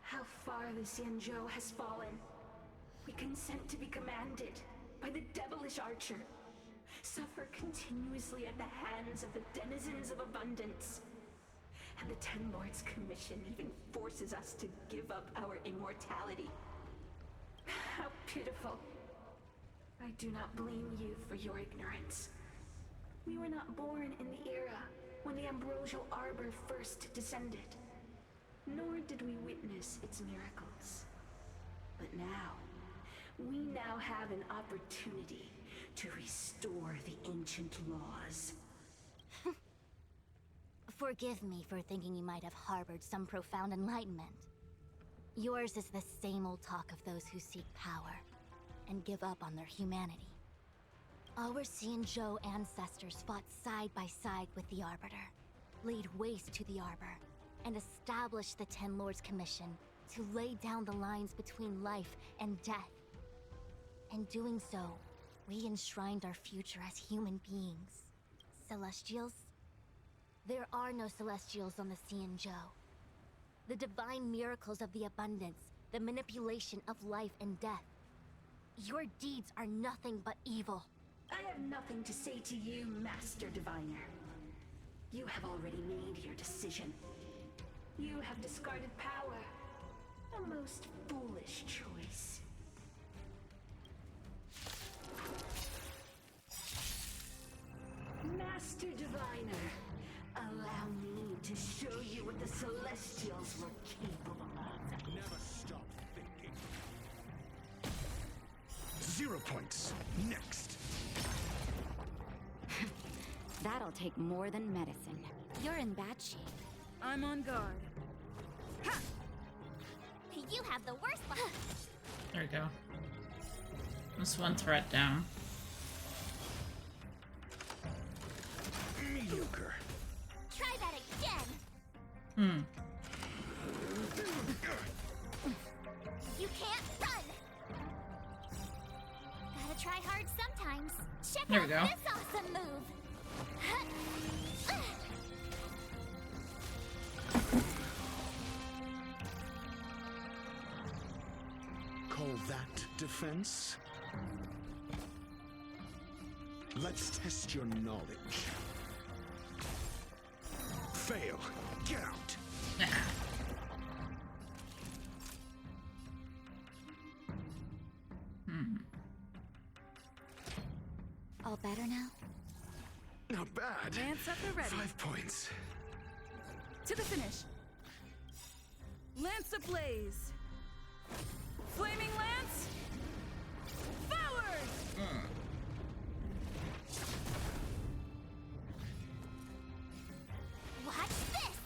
How far the Xianzhou has fallen. We consent to be commanded by the devilish archer. Suffer continuously at the hands of the denizens of abundance. And the Ten Lords Commission even forces us to give up our immortality. How pitiful. I do not blame you for your ignorance. We were not born in the era when the Ambrosial Arbor first descended, nor did we witness its miracles. But we now have an opportunity to restore the ancient laws. Forgive me for thinking you might have harbored some profound enlightenment. Yours is the same old talk of those who seek power and give up on their humanity. Our Xianzhou ancestors fought side by side with the Arbiter, laid waste to the Arbor, and established the Ten Lords Commission to lay down the lines between life and death. In doing so, we enshrined our future as human beings. Celestials? There are no Celestials on the Xianzhou. The divine miracles of the abundance, the manipulation of life and death. Your deeds are nothing but evil. I have nothing to say to you, Master Diviner. You have already made your decision. You have discarded power. A most foolish choice. Master Diviner, allow me to show you what the Celestials were capable of. Never stop thinking. 0 points. Next. That'll take more than medicine. You're in bad shape. I'm on guard. Ha! You have the worst luck. There we go. That's one threat down. Mediocre. Try that again. You can't run. Gotta try hard sometimes. Check There out we go. this awesome move. Call that defense? Let's test your knowledge. Fail. Get out. All better now? Not bad. Lance up and ready. 5 points. To the finish. Lance ablaze. Flaming Lance. Forward! Watch this.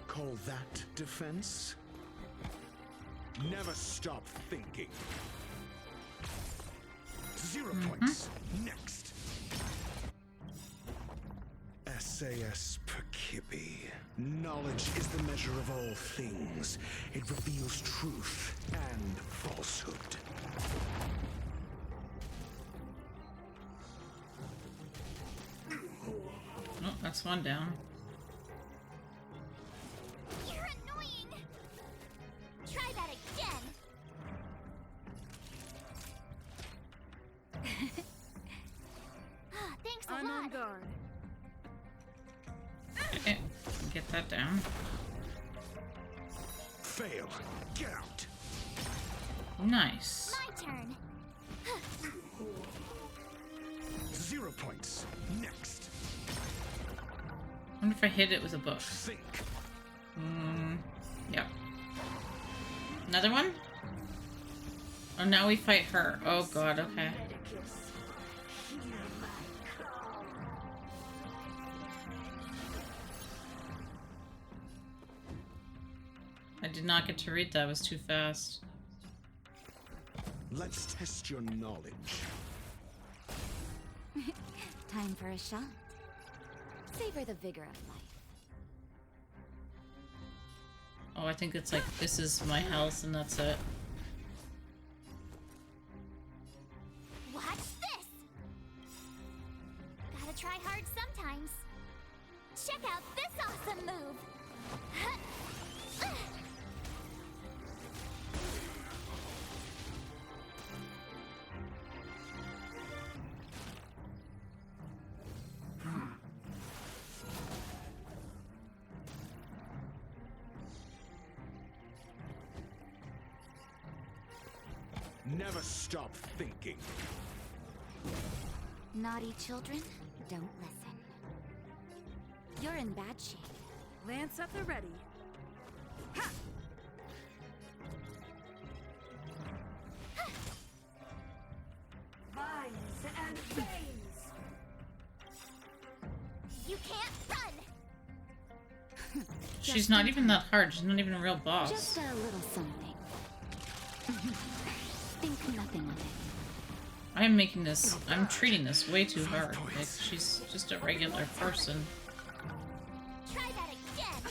Call that defense? Never stop thinking. 0 points. Next. SAS Perkibi. Knowledge is the measure of all things. It reveals truth and falsehood. Oh, that's one down. You're annoying. Try that again. Thanks a I'm lot. on guard. Okay, get that down. Fail. Get out. Nice. My turn. 0 points. Next. I wonder if I hit it with a book. Think. Yep. Another one? Oh, now we fight her. Oh god, okay. I did not get to read that, it was too fast. Let's test your knowledge. Time for a shot. Savor the vigor of life. Oh, I think it's like, this is my health and that's it. Watch this. Gotta try hard sometimes. Check out this awesome move. Never stop thinking. Naughty children, don't listen. You're in bad shape. Lance at the ready. Ha! Vines and veins. You can't run! She's not even that hard. She's not even a real boss. Just a little something. Think nothing of it. I'm making this. I'm treating this way too hard. Like, she's just a regular person. Try that again!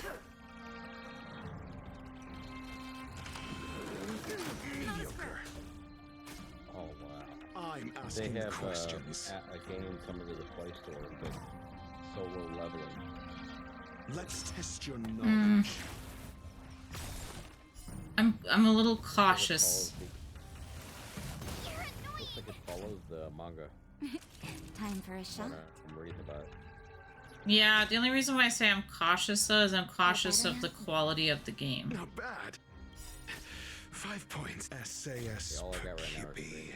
Mediocre. Oh wow. I'm They asking have questions. a game coming to the Play Store that's solo leveling. Let's test your knowledge. I'm a little cautious. Looks like it follows the manga. Time for a shot. I'm reading about it. Yeah, the only reason why I say I'm cautious though is I'm cautious of the quality of the game. Not bad. 5 points. SAS All I got right now are Purkippy.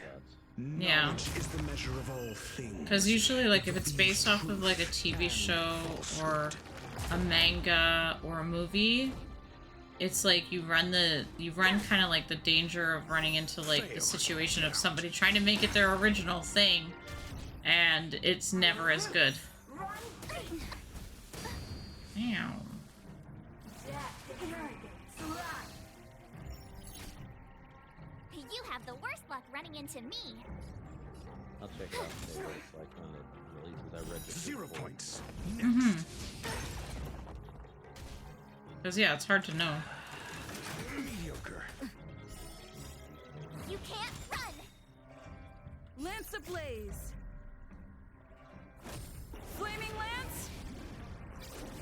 screenshots. Yeah. Knowledge is the measure of all things. Because usually, like, if it's based off of like a TV show or a manga or a movie, it's like you run kind of like the danger of running into like the situation of somebody trying to make it their original thing, and it's never as good. Damn. You have the worst luck running into me. I'll check it out and see what it's like when it releases. I read the 0 sequel. points. Because yeah, it's hard to know. Mediocre. You can't run! Lance ablaze. Flaming lance.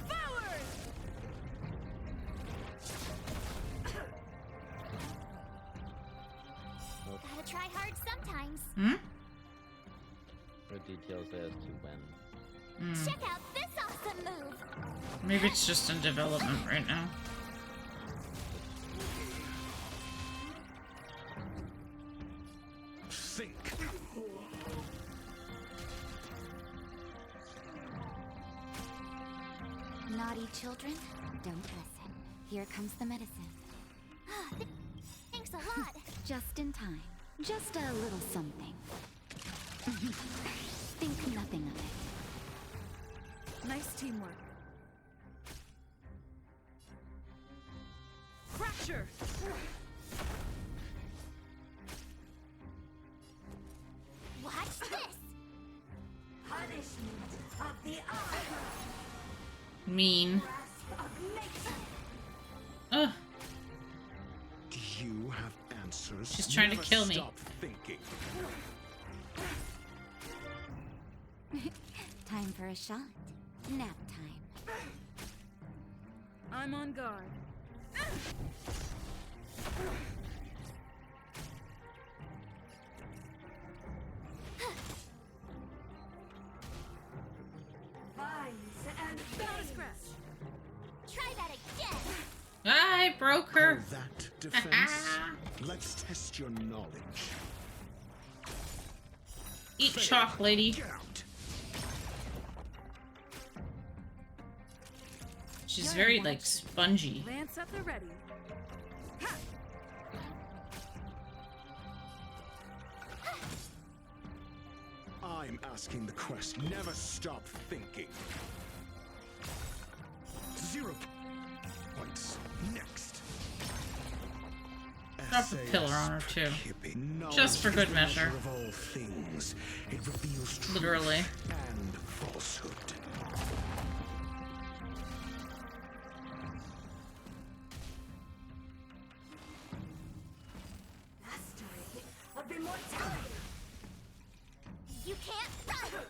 Forward. Gotta try hard sometimes. Hmm? No details as to when. Check out this awesome move! Maybe it's just in development right now. Think. Naughty children, don't listen. Here comes the medicine. Thanks a lot. Just in time. Just a little something. Think nothing of it. Nice teamwork. Fracture. Watch this! Punishment of the eye. Mean. Of nature. Ugh. Do you have answers? She's trying to Never kill me. Stop thinking. Time for a shot. Nap time. I'm on guard. Vines and veins. Try that again! I broke her. Oh, that defense? Let's test your knowledge. Eat chalk, lady. Get out. She's very like spongy. Lance at the ready. Ha! I'm asking the question. Never stop thinking. 0 points. Next. Drop a pillar on her too. Knowledge Just for is good the measure. Of all things. It reveals truth Literally. and falsehood. Mastery of immortality. You can't run!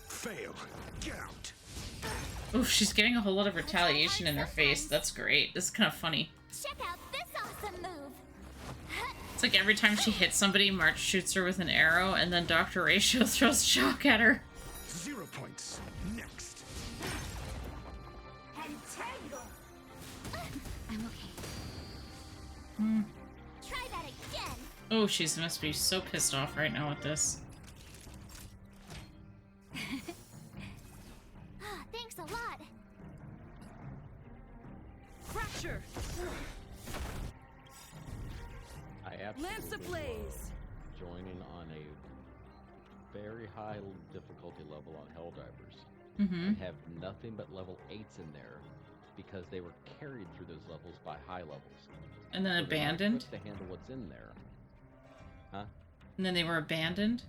Fail. Get out. Oof, she's getting a whole lot of retaliation in her face. That's great. This is kind of funny. Check out this awesome move! It's like every time she hits somebody, March shoots her with an arrow, and then Dr. Ratio throws chalk at her. 0 points. Next. Entangle. I'm okay. Oh, she must be so pissed off right now with this. Thanks a lot. Fracture! I Lance absolutely ablaze! love joining on a very high difficulty level on Helldivers. Mm-hmm. And have nothing but level 8s in there because they were carried through those levels by high levels. And then So they weren't abandoned? equipped to handle what's in there. Huh? And then they were abandoned?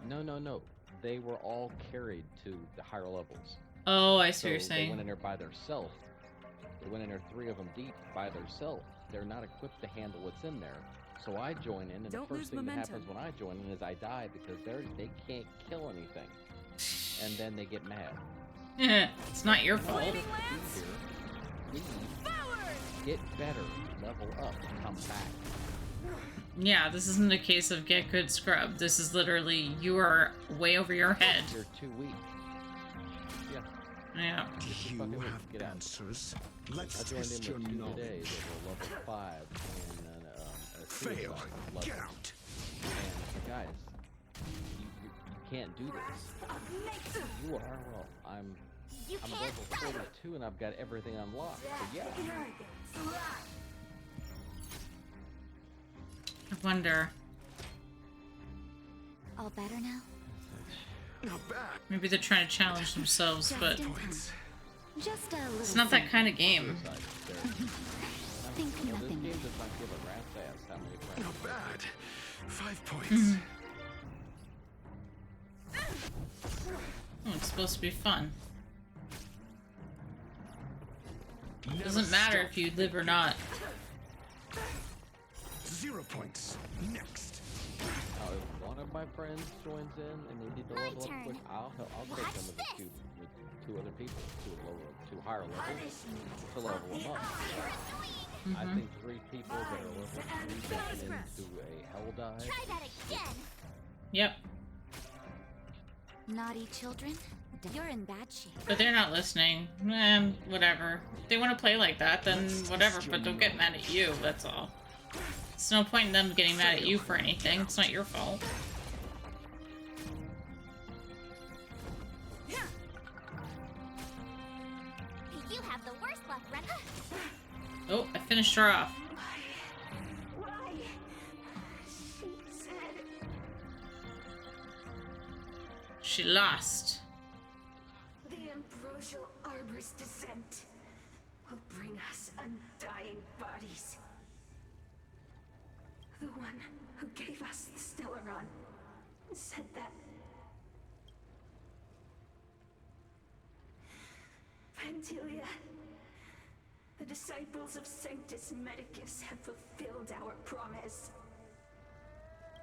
No. They were all carried to the higher levels. Oh, I see So what you're they saying. went in there by themselves. They went in there 3 of them deep by themselves. They're not equipped to handle what's in there. So I join in, and Don't the lose first thing that momentum. happens when I join in is I die because they can't kill anything. And then they get mad. It's not your fault. Here, leave, get better, level up, come back. Yeah, this isn't a case of get good scrub. This is literally you are way over your head. You're too weak. Yeah. Yeah. You fucking weak. have Get out. answers. I Let's joined test in your with 2 knowledge. today that were level 5 and a Fail. suicide level. Get out. And guys, you can't do this. You are, well, I'm level 42 and I've got everything unlocked. So yeah. I wonder. All better now? Not bad. Maybe they're trying to challenge themselves, but Points. Just a little. it's not that kind of game. Suicide is there. Think This nothing game of it. does not give a rat's ass how many friends. Not bad. 5 points. Mm-hmm. Oh, it's supposed to be fun. Never Doesn't matter stop. if you live or not. 0 points. Next. Now, if one of my friends joins in and they need to My level up turn. quick, I'll take Watch them with this. two other people, two higher levels to level them up. I think 3 people that are level 3 getting into a hell dive. Try that again. Yep. Naughty children? You're in bad shape. But they're not listening. Whatever. If they want to play like that, then whatever, but don't get mad at you, that's all. There's no point in them getting mad at you for anything. It's not your fault. You have the worst luck, Renna. Oh, I finished her off. Why? She said. She lost. The ambrosial arbor's descent will bring us undying bodies. The one who gave us the Stellaron said that. Pantilia, the disciples of Sanctus Medicus have fulfilled our promise.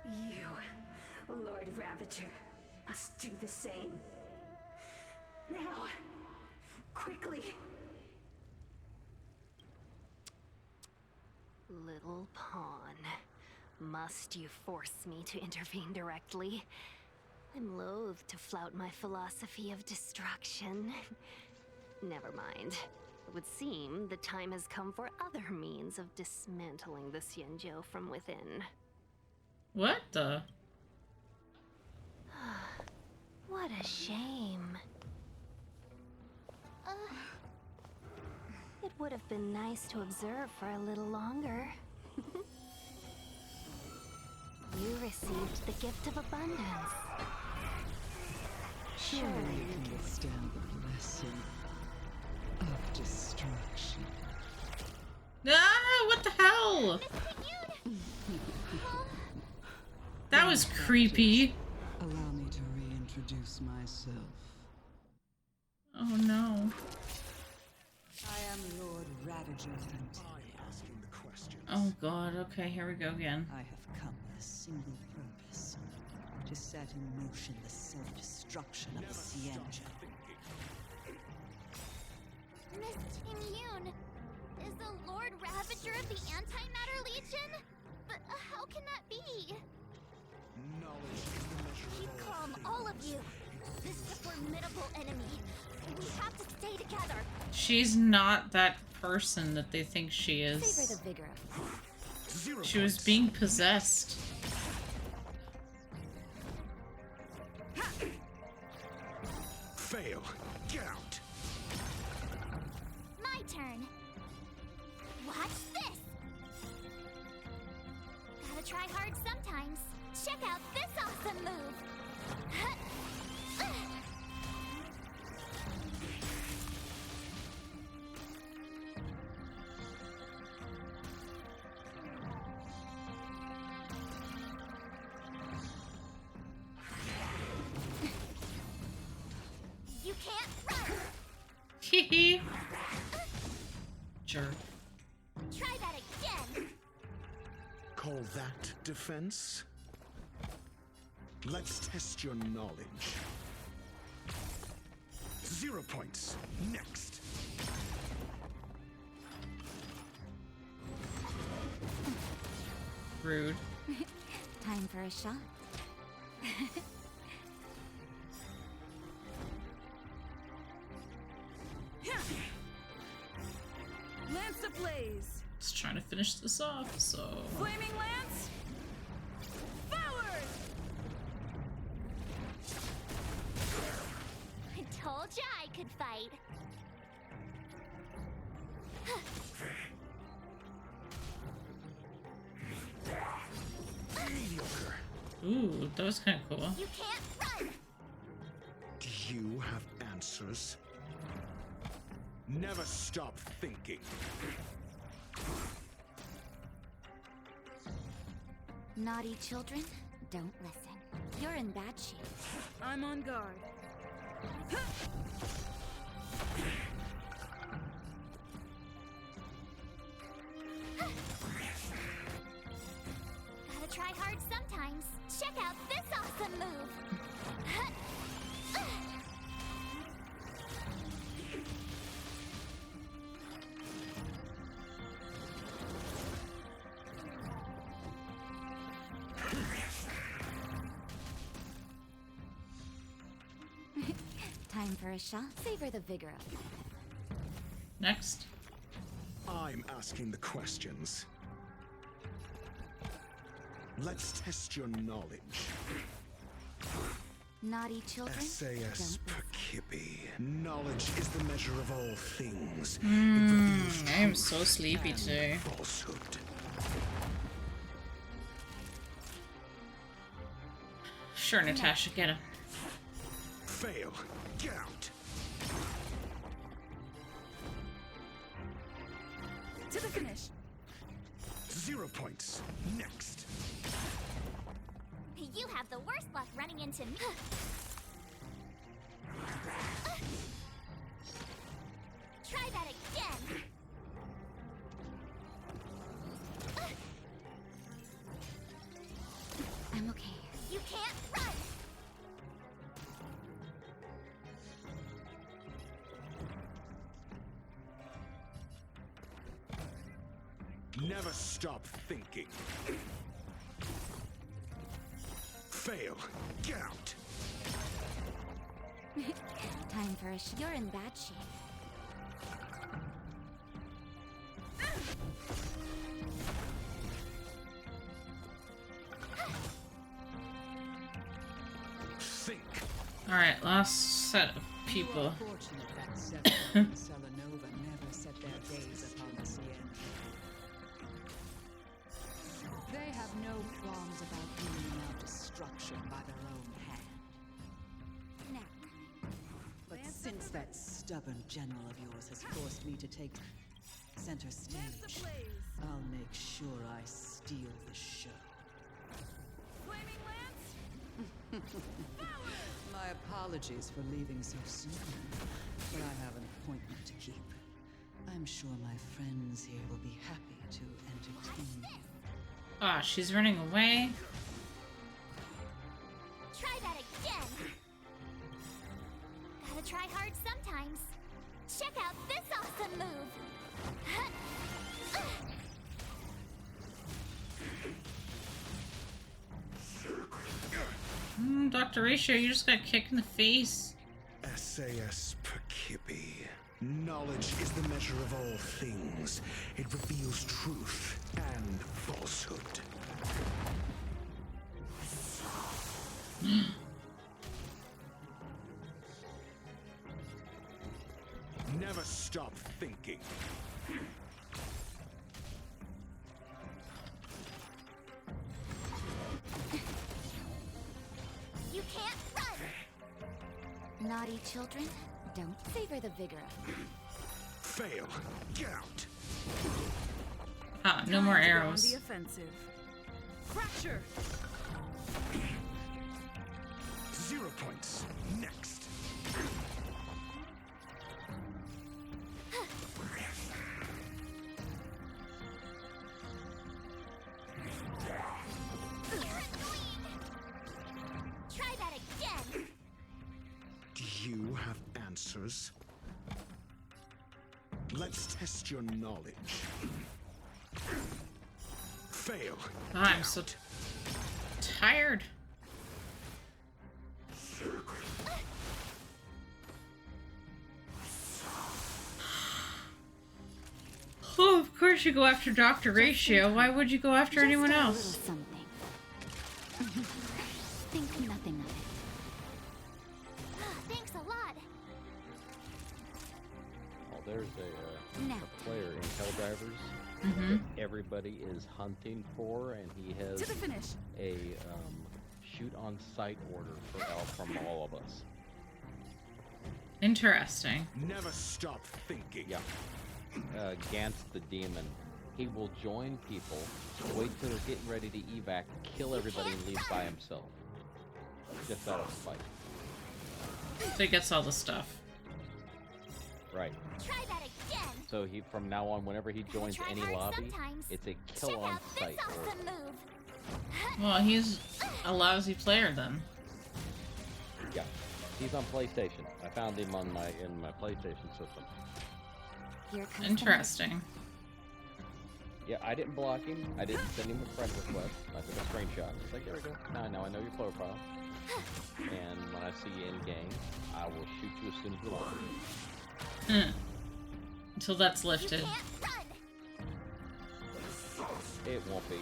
You, Lord Ravager, must do the same. Now, quickly. Little pawn. Must you force me to intervene directly? I'm loath to flout my philosophy of destruction. Never mind. It would seem the time has come for other means of dismantling the Xianzhou from within. What the? What a shame. It would have been nice to observe for a little longer. You received the gift of abundance. Surely you can understand the blessing of destruction. Ah, what the hell? That was creepy. Allow me to reintroduce myself. Oh no. I am Lord Ravager Asking the question. Oh god, okay, here we go again. I have come with a single purpose. To set in motion the self-destruction of the Xianzhou. Miss Qingyun, is the Lord Ravager of the Antimatter Legion? But how can that be? Knowledge is the measure Keep of all calm, things. all of you. This is a formidable enemy. We have to stay together. She's not that person that they think she Savor is. the vigor of 0 She was points. being possessed. Fail. Get out. My turn. Watch this. Gotta try hard sometimes. Check out this awesome move. You can't run. Hee Jerk. Try that again. Call that defense? Let's test your knowledge. 0 points. Next. Rude. Time for a shot. Lance ablaze! Just trying to finish this off, so... Flaming lance! Forward! I told ya I could fight. Mediocre. Ooh, that was kind of cool. You can't run. Do you have answers? Never stop thinking. Naughty children, don't listen. You're in bad shape. I'm on guard. Gotta try hard sometimes. Check out this awesome move. Time for a shot. Savor the vigor of it. Next. I'm asking the questions. Let's test your knowledge. Naughty children, SAS don't Perkipi. Knowledge is the measure of all things. I am so sleepy today. Falsehood. Sure, Natasha, get him. Fail. Get out. To the finish. 0 points. Next. You have the worst luck running into me. Try that again. I'm okay. You can't run. Never stop thinking. Fail. Get out. Time for a shot. You're in bad shape. Think. Alright, last set of people. You are fortunate that Seven and Selenova never set their gaze upon the Sienna. They have no qualms about bringing out destruction by their own hand. Now, But since that stubborn general of yours has forced me to take center stage, I'll make sure I steal the show. Flaming lance! My apologies for leaving so soon, but I have an appointment to keep. I'm sure my friends here will be happy to entertain you. Ah, she's running away. Try that again. Gotta try hard sometimes. Check out this awesome move. Dr. Ratio, you just got kicked in the face. SAS Perkipi. Knowledge Knowledge is the measure of all things. It reveals truth and falsehood. Never stop thinking. You can't run! Naughty children, don't savor the vigor of Fail. Get out. Ah, no more Time to go on arrows. the offensive. Fracture. 0 points. Next. Try that again! Do you have answers? Let's test your knowledge. Fail. I'm so tired. Oh, of course you go after Dr. Ratio. Why would you go after anyone Just a else? little something. Think nothing of it. Thanks a lot. Oh, there's Now. a player in Helldivers Mm-hmm. that everybody is hunting for, and he has To the finish. a shoot-on-sight order from all of us. Interesting. Never stop thinking. Yeah. Gantz the demon. He will join people, wait till they're getting ready to evac, kill everybody, and leave by himself. Just out of spite. So he gets all the stuff. Right. Try that again. So he, from now on, whenever he joins try any hard lobby, sometimes. it's a Check kill on out this sight order. awesome move. Well, he's a lousy player then. Yeah. He's on PlayStation. I found him on my PlayStation system. Here comes Interesting. Yeah, I didn't block him. I didn't send him a friend request. I took a screenshot. It's like, there we go. Now I know your profile. And when I see you in game, I will shoot you as soon as you log in. Until that's lifted. You can't run. It won't be.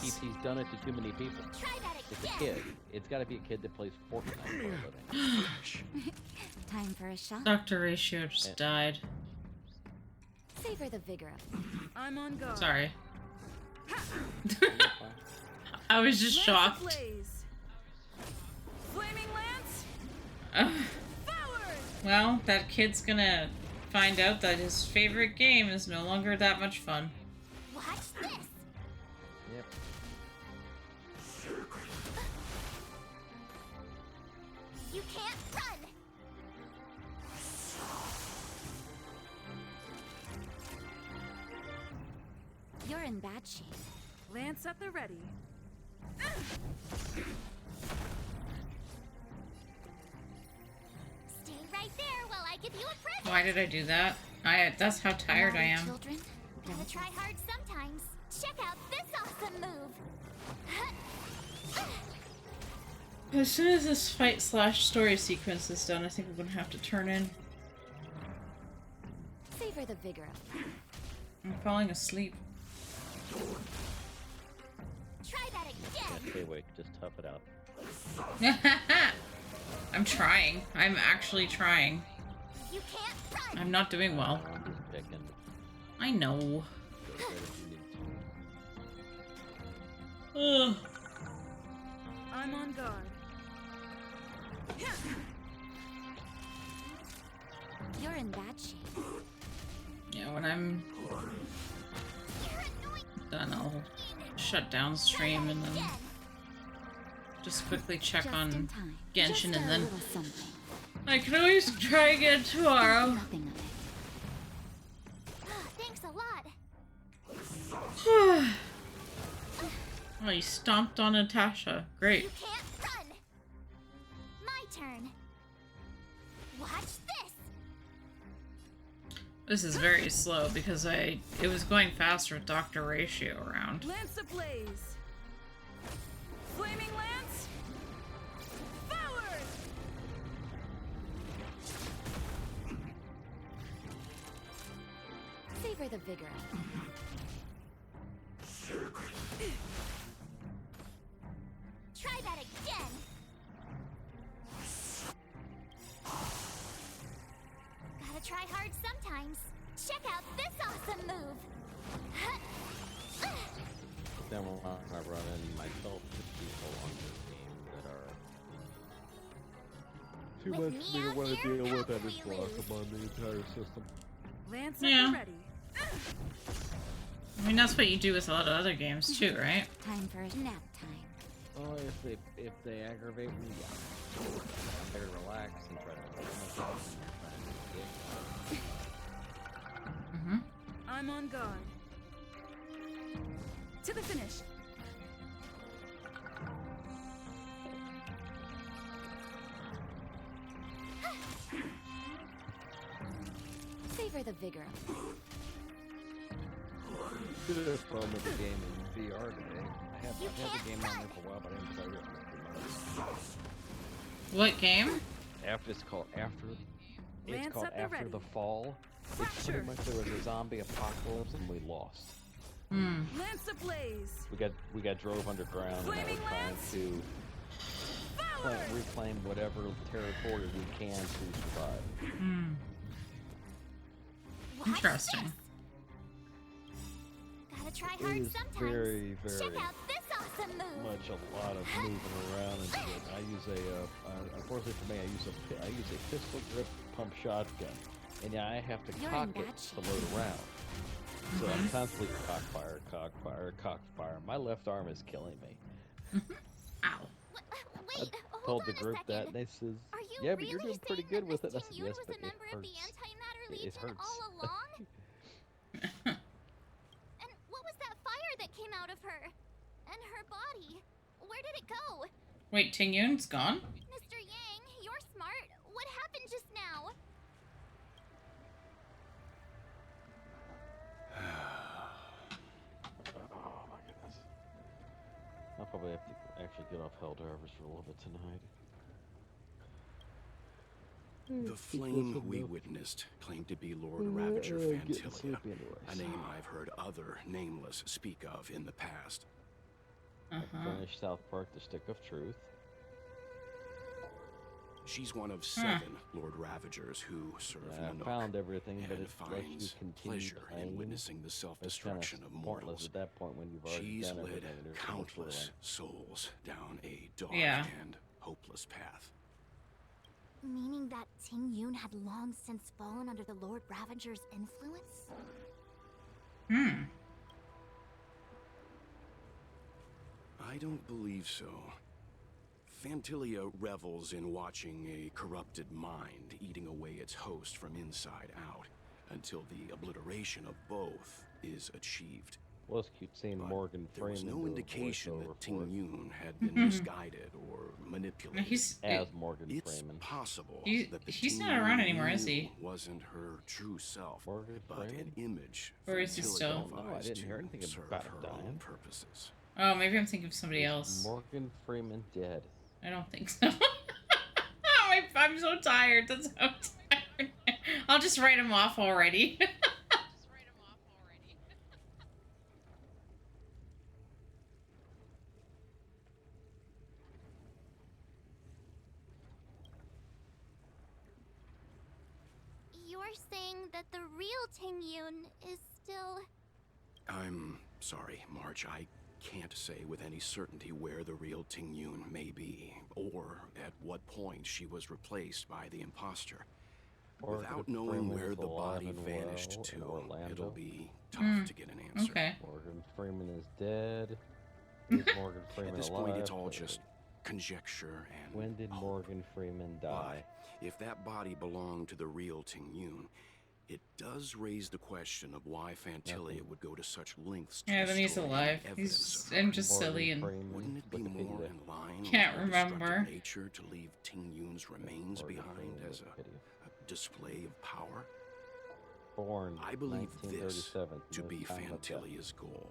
He's done it to too many people. Try that It's a again. kid. It's got to be a kid that plays Fortnite for a living. Time for a shot. Dr. Ratio just died. Savor the vigor of it. I'm on guard. Sorry. I was just Lance shocked. ablaze. Flaming lance. Forward. Well, that kid's gonna find out that his favorite game is no longer that much fun. Watch this. Yep. You can't run. You're in bad shape. Lance at the ready. Stay right there while I give you a present. Why did I do that? That's how tired I Naughty am. Children, gotta try hard sometimes. Check out this awesome move. As soon as this fight/story sequence is done, I think I'm gonna have to turn in. Savor the vigor of it. I'm falling asleep. Try that again. Okay, wait, just tough it out. I'm trying. I'm actually trying. You can't run. I'm not doing well. I'm just picking. I know. Go ahead if you need to. Ugh. I'm on guard. You're in bad shape. Yeah, when I'm done, I'll shut down stream and then just quickly check Just on in time. Genshin Just and a then little something. I can always try again tomorrow. Nothing of it. Thanks a lot. Oh, you stomped on Natasha. Great. You can't run. My turn. Watch this. This is very slow because it was going faster with Dr. Ratio around. Lance ablaze. Flaming lance. Forward. Savor the vigor. Try that again. Gotta try hard sometimes. Check out this awesome move. Then we'll I run in myself to people on this game that are too With much me for me to out want to here, deal how with. I can just we lock lose? them on the entire system. Lance Yeah. ready. I mean, that's what you do with a lot of other games too, right? Time for nap time. Oh, if they aggravate me, yeah. I better relax and try to make myself. Mm-hmm. I'm on guard. To the finish. Savor the vigor. Did a fun with the game in VR today. I've had the game on there for a while, but I haven't played it in a few months. What game? It's called After. It's Lance called at the After ready. the Fall. It's pretty much there was a zombie apocalypse and we lost. Hmm. Lance ablaze. We got drove underground and Flaming we're trying lance. to reclaim whatever territory we can to survive. Hmm. Interesting. Gotta try It hard is sometimes. very, very Check out this awesome move. much a lot of moving around and shit. I use unfortunately for me, I use a pistol grip pump shotgun, and yeah, I have to You're cock in it bad to load around. So I'm constantly cockfire, cockfire, cockfire. My left arm is killing me. Ow. Wait, I hold told the on a group second. that, and they says, Are you "Yeah, but really you're doing pretty saying good that with it." I Miss said, Ting-Yun "Yes, was but a it member of the hurts. Anti-Matter It Legion hurts." all along? And what was that fire that came out of her? And her body? Where did it go? Wait, Ting-Yun's gone? Mr. Yang, you're smart. What happened just now? Oh my goodness. I'll probably have to actually get off Hell Drivers for a little bit tonight. The flame we witnessed claimed to be Lord Ravager Fantilia, a name I've heard other nameless speak of in the past. I finished South Park: The Stick of Truth. She's one of 7 Lord Ravagers who serve in I the Nook, found everything, but and it lets you finds continue pleasure in playing. witnessing the That's self-destruction kinda of pointless mortals. at that point when you've already She's done led everything. There's so much countless going. souls down a dark Yeah. and hopeless path. Meaning that Ting-Yun had long since fallen under the Lord Ravager's influence? Hmm. I don't believe so. Fantilia revels in watching a corrupted mind eating away its host from inside out, until the obliteration of both is achieved. Well, it's cute seeing Morgan There was Freeman no do a indication voiceover that for it. Ting-Yun had been misguided or manipulated. As Morgan It's Freeman. possible that the he's not Ting-Yun around anymore, you is he? knew wasn't her true self, Morgan but Freeman? an image Or is he Fantilia still- No, I devised didn't hear to anything serve about her him dying. own purposes. Oh, maybe I'm thinking of somebody else. Morgan Freeman dead. I don't think so. I'm so tired. That's so tired. I'll just write him off already. You're saying that the real Ting-Yun is still... I'm sorry, March. I can't say with any certainty where the real Ting-Yun may be, or at what point she was replaced by the imposter. Morgan Without knowing Freeman's where the alive body and vanished well in to, Orlando. it'll be tough to get an answer. Okay. Morgan Freeman is dead. Is Morgan Freeman At this alive? point, it's all just conjecture and When did Morgan Freeman die? But if that body belonged to the real Ting-Yun, it does raise the question of why Fantilia would go to such lengths to Yeah, then he's destroy alive. evidence He's. of her. I'm just silly and. Wouldn't it be more in line with Can't her remember. destructive nature to leave Ting-Yun's remains behind as a display of power? Born I believe this 1937. to no be time like that. Fantilia's goal.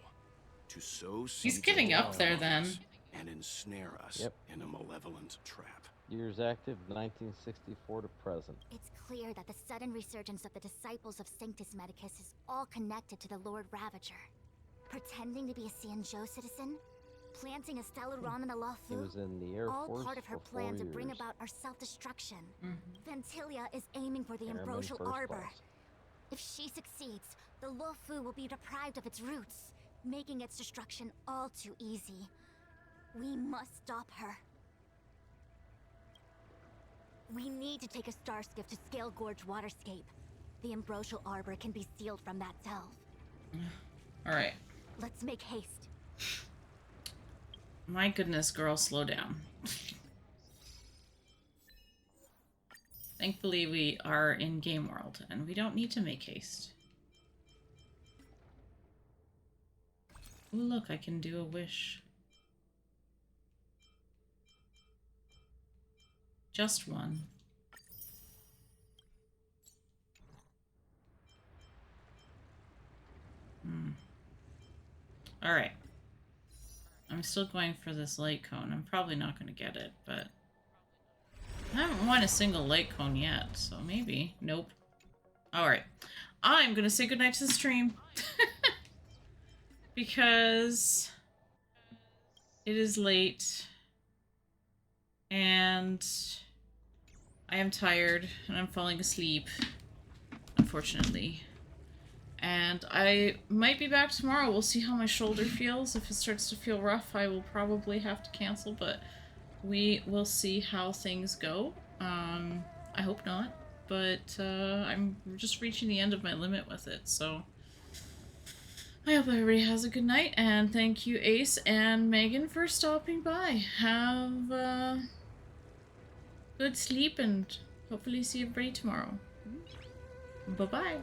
To sow He's seeds getting of up there then. and ensnare us Yep. in a malevolent trap. Years active, 1964 to present. It's clear that the sudden resurgence of the disciples of Sanctus Medicus is all connected to the Lord Ravager. Pretending to be a Xianzhou citizen, planting a stellar rom in the Luofu, He was in the Air all Force part of her for 4 plan to bring years. about our self-destruction. Mm-hmm. Ventilia is aiming for the Airman ambrosial first arbor. class. If she succeeds, the Luofu will be deprived of its roots, making its destruction all too easy. We must stop her. We need to take a star skiff to Scale Gorge Waterscape. The ambrosial arbor can be sealed from that delve. Alright. Let's make haste. My goodness, girl, slow down. Thankfully, we are in game world, and we don't need to make haste. Ooh, look, I can do a wish. Just one. Alright. I'm still going for this light cone. I'm probably not going to get it, but... I haven't won a single light cone yet, so maybe. Nope. Alright. I'm going to say goodnight to the stream. Because... it is late. And... I am tired, and I'm falling asleep. Unfortunately. And I might be back tomorrow. We'll see how my shoulder feels. If it starts to feel rough, I will probably have to cancel, but we will see how things go. I hope not, but I'm just reaching the end of my limit with it, so I hope everybody has a good night, and thank you, Ace and Megan, for stopping by. Have good sleep, and hopefully see everybody tomorrow. Bye-bye.